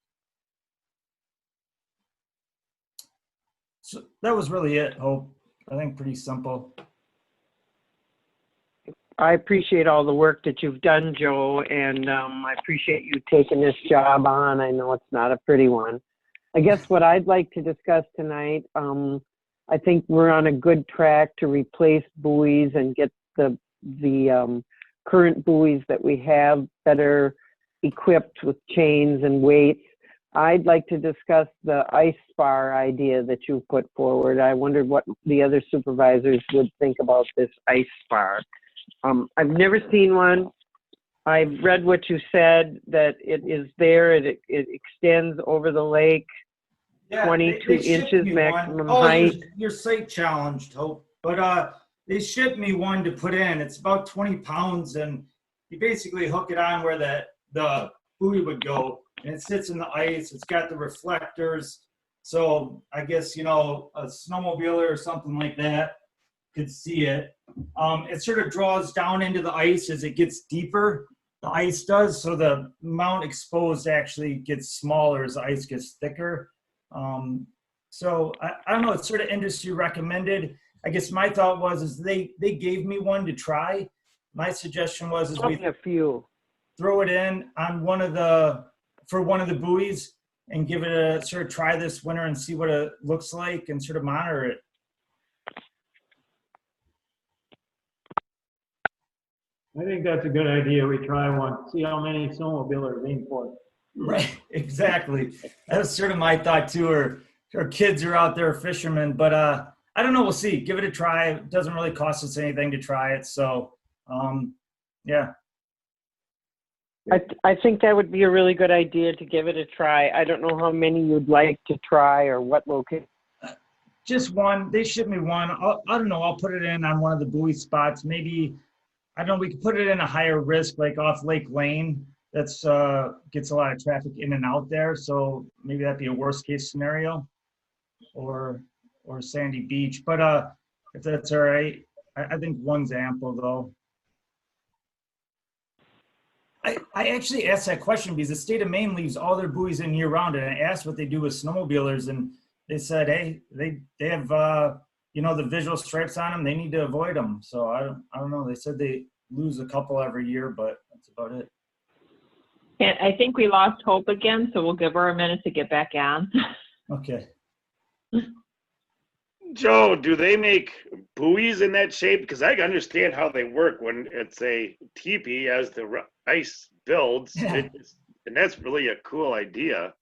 So that was really it, Hope. I think pretty simple. I appreciate all the work that you've done, Joe, and I appreciate you taking this job on. I know it's not a pretty one. I guess what I'd like to discuss tonight, I think we're on a good track to replace buoys and get the current buoys that we have better equipped with chains and weights. I'd like to discuss the ice spar idea that you put forward. I wondered what the other supervisors would think about this ice spar. I've never seen one. I've read what you said, that it is there, it extends over the lake, Yeah, 22 they shipped inches me maximum one. height. Your site challenged, Hope. But they shipped me one to put in. It's about 20 pounds, and you basically hook it on where the buoy would go, and it sits in the ice. It's got the reflectors. So I guess, a snowmobiler or something like that could see it. It sort of draws down into the ice as it gets deeper. The ice does, so the amount exposed actually gets smaller as the ice gets thicker. So I don't know, it's sort of industry recommended. I guess my thought was they gave me one to try. My suggestion was we throw it in on one of the buoys and give it a sort of try this winter and see what it looks like and sort of monitor it. I think that's a good idea. We try one, see how many snowmobilers aim for. Right, exactly. That's sort of my thought too, or kids are out there fishermen, but I don't know, we'll see. Give it a try. It doesn't really cost us anything to try it. So Yeah. I think that would be a really good idea to give it a try. I don't know how many you'd like to try or what location. Just one. They shipped me one. I don't know. I'll put it in on one of the buoy spots. Maybe, I don't know, we could put it in a higher risk, like off Lake Lane. That's gets a lot of traffic in and out there. So maybe that'd be a worst case scenario, or Sandy Beach. But if that's all right, I think one's ample though. I actually asked that question because the state of Maine leaves all their buoys in year round, and I asked what they do with snowmobilers, and they said, hey, they have you know, the visual stripes on them. They need to avoid them. So I don't know. They said they lose a couple every year, but that's about it. And I think we lost Hope again, so we'll give her a minute to get back on. Okay. Joe, do they make buoys in that shape? Because I can understand how they work when it's a teepee as the ice builds. Yeah. And that's really a cool idea.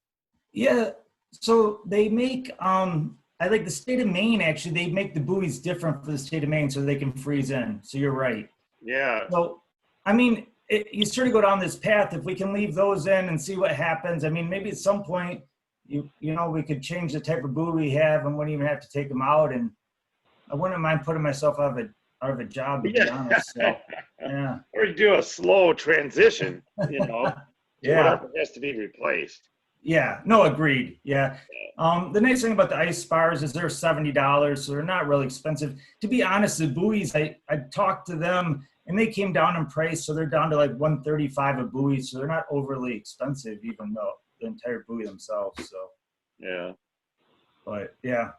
Yeah. So they make, I like the state of Maine, actually, they make the buoys different for the state of Maine so they can freeze in. So you're right. Yeah. So, I mean, you sort of go down this path. If we can leave those in and see what happens, I mean, maybe at some point, you know, we could change the type of buoy we have and wouldn't even have to take them out. And I wouldn't mind putting myself out of a job, to be honest. So, yeah. Or do a slow transition, you know, Yeah. whatever has to be replaced. Yeah, no, agreed. Yeah. The nice thing about the ice bars is they're $70, so they're not really expensive. To be honest, the buoys, I talked to them and they came down in price, so they're down to like $135 a buoy, so they're not overly expensive, even though the entire buoy themselves. So yeah. But yeah.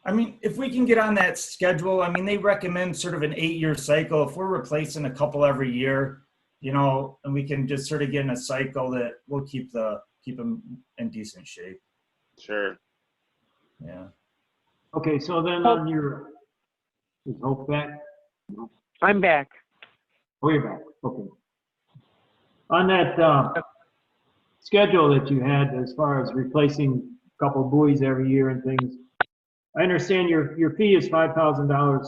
I mean, if we can get on that schedule, I mean, they recommend sort of an 8-year cycle. If we're replacing a couple every year, you know, and we can just sort of get in a cycle that will keep them in decent shape. Sure. Yeah. Okay, so then on your, is Hope back? I'm back. Oh, you're back, okay. On that schedule that you had as far as replacing a couple buoys every year and things, I understand your fee is $5,000,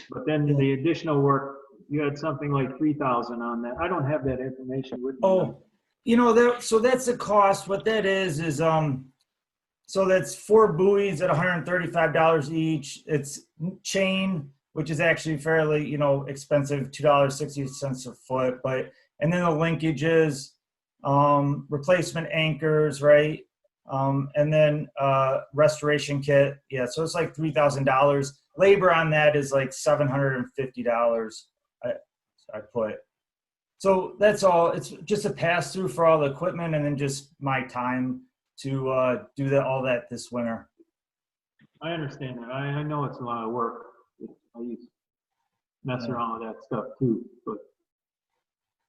but then the additional work, you had something like 3,000 on that. I don't have that information with me. Oh, you know, so that's the cost. What that is so that's 4 buoys at $135 each. It's chain, which is actually fairly, you know, expensive, $2.60 a foot. And then the linkages, replacement anchors, right? And then restoration kit. Yeah, so it's like $3,000. Labor on that is like $750. I put. So that's all. It's just a pass through for all the equipment, and then just my time to do all that this winter. I understand that. I know it's a lot of work. I used to mess around with that stuff too, but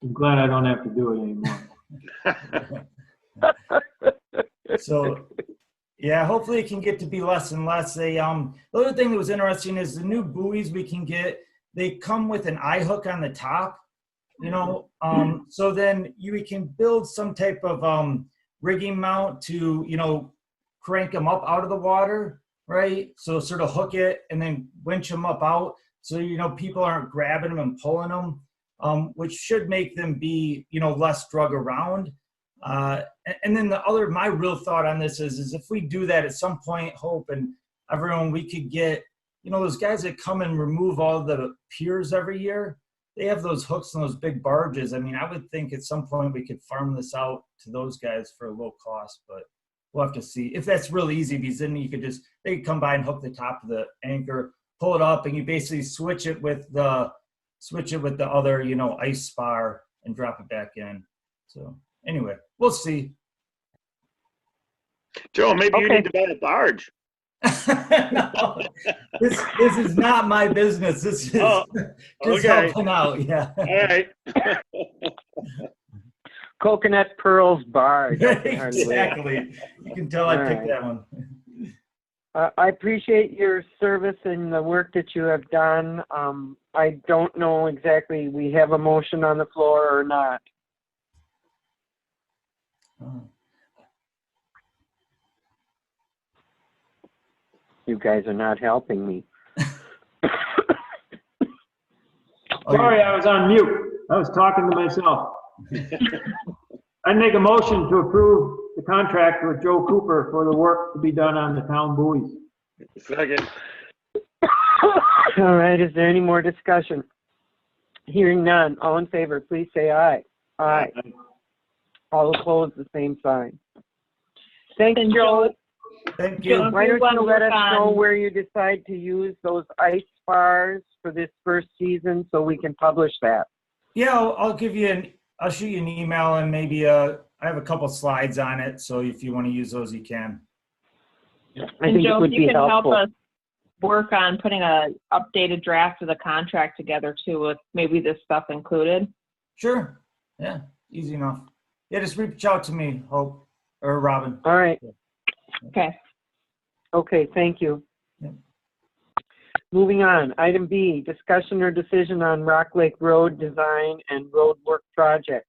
I'm glad I don't have to do it anymore. So, yeah, hopefully it can get to be less and less. The other thing that was interesting is the new buoys we can get. They come with an eye hook on the top, you know. So then we can build some type of rigging mount to, you know, crank them up out of the water, right? So sort of hook it and then winch them up out. So, you know, people aren't grabbing them and pulling them, which should make them be, you know, less drug around. And then my real thought on this is if we do that at some point, Hope and everyone, we could get, you know, those guys that come and remove all the piers every year, they have those hooks and those big barges. I mean, I would think at some point we could farm this out to those guys for a low cost, but we'll have to see if that's real easy, because then they could come by and hook the top of the anchor, pull it up, and you basically switch it with the other, you know, ice spar and drop it back in. So anyway, we'll see. Joe, maybe you need to buy a barge. No, this is not my business. This is just helping out. Yeah. All right. Coconut Pearls Barge. Exactly. You can tell I picked that one. I appreciate your service and the work that you have done. I don't know exactly, we have a motion on the floor or not. You guys are not helping me. Sorry, I was on mute. I was talking to myself. I'd make a motion to approve the contract with Joe Cooper for the work to be done on the town buoys. Second. All right, is there any more discussion? Hearing none, all in favor, please say aye. Aye. All opposed, the same sign. Thanks, And Joe. Thank Joe, you. if Why you don't wanna you let work us know on- where you decide to use those ice bars for this first season so we can publish that? Yeah, I'll give you I'll shoot you an email and maybe I have a couple slides on it. So if you want to use those, you can. I And think it Joe, would if you be can help helpful. us work on putting a updated draft of the contract together too, with maybe this stuff included. Sure. Yeah, easy enough. Yeah, just reach out to me, Hope, or Robin. All right. Okay. Okay, thank you. Yep. Moving on, item B, discussion or decision on Rock Lake Road design and road work project.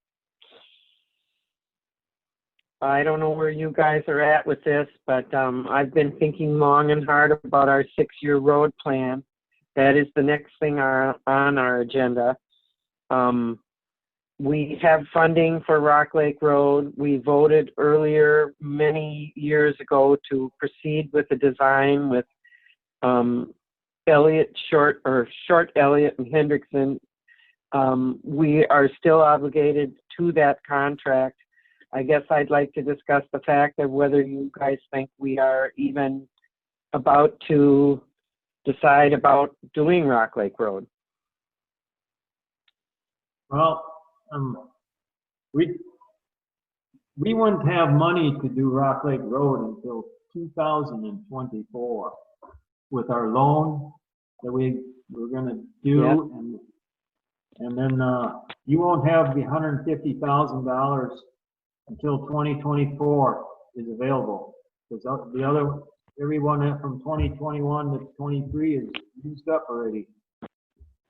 I don't know where you guys are at with this, but I've been thinking long and hard about our 6-year road plan. That is the next thing on our agenda. We have funding for Rock Lake Road. We voted earlier, many years ago, to proceed with the design with Short Elliott and Hendrickson. We are still obligated to that contract. I guess I'd like to discuss the fact of whether you guys think we are even about to decide about doing Rock Lake Road. Well, we wouldn't have money to do Rock Lake Road until 2024 with our loan that we're gonna do. Yep. And then you won't have the $150,000 until 2024 is available. Because the other, everyone from 2021 to 23 is used up already.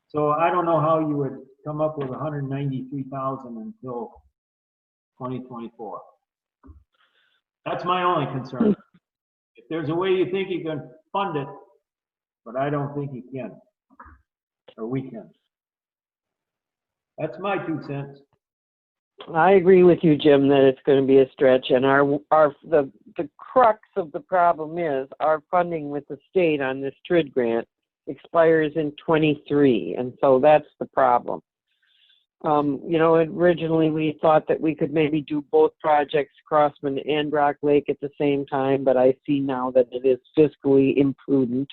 So I don't know how you would come up with 193,000 until 2024. That's my only concern. If there's a way you think you can fund it, but I don't think you can, or we can. That's my 2 cents. I agree with you, Jim, that it's going to be a stretch, and the crux of the problem is our funding with the state on this TRID grant expires in 23, and so that's the problem. You know, originally we thought that we could maybe do both projects, Crossman and Rock Lake, at the same time, but I see now that it is fiscally imprudent.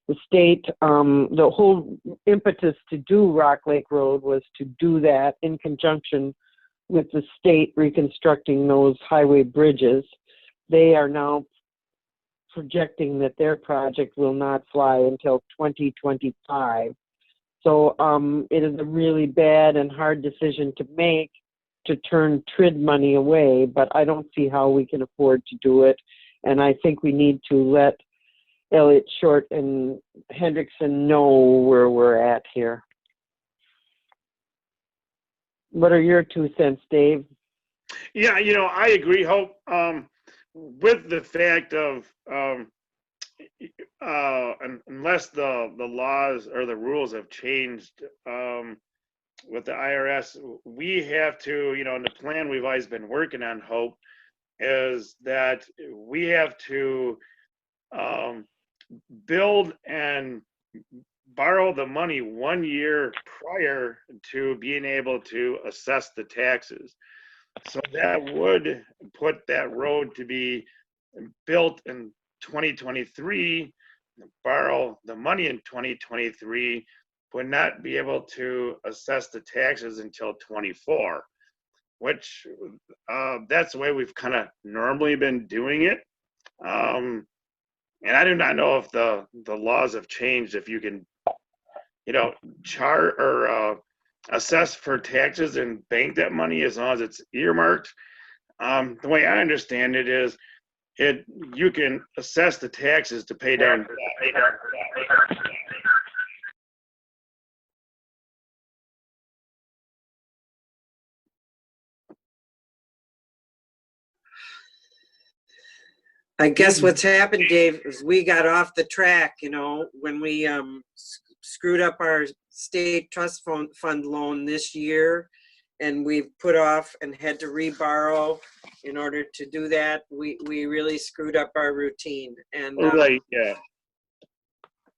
The state, the whole impetus to do Rock Lake Road was to do that in conjunction with the state reconstructing those highway bridges. They are now projecting that their project will not fly until 2025. So it is a really bad and hard decision to make to turn TRID money away, but I don't see how we can afford to do it. And I think we need to let Elliott Short and Hendrickson know where we're at here. What are your 2 cents, Dave? Yeah, you know, I agree, Hope, with the fact of, unless the laws or the rules have changed with the IRS, we have to, you know, and the plan we've always been working on, Hope, is that we have to build and borrow the money 1 year prior to being able to assess the taxes. So that would put that road to be built in 2023, borrow the money in 2023, would not be able to assess the taxes until 24, which that's the way we've kind of normally been doing it. And I do not know if the laws have changed, if you can, you know, chart or assess for taxes and bank that money as long as it's earmarked. The way I understand it is, you can assess the taxes to pay down. I guess what's happened, Dave, is we got off the track, you know, when we screwed up our state trust fund loan this year, and we've put off and had to reborrow in order to do that. We really screwed up our routine. And Right, yeah.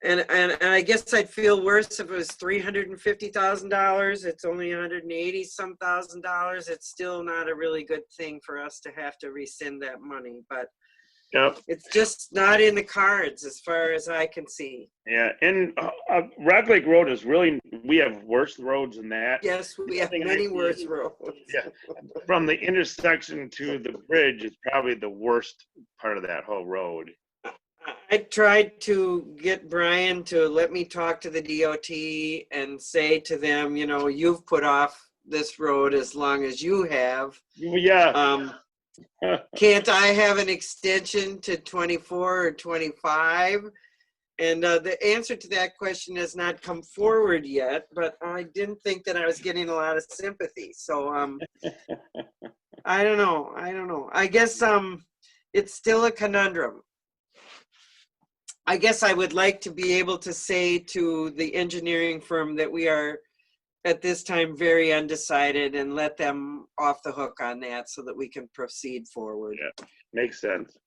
and I guess I'd feel worse if it was $350,000. It's only $180-some thousand. It's still not a really good thing for us to have to rescind that money, but Yep. it's just not in the cards as far as I can see. Yeah, and Rock Lake Road is really, we have worse roads than that. Yes, we have many worse roads. Yeah, from the intersection to the bridge is probably the worst part of that whole road. I tried to get Brian to let me talk to the DOT and say to them, you know, you've put off this road as long as you have. Yeah. Can't I have an extension to 24 or 25? And the answer to that question has not come forward yet, but I didn't think that I was getting a lot of sympathy. So I don't know. I guess it's still a conundrum. I guess I would like to be able to say to the engineering firm that we are at this time very undecided and let them off the hook on that so that we can proceed forward. Yeah, makes sense.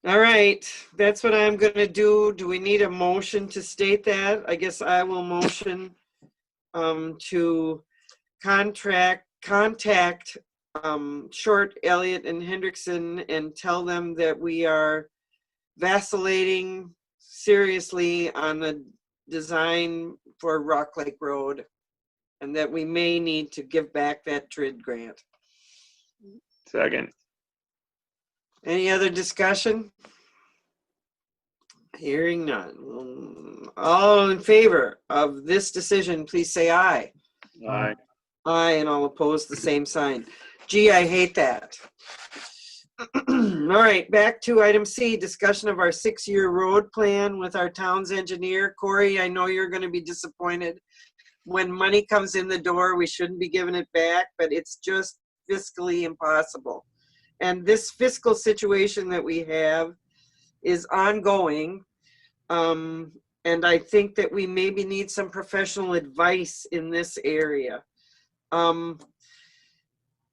All right, that's what I'm going to do. Do we need a motion to state that? I guess I will motion to contact Short, Elliott, and Hendrickson and tell them that we are vacillating seriously on the design for Rock Lake Road and that we may need to give back that TRID grant. Second. Any other discussion? Hearing none. All in favor of this decision, please say aye. Aye. Aye, and all opposed, the same sign. Gee, I hate that. All right, back to item C, discussion of our 6-year road plan with our town's engineer. Corey, I know you're going to be disappointed. When money comes in the door, we shouldn't be giving it back, but it's just fiscally impossible. And this fiscal situation that we have is ongoing. And I think that we maybe need some professional advice in this area.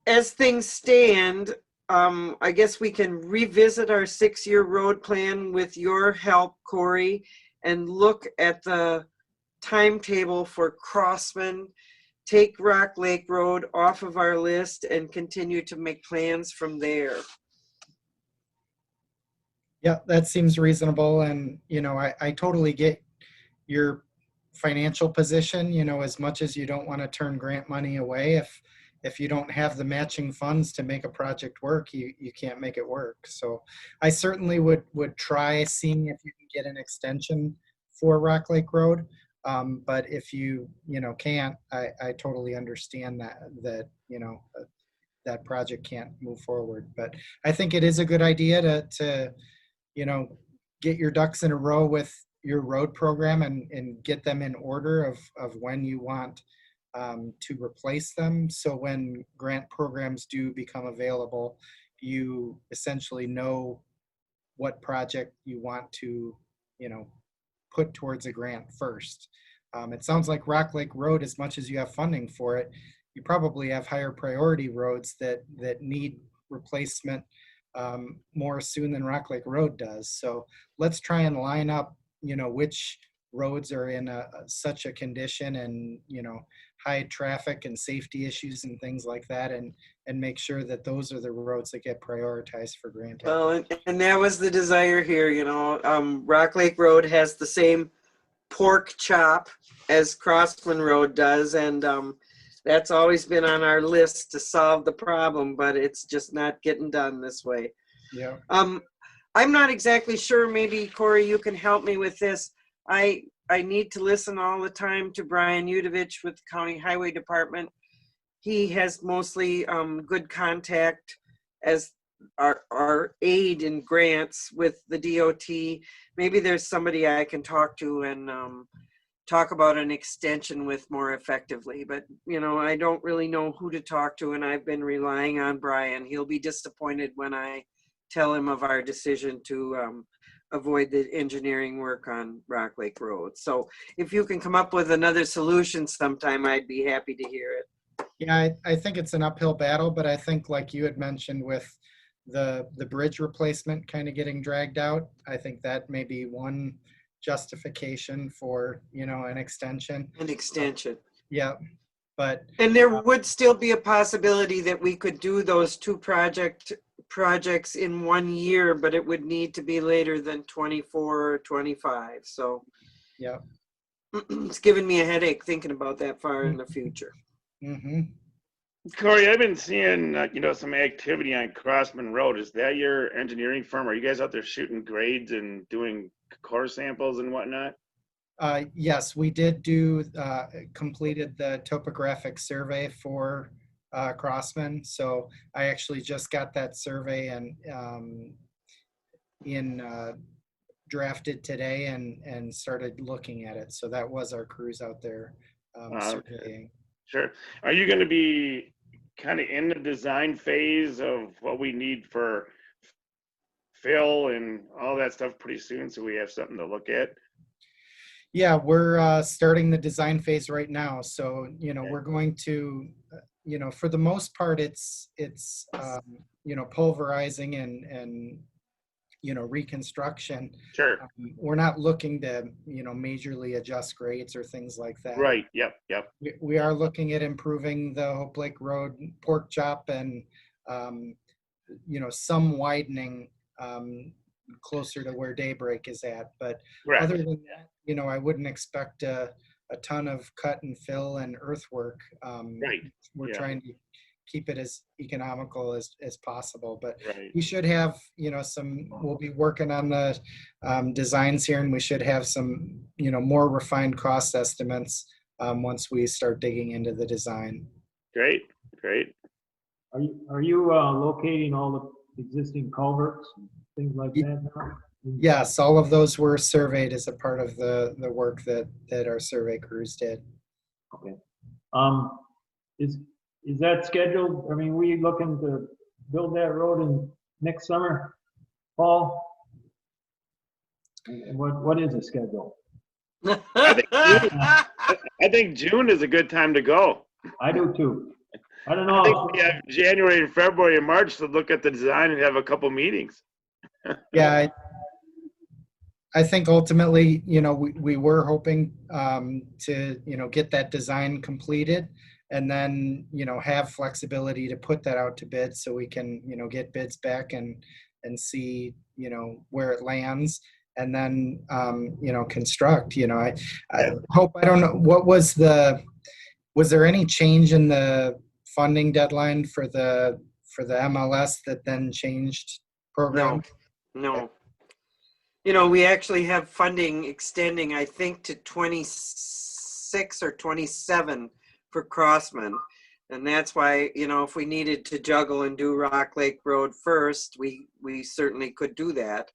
As things stand, I guess we can revisit our 6-year road plan with your help, Corey, and look at the timetable for Crossman, take Rock Lake Road off of our list and continue to make plans from there. Yeah, that seems reasonable. And, you know, I totally get your financial position, you know, as much as you don't want to turn grant money away. If you don't have the matching funds to make a project work, you can't make it work. So I certainly would try seeing if you can get an extension for Rock Lake Road. But if you can't, I totally understand that that project can't move forward. But I think it is a good idea to get your ducks in a row with your road program and get them in order of when you want to replace them. So when grant programs do become available, you essentially know what project you want to, put towards a grant first. It sounds like Rock Lake Road, as much as you have funding for it, you probably have higher priority roads that need replacement more soon than Rock Lake Road does. So let's try and line up, which roads are in such a condition and, high traffic and safety issues and things like that, and make sure that those are the roads that get prioritized for grant. Well, and that was the desire here, Rock Lake Road has the same pork chop as Crossman Road does, and that's always been on our list to solve the problem, but it's just not getting done this way. Yeah. I'm not exactly sure, maybe Corey, you can help me with this. I need to listen all the time to Brian Udovich with the County Highway Department. He has mostly good contact as our aid in grants with the DOT. Maybe there's somebody I can talk to and talk about an extension with more effectively. But, I don't really know who to talk to, and I've been relying on Brian. He'll be disappointed when I tell him of our decision to avoid the engineering work on Rock Lake Road. So if you can come up with another solution sometime, I'd be happy to hear it. Yeah, I think it's an uphill battle, but I think like you had mentioned with the bridge replacement kind of getting dragged out, I think that may be one justification for, you know, an extension. An extension. Yeah, but. And there would still be a possibility that we could do those two projects in 1 year, but it would need to be later than 24 or 25. So yeah, it's giving me a headache thinking about that far in the future. Mm-hmm. Corey, I've been seeing, some activity on Crossman Road. Is that your engineering firm? Are you guys out there shooting grades and doing core samples and whatnot? Yes, we did completed the topographic survey for Crossman. So I actually just got that survey and drafted today and started looking at it. So that was our crews out there surveying. Sure. Are you going to be kind of in the design phase of what we need for fill and all that stuff pretty soon, so we have something to look at? Yeah, we're starting the design phase right now. So, you know, we're going to, for the most part, it's pulverizing and reconstruction. Sure. We're not looking to, majorly adjust grades or things like that. Right. Yep. We are looking at improving the Hope Lake Road pork chop and, some widening closer to where Daybreak is at. But Correct. Other than that, I wouldn't expect a ton of cut and fill and earthwork. Right. We're trying to keep it as economical as possible, but right. we should have, we'll be working on the designs here, and we should have some, more refined cost estimates once we start digging into the design. Great. Are you locating all the existing culverts, things like that now? Yes, all of those were surveyed as a part of the work that our survey crews did. Okay. Is that scheduled? I mean, we looking to build that road in next summer, fall? And what is the schedule? I think June is a good time to go. I do too. I don't know. I think we have January and February and March to look at the design and have a couple meetings. Yeah, I think ultimately, we were hoping to, get that design completed and then, have flexibility to put that out to bid so we can, get bids back and see, where it lands and then, construct. I hope, I don't know, was there any change in the funding deadline for the MLS that then changed program? No. We actually have funding extending, I think, to 26 or 27 for Crossman. And that's why, if we needed to juggle and do Rock Lake Road first, we certainly could do that.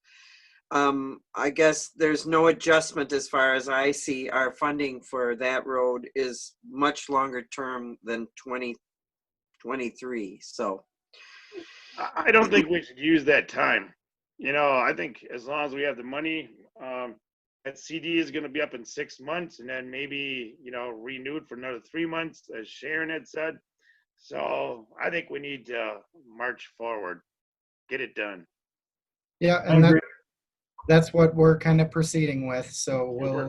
I guess there's no adjustment as far as I see. Our funding for that road is much longer term than 2023. So I don't think we should use that time. I think as long as we have the money, that CD is going to be up in 6 months and then maybe, renewed for another 3 months, as Sharon had said. So I think we need to march forward, get it done. Yeah, and that's what we're kind of proceeding with. So we'll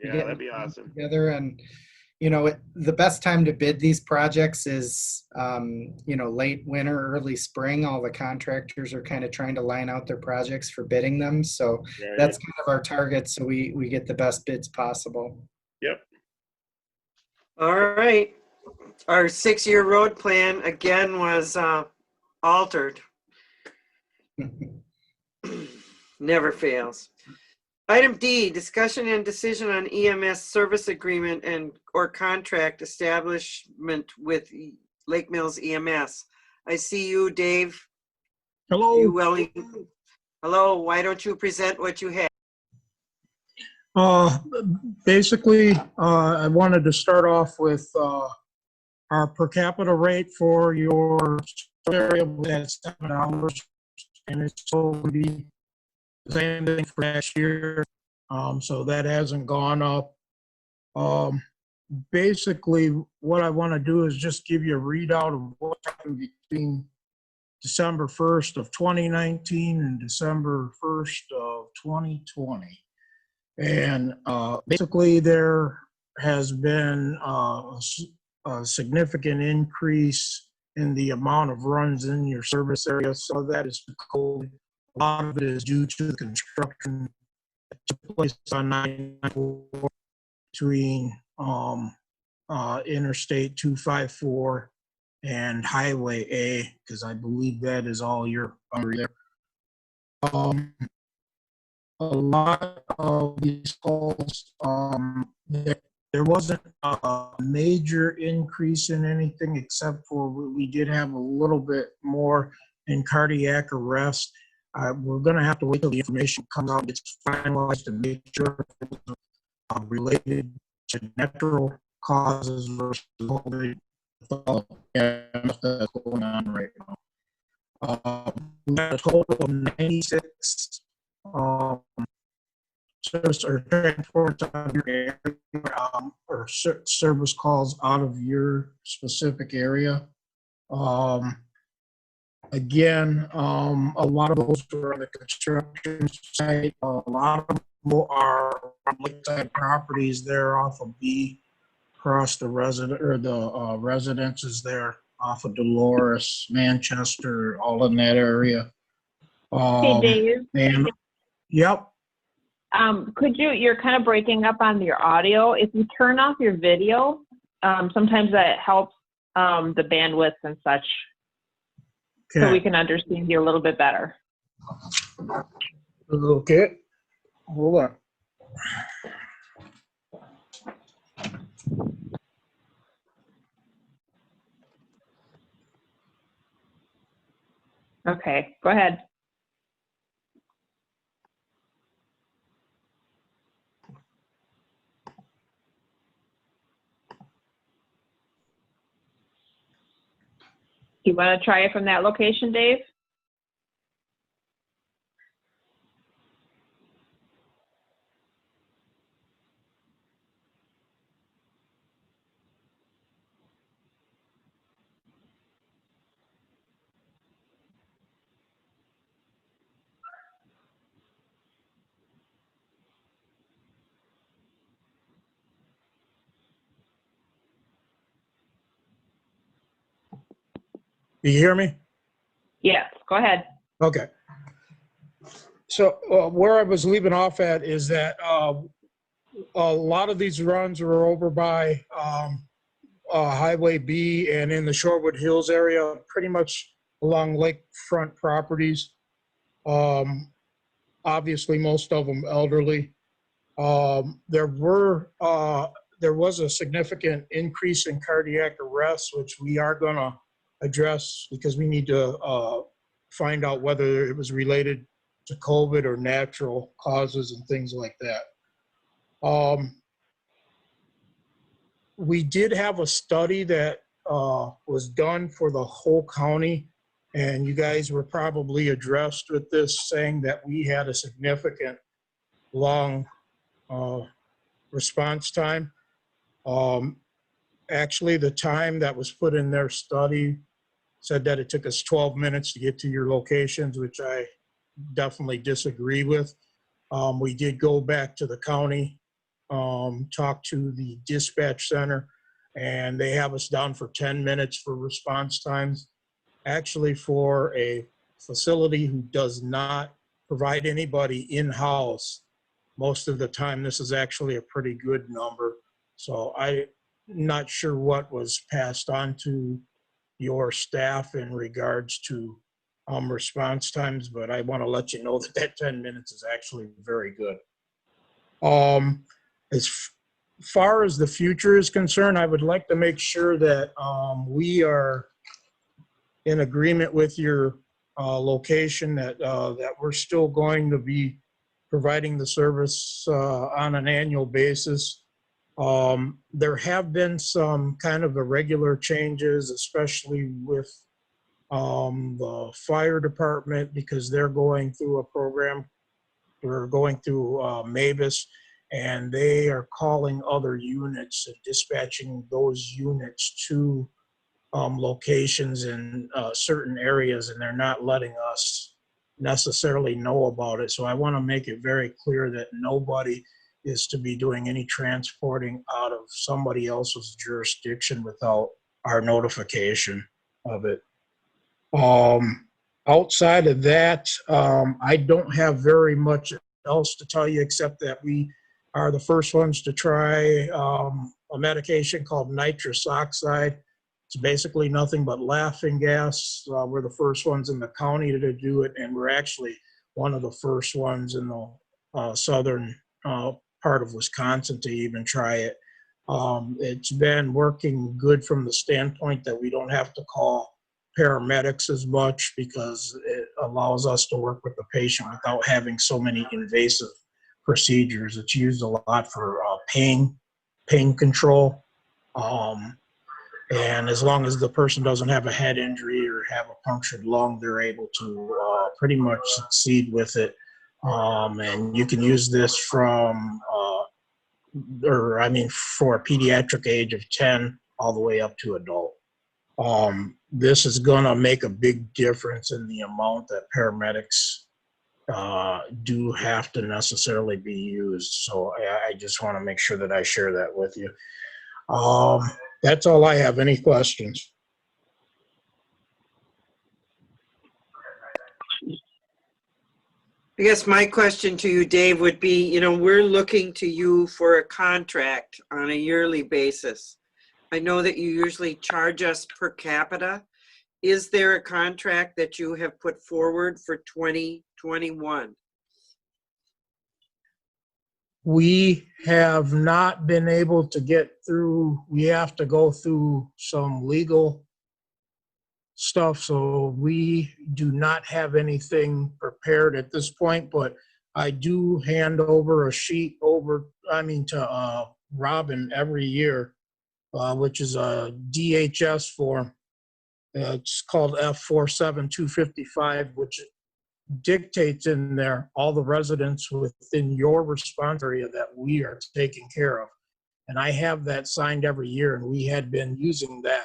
that'd be awesome. Together, and the best time to bid these projects is late winter, early spring. All the contractors are kind of trying to line out their projects for bidding them. So that's kind of our target, so we get the best bids possible. Yep. All right. Our 6-year road plan again was altered. Never fails. Item D, discussion and decision on EMS service agreement or contract establishment with Lake Mills EMS. I see you, Dave. Hello. Hello. Why don't you present what you have? Basically, I wanted to start off with our per capita rate for your area at $7, and it's going to be Same thing for last year. So that hasn't gone up. Basically, what I want to do is just give you a readout of what happened between December 1st of 2019 and December 1st of 2020. And basically, there has been a significant increase in the amount of runs in your service area. Some of that is COVID. A lot of it is due to the construction that took place on 994 between Interstate 254 and Highway A, because I believe that is all your boundary there. A lot of these calls, there wasn't a major increase in anything except for we did have a little bit more in cardiac arrest. We're going to have to wait till the information comes out, it's finalized, to make sure it was related to natural causes versus COVID. That's going on right now. We got a total of 96 service or transports out of your area, or service calls out of your specific area. Again, a lot of those are on the construction site. A lot of them are on lakeside properties there off of B, across the residences there off of Dolores, Manchester, all in that area. Hey, Dave. And, yep. You're kind of breaking up on your audio. If you turn off your video, sometimes that helps the bandwidth and such. So we can understand you a little bit better. Okay. Hold on. Okay, go ahead. You want to try it from that location, Dave? You hear me? Yes, go ahead. Okay. So where I was leaving off at is that a lot of these runs were over by Highway B and in the Shorewood Hills area, pretty much along lakefront properties. Obviously, most of them elderly. There was a significant increase in cardiac arrests, which we are going to address because we need to find out whether it was related to COVID or natural causes and things like that. We did have a study that was done for the whole county, and you guys were probably addressed with this, saying that we had a significant long response time. Actually, the time that was put in their study said that it took us 12 minutes to get to your locations, which I definitely disagree with. We did go back to the county, talk to the dispatch center, and they have us down for 10 minutes for response times. Actually, for a facility who does not provide anybody in-house, most of the time this is actually a pretty good number. So I'm not sure what was passed on to your staff in regards to response times, but I want to let you know that that 10 minutes is actually very good. As far as the future is concerned, I would like to make sure that we are in agreement with your location, that that we're still going to be providing the service on an annual basis. There have been some kind of irregular changes, especially with the fire department, because they're going through a program we're going through Mavis, and they are calling other units and dispatching those units to locations in certain areas, and they're not letting us necessarily know about it. So I want to make it very clear that nobody is to be doing any transporting out of somebody else's jurisdiction without our notification of it. Outside of that, I don't have very much else to tell you except that we are the first ones to try a medication called nitrous oxide. It's basically nothing but laughing gas. We're the first ones in the county to do it, and we're actually one of the first ones in the southern part of Wisconsin to even try it. It's been working good from the standpoint that we don't have to call paramedics as much because it allows us to work with the patient without having so many invasive procedures. It's used a lot for pain control. And as long as the person doesn't have a head injury or have a punctured lung, they're able to pretty much succeed with it. And you can use this from, for a pediatric age of 10 all the way up to adult. This is gonna make a big difference in the amount that paramedics do have to necessarily be used. So I just wanna make sure that I share that with you. That's all I have. Any questions? I guess my question to you, Dave, would be, we're looking to you for a contract on a yearly basis. I know that you usually charge us per capita. Is there a contract that you have put forward for 2021? We have not been able to get through, we have to go through some legal stuff, so we do not have anything prepared at this point, but I do hand over a sheet to Robin every year, which is a DHS form. It's called F47255, which dictates in there all the residents within your response area that we are taking care of. And I have that signed every year, and we had been using that.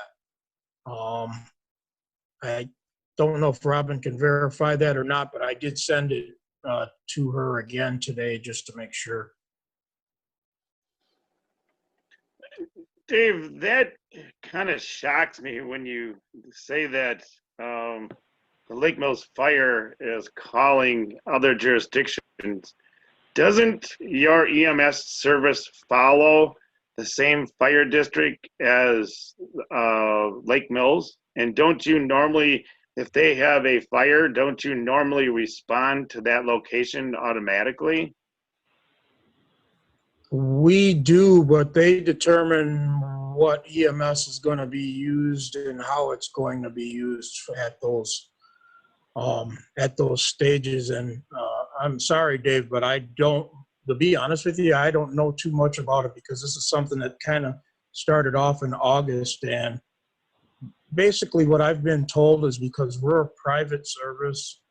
I don't know if Robin can verify that or not, but I did send it to her again today just to make sure. Dave, that kind of shocks me when you say that the Lake Mills Fire is calling other jurisdictions. Doesn't your EMS service follow the same fire district as Lake Mills? And don't you normally, if they have a fire, don't you normally respond to that location automatically? We do, but they determine what EMS is going to be used and how it's going to be used at those stages. And I'm sorry, Dave, but I don't, to be honest with you, I don't know too much about it because this is something that kind of started off in August. And basically what I've been told is because we're a private service,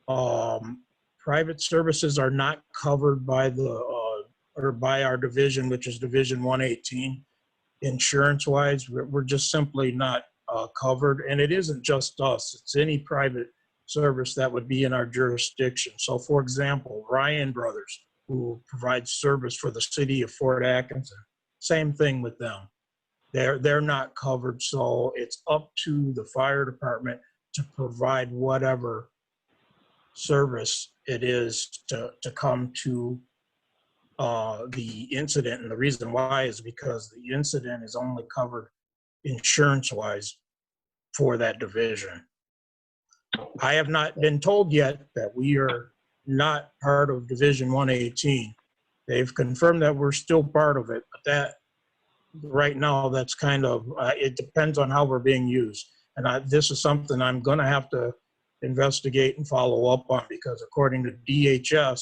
private services are not covered by by our division, which is Division 118. Insurance-wise, we're just simply not covered. And it isn't just us, it's any private service that would be in our jurisdiction. So for example, Ryan Brothers, who provides service for the city of Fort Atkinson, same thing with them. They're not covered, so it's up to the fire department to provide whatever service it is to come to the incident. And the reason why is because the incident is only covered insurance-wise for that division. I have not been told yet that we are not part of Division 118. They've confirmed that we're still part of it, but that right now, that's kind of, it depends on how we're being used. And this is something I'm going to have to investigate and follow up on because according to DHS,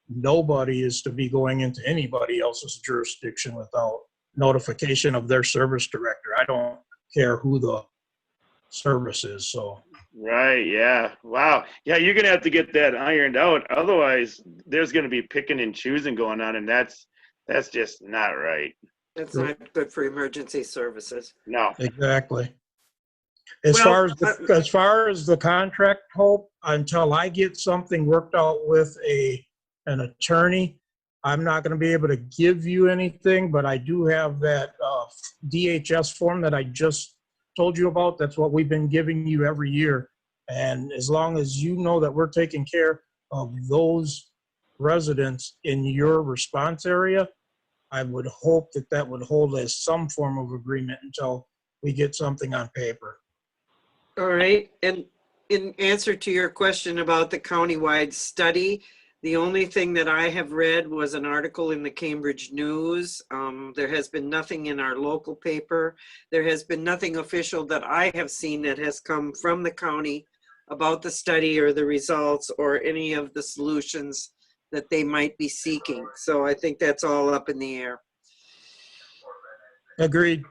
nobody is to be going into anybody else's jurisdiction without notification of their service director. I don't care who the services, so. Right, yeah. Wow. Yeah, you're gonna have to get that ironed out. Otherwise, there's gonna be picking and choosing going on, and that's just not right. That's not good for emergency services. No. Exactly. As Well, far as the contract, Hope, until I get something worked out with an attorney, I'm not going to be able to give you anything, but I do have that DHS form that I just told you about. That's what we've been giving you every year. And as long as you know that we're taking care of those residents in your response area, I would hope that that would hold as some form of agreement until we get something on paper. all right. And in answer to your question about the countywide study, the only thing that I have read was an article in the Cambridge News. There has been nothing in our local paper. There has been nothing official that I have seen that has come from the county about the study or the results or any of the solutions that they might be seeking. So I think that's all up in the air. Agreed.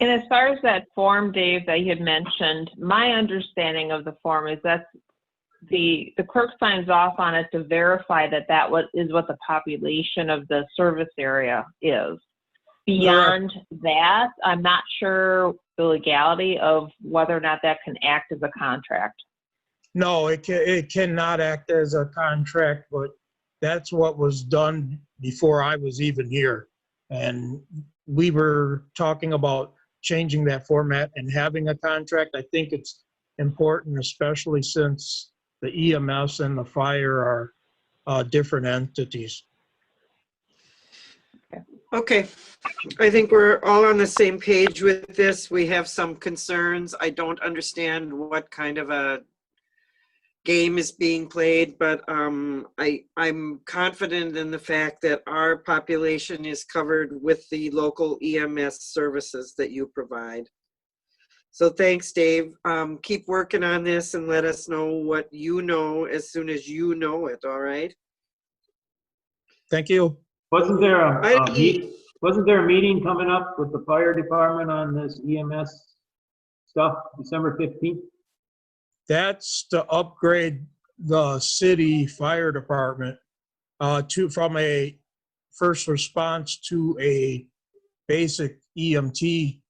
And as far as that form, Dave, that you had mentioned, my understanding of the form is that the clerk signs off on it to verify that is what the population of the service area is. Beyond that, I'm not sure the legality of whether or not that can act as a contract. No, it cannot act as a contract, but that's what was done before I was even here. And we were talking about changing that format and having a contract. I think it's important, especially since the EMS and the fire are different entities. Okay, I think we're all on the same page with this. We have some concerns. I don't understand what kind of a game is being played, but I'm confident in the fact that our population is covered with the local EMS services that you provide. So thanks, Dave. Keep working on this and let us know what you know as soon as you know it, all right? Thank you. Wasn't there a meeting coming up with the fire department on this EMS stuff, December 15th? That's to upgrade the city fire department from a first response to a basic EMT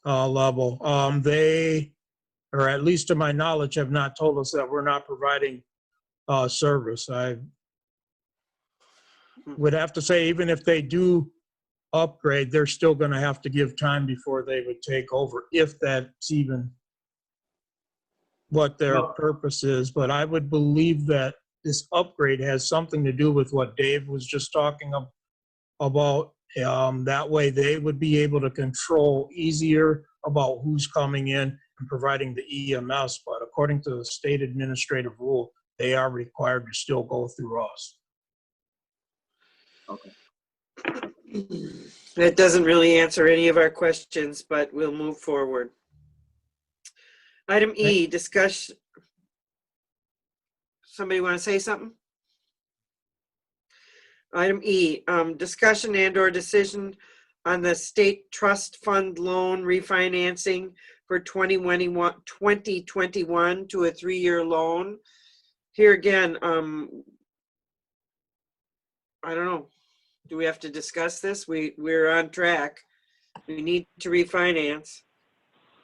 level. They, or at least to my knowledge, have not told us that we're not providing service. I would have to say, even if they do upgrade, they're still going to have to give time before they would take over, if that's even what their purpose is. But I would believe that this upgrade has something to do with what Dave was just talking about. That way they would be able to control easier about who's coming in and providing the EMS. But according to the state administrative rule, they are required to still go through us. Okay. That doesn't really answer any of our questions, but we'll move forward. Item E, discuss. Somebody want to say something? Item E, discussion and/or decision on the state trust fund loan refinancing for 2021 to a 3-year loan. Here again, I don't know. Do we have to discuss this? We're on track. We need to refinance.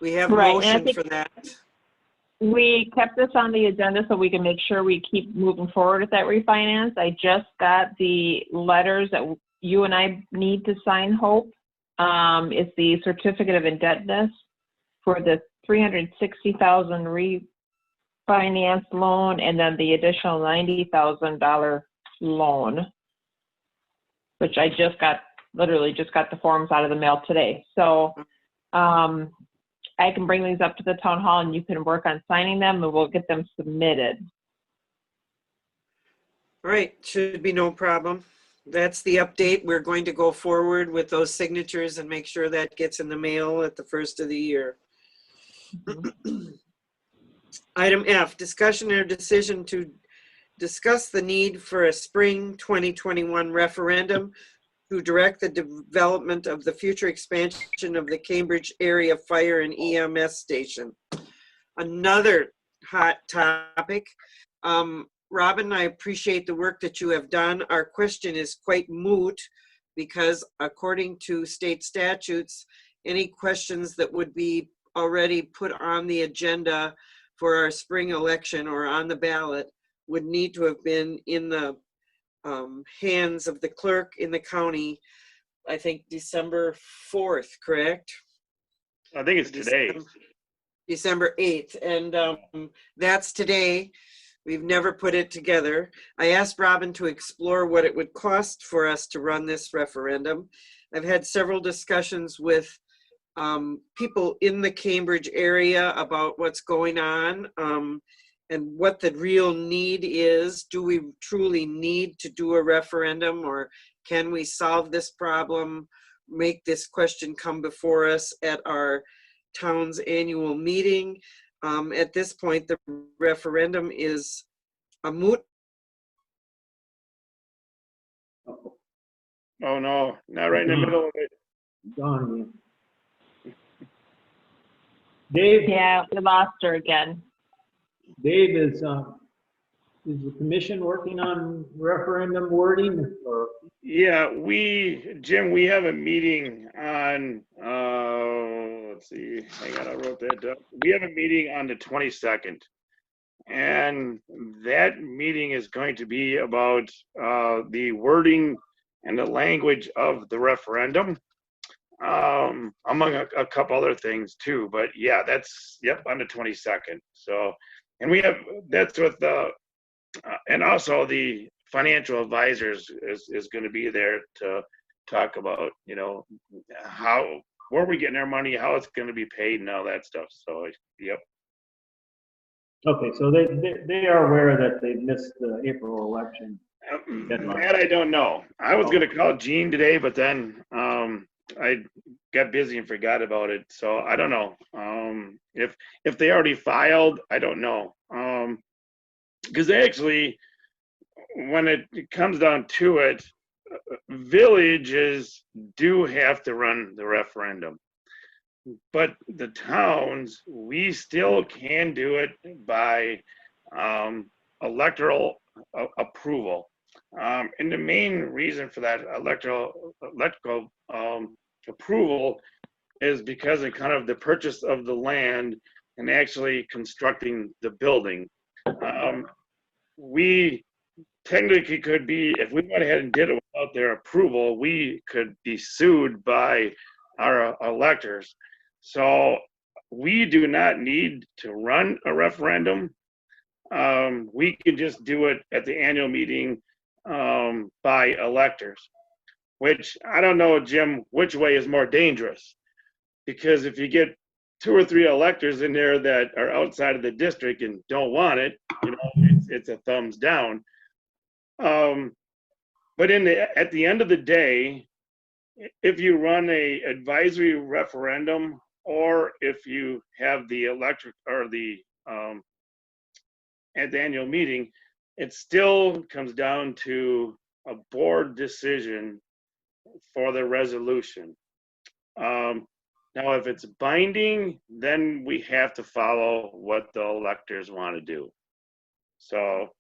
We have Right, motion for that. We kept this on the agenda so we can make sure we keep moving forward with that refinance. I just got the letters that you and I need to sign, Hope. It's the certificate of indebtedness for the $360,000 refinance loan and then the additional $90,000 loan, which I just got, literally just got the forms out of the mail today. So I can bring these up to the town hall and you can work on signing them and we'll get them submitted. All right, should be no problem. That's the update. We're going to go forward with those signatures and make sure that gets in the mail at the first of the year. Item F, discussion or decision to discuss the need for a spring 2021 referendum to direct the development of the future expansion of the Cambridge area fire and EMS station. Another hot topic. Robin, I appreciate the work that you have done. Our question is quite moot because according to state statutes, any questions that would be already put on the agenda for our spring election or on the ballot would need to have been in the hands of the clerk in the county, I think December 4th, correct? I think it's today. December 8th, and that's today. We've never put it together. I asked Robin to explore what it would cost for us to run this referendum. I've had several discussions with people in the Cambridge area about what's going on and what the real need is. Do we truly need to do a referendum, or can we solve this problem, make this question come before us at our town's annual meeting? At this point, the referendum is a moot. Oh no, not right in the middle of it. Gone. Dave? Yeah, we lost her again. Dave, is the commission working on referendum wording, or? Yeah, Jim, we have a meeting on, let's see, hang on, I wrote that down. We have a meeting on the 22nd. And that meeting is going to be about the wording and the language of the referendum, among a couple other things too. But yeah, that's, yep, on the 22nd. So, and that's with and also the financial advisors is going to be there to talk about, you know, where we're getting our money, how it's going to be paid, and all that stuff. So, yep. Okay, so they are aware that they missed the April election deadline. That I don't know. I was going to call Gene today, but then I got busy and forgot about it. So I don't know. If they already filed, I don't know. Because actually, when it comes down to it, villages do have to run the referendum. But the towns, we still can do it by electoral approval. And the main reason for that electoral approval is because of kind of the purchase of the land and actually constructing the building. We technically could be, if we went ahead and did it without their approval, we could be sued by our electors. So we do not need to run a referendum. We can just do it at the annual meeting by electors, which I don't know, Jim, which way is more dangerous. Because if you get 2 or 3 electors in there that are outside of the district and don't want it, you know, it's a thumbs down. But at the end of the day, if you run a advisory referendum, or if you have the electric or the at the annual meeting, it still comes down to a board decision for the resolution. Now, if it's binding, then we have to follow what the electors want to do. So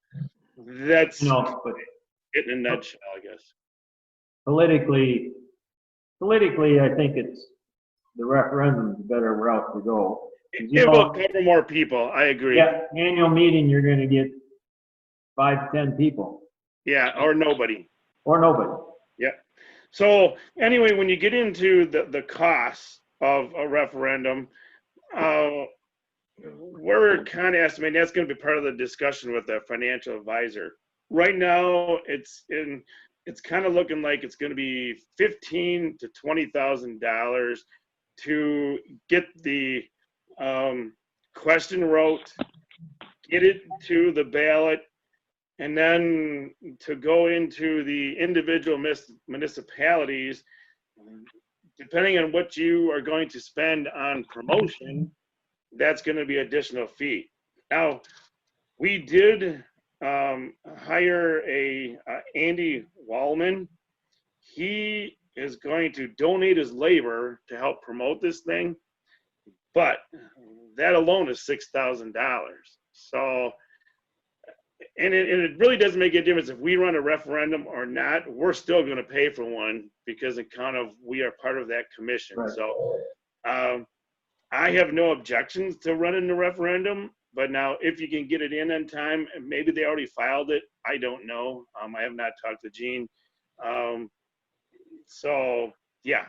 that's it in a nutshell, I guess. Politically, I think the referendum is the better route to go. It will cover more people. I agree. Yeah, annual meeting, you're going to get 5 to 10 people. Yeah, or nobody. Or nobody. Yeah. So anyway, when you get into the costs of a referendum, we're kind of estimating that's going to be part of the discussion with the financial advisor. Right now, it's kind of looking like it's going to be $15,000 to $20,000 to get the question wrote, get it to the ballot, and then to go into the individual municipalities, depending on what you are going to spend on promotion, that's going to be additional fee. Now, we did hire Andy Wallman. he is going to donate his labor to help promote this thing, but that alone is $6,000. So, and it really doesn't make a difference if we run a referendum or not. We're still going to pay for one because it kind of, we are part of that commission. Right. So I have no objections to running the referendum, but now if you can get it in on time, and maybe they already filed it, I don't know. I have not talked to Gene. So yeah.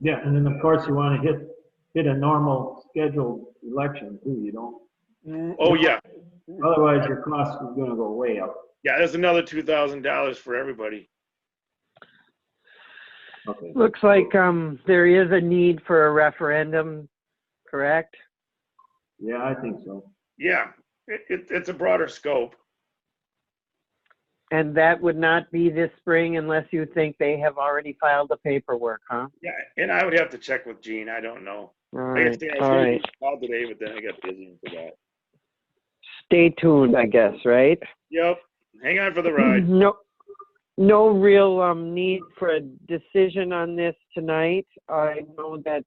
Yeah, and then of course you want to hit a normal scheduled election too, you don't. Oh yeah. Otherwise your cost is gonna go way up. Yeah, there's another $2,000 for everybody. Okay. Looks like there is a need for a referendum, correct? Yeah, I think so. Yeah, it's a broader scope. And that would not be this spring unless you think they have already filed the paperwork, huh? Yeah, and I would have to check with Gene. I don't know. All Like I right, said, I was all gonna right. get called today, but then I got busy and forgot. Stay tuned, I guess, right? Yep. Hang on for the ride. No real need for a decision on this tonight. I know that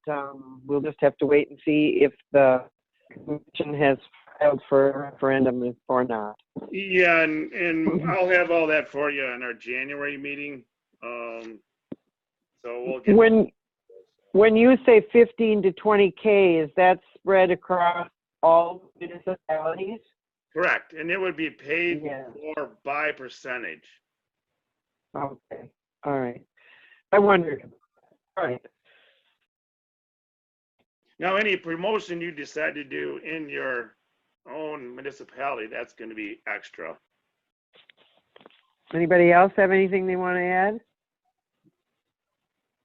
we'll just have to wait and see if the commission has filed for a referendum or not. Yeah, and I'll have all that for you on our January meeting. So we'll get. When you say 15 to 20K, is that spread across all municipalities? Correct, and it would be paid for by percentage. Okay, all right. I wondered. All right. Now, any promotion you decide to do in your own municipality, that's going to be extra. Anybody else have anything they want to add?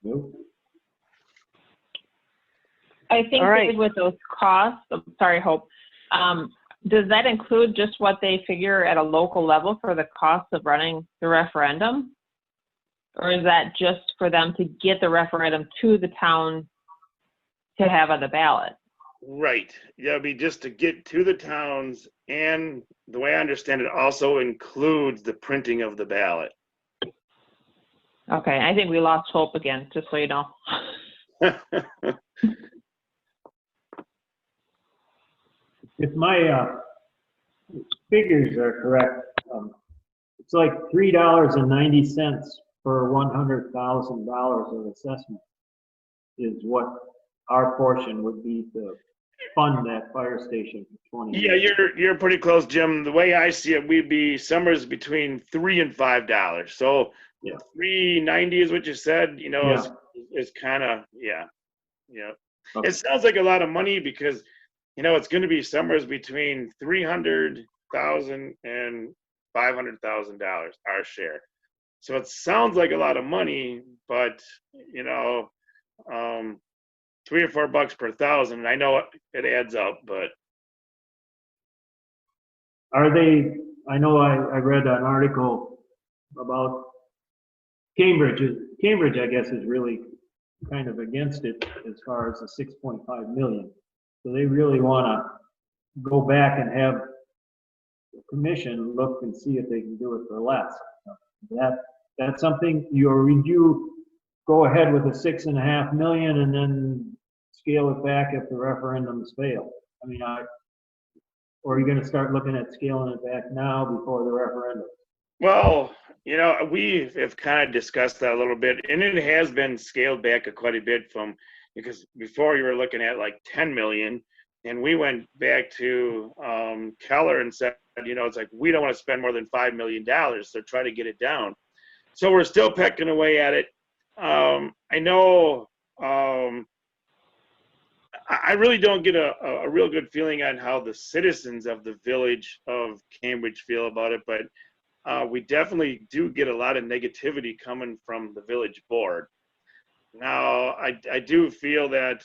Nope. I think All right. Dave, with those costs, I'm sorry, Hope, does that include just what they figure at a local level for the cost of running the referendum? Or is that just for them to get the referendum to the town to have on the ballot? Right. Yeah, it'd be just to get to the towns, and the way I understand it also includes the printing of the ballot. Okay, I think we lost Hope again, just so you know. If my figures are correct, it's like $3.90 per $100,000 of assessment is what our portion would be to fund that fire station for 20 Yeah, years. you're pretty close, Jim. The way I see it, we'd be somewhere between $3 and $5. So yeah, $3.90 is what you said. You know, Yeah. is kind of yeah. Okay. It sounds like a lot of money because you know it's going to be somewhere between $300,000 and $500,000 our share. So it sounds like a lot of money, but you know, $3 or $4 per thousand. I know it adds up, but Are they, I know I read an article about Cambridge. Cambridge, I guess, is really kind of against it as far as the 6.5 million. So they really want to go back and have the commission look and see if they can do it for less. That's something, would you go ahead with the 6.5 million and then scale it back if the referendums fail? I mean, or are you going to start looking at scaling it back now before the referendum? well, you know, we have kind of discussed that a little bit, and it has been scaled back quite a bit from because before you were looking at like 10 million, and we went back to Keller and said, you know, it's like we don't want to spend more than $5 million, so try to get it down. So we're still pecking away at it. I know. I really don't get a real good feeling on how the citizens of the village of Cambridge feel about it, but we definitely do get a lot of negativity coming from the village board. Now, I do feel that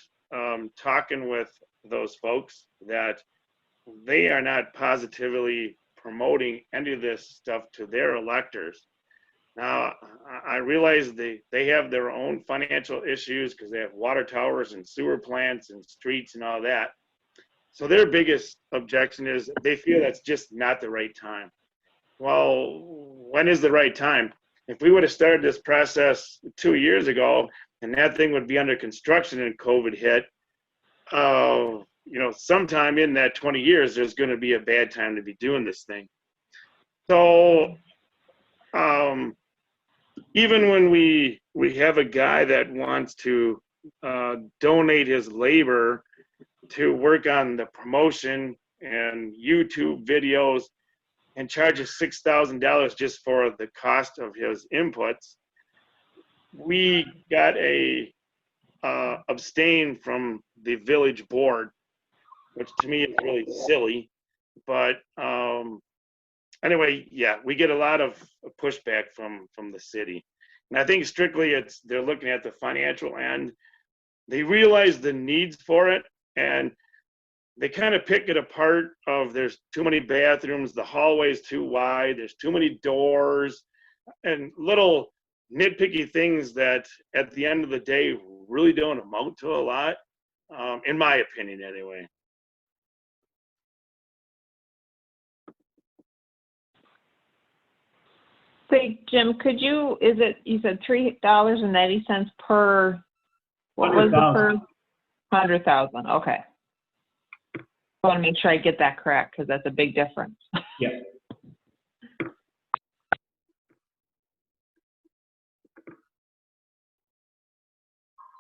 talking with those folks that they are not positively promoting any of this stuff to their electors. Now, I realize they have their own financial issues because they have water towers and sewer plants and streets and all that. So their biggest objection is they feel that's just not the right time. Well, when is the right time? if we would have started this process 2 years ago and that thing would be under construction and COVID hit, sometime in that 20 years, there's going to be a bad time to be doing this thing. So even when we have a guy that wants to donate his labor to work on the promotion and YouTube videos and charges $6,000 just for the cost of his inputs, we got abstain from the village board, which to me is really silly. But anyway, yeah, we get a lot of pushback from the city. And I think strictly they're looking at the financial end. They realize the needs for it, and they kind of pick it apart of there's too many bathrooms, the hallway's too wide, there's too many doors, and little nitpicky things that at the end of the day really don't amount to a lot, in my opinion anyway. Say, Jim, you said $3.90 per, what was it per? 100,000, okay. I want to make sure I get that correct, because that's a big difference. Yeah.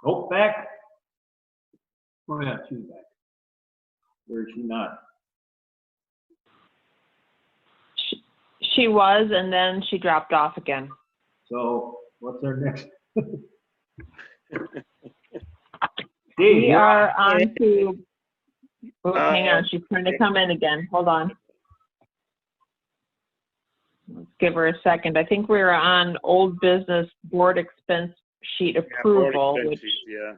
Oh, back. Oh, yeah, she's back. Or is she not? She was, and then she dropped off again. So what's our next? We are on to, hang on, she's trying to come in again. Hold on. Let's give her a second. I think we were on old business board expense sheet approval, which, yeah.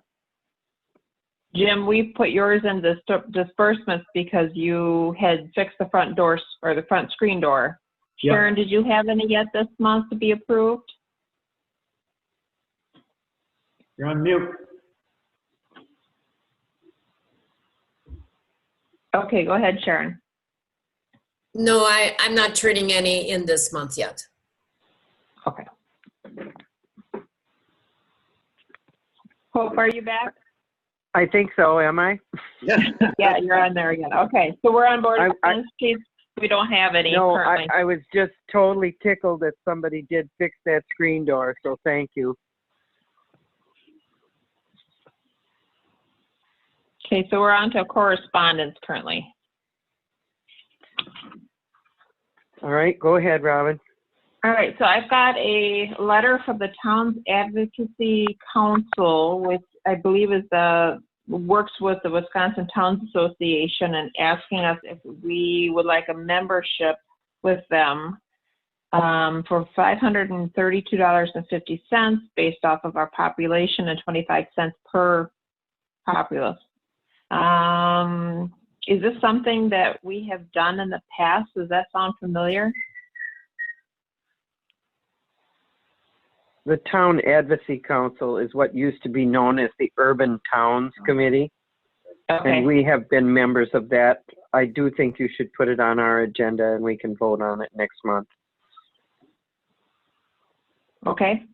Jim, we put yours in disbursements because you had fixed the front doors or the front screen door. Yep. Sharon, did you have any yet this month to be approved? You're on mute. Okay, go ahead, Sharon. No, I'm not turning any in this month yet. Okay. Hope, are you back? I think so, am I? Yeah. Yeah, you're on there again. Okay, so we're on board expense sheets. We don't have any currently. I was just totally tickled that somebody did fix that screen door, so thank you. Okay, so we're on to correspondence currently. All right, go ahead, Robin. All right, so I've got a letter from the Town's Advocacy Council, which I believe is works with the Wisconsin Towns Association, and asking us if we would like a membership with them for $532.50 based off of our population and 25 cents per populace. Is this something that we have done in the past? Does that sound familiar? The Town Advocacy Council is what used to be known as the Urban Towns Committee. Okay. And we have been members of that. I do think you should put it on our agenda and we can vote on it next month. Okay.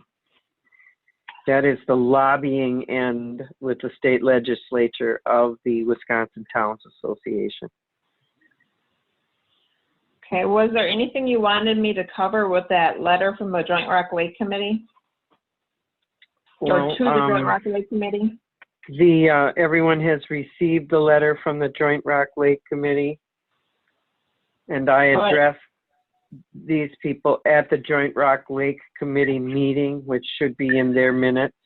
That is the lobbying end with the state legislature of the Wisconsin Towns Association. Okay, was there anything you wanted me to cover with that letter from the Joint Rock Lake Committee? Or to the Joint Rock Lake Committee? Everyone has received the letter from the Joint Rock Lake Committee. And I addressed these people at the Joint Rock Lake Committee meeting, which should be in their minutes.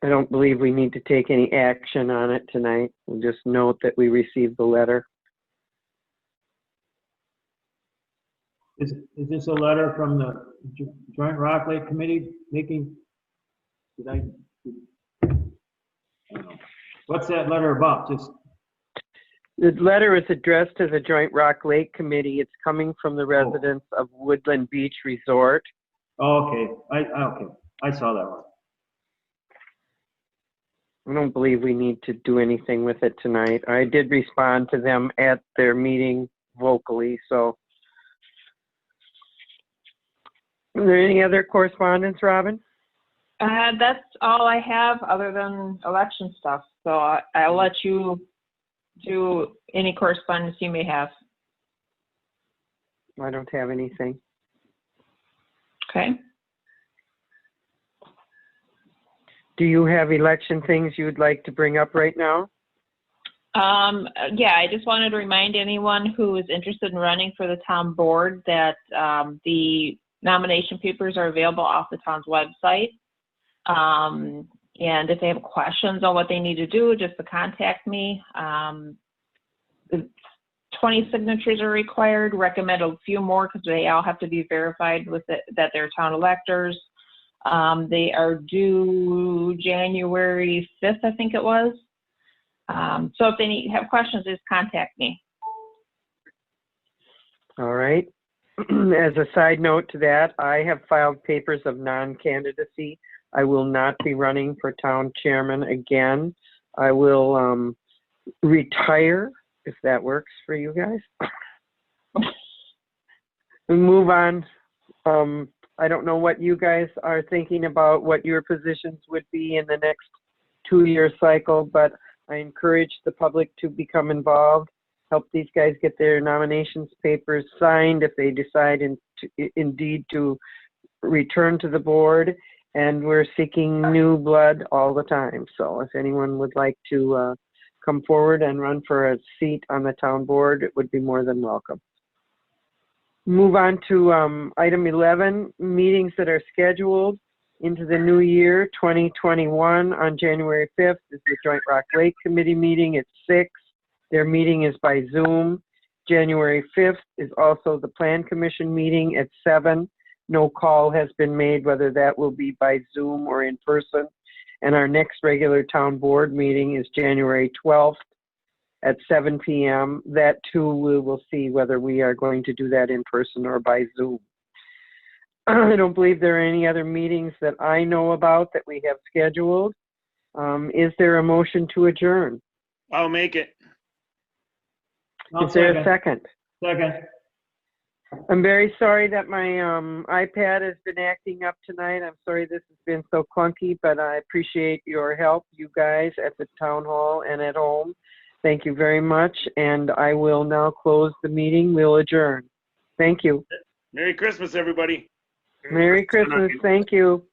I don't believe we need to take any action on it tonight. We'll just note that we received the letter. Is this a letter from the Joint Rock Lake Committee making, I don't know. What's that letter about? Just the letter is addressed to the Joint Rock Lake Committee. It's coming from the residents of Woodland Beach Resort. Oh, okay. Okay. I saw that one. I don't believe we need to do anything with it tonight. I did respond to them at their meeting vocally, so. Is there any other correspondence, Robin? That's all I have other than election stuff. So I'll let you do any correspondence you may have. I don't have anything. Okay. Do you have election things you'd like to bring up right now? Yeah, I just wanted to remind anyone who is interested in running for the town board that the nomination papers are available off the town's website. And if they have questions on what they need to do, just to contact me. 20 signatures are required. Recommend a few more because they all have to be verified with it, that they're town electors. They are due January 5th, I think it was. So if they have questions, just contact me. All right. As a side note to that, I have filed papers of non-candidacy. I will not be running for town chairman again. I will retire, if that works for you guys. We move on. I don't know what you guys are thinking about, what your positions would be in the next 2-year cycle, but I encourage the public to become involved, help these guys get their nominations papers signed if they decide indeed to return to the board. And we're seeking new blood all the time. So if anyone would like to come forward and run for a seat on the town board, it would be more than welcome. Move on to item 11, meetings that are scheduled into the new year, 2021. On January 5th is the Joint Rock Lake Committee meeting at 6. Their meeting is by Zoom. January 5th is also the Plan Commission meeting at 7. No call has been made whether that will be by Zoom or in person. And our next regular town board meeting is January 12th at 7 p.m. That too, we will see whether we are going to do that in person or by Zoom. I don't believe there are any other meetings that I know about that we have scheduled. Is there a motion to adjourn? I'll make it. I'll Is there a second? Second. I'm very sorry that my iPad has been acting up tonight. I'm sorry this has been so clunky, but I appreciate your help, you guys at the town hall and at home. Thank you very much, and I will now close the meeting. We'll adjourn. Thank you. Merry Christmas, everybody. Merry Christmas. Thank you.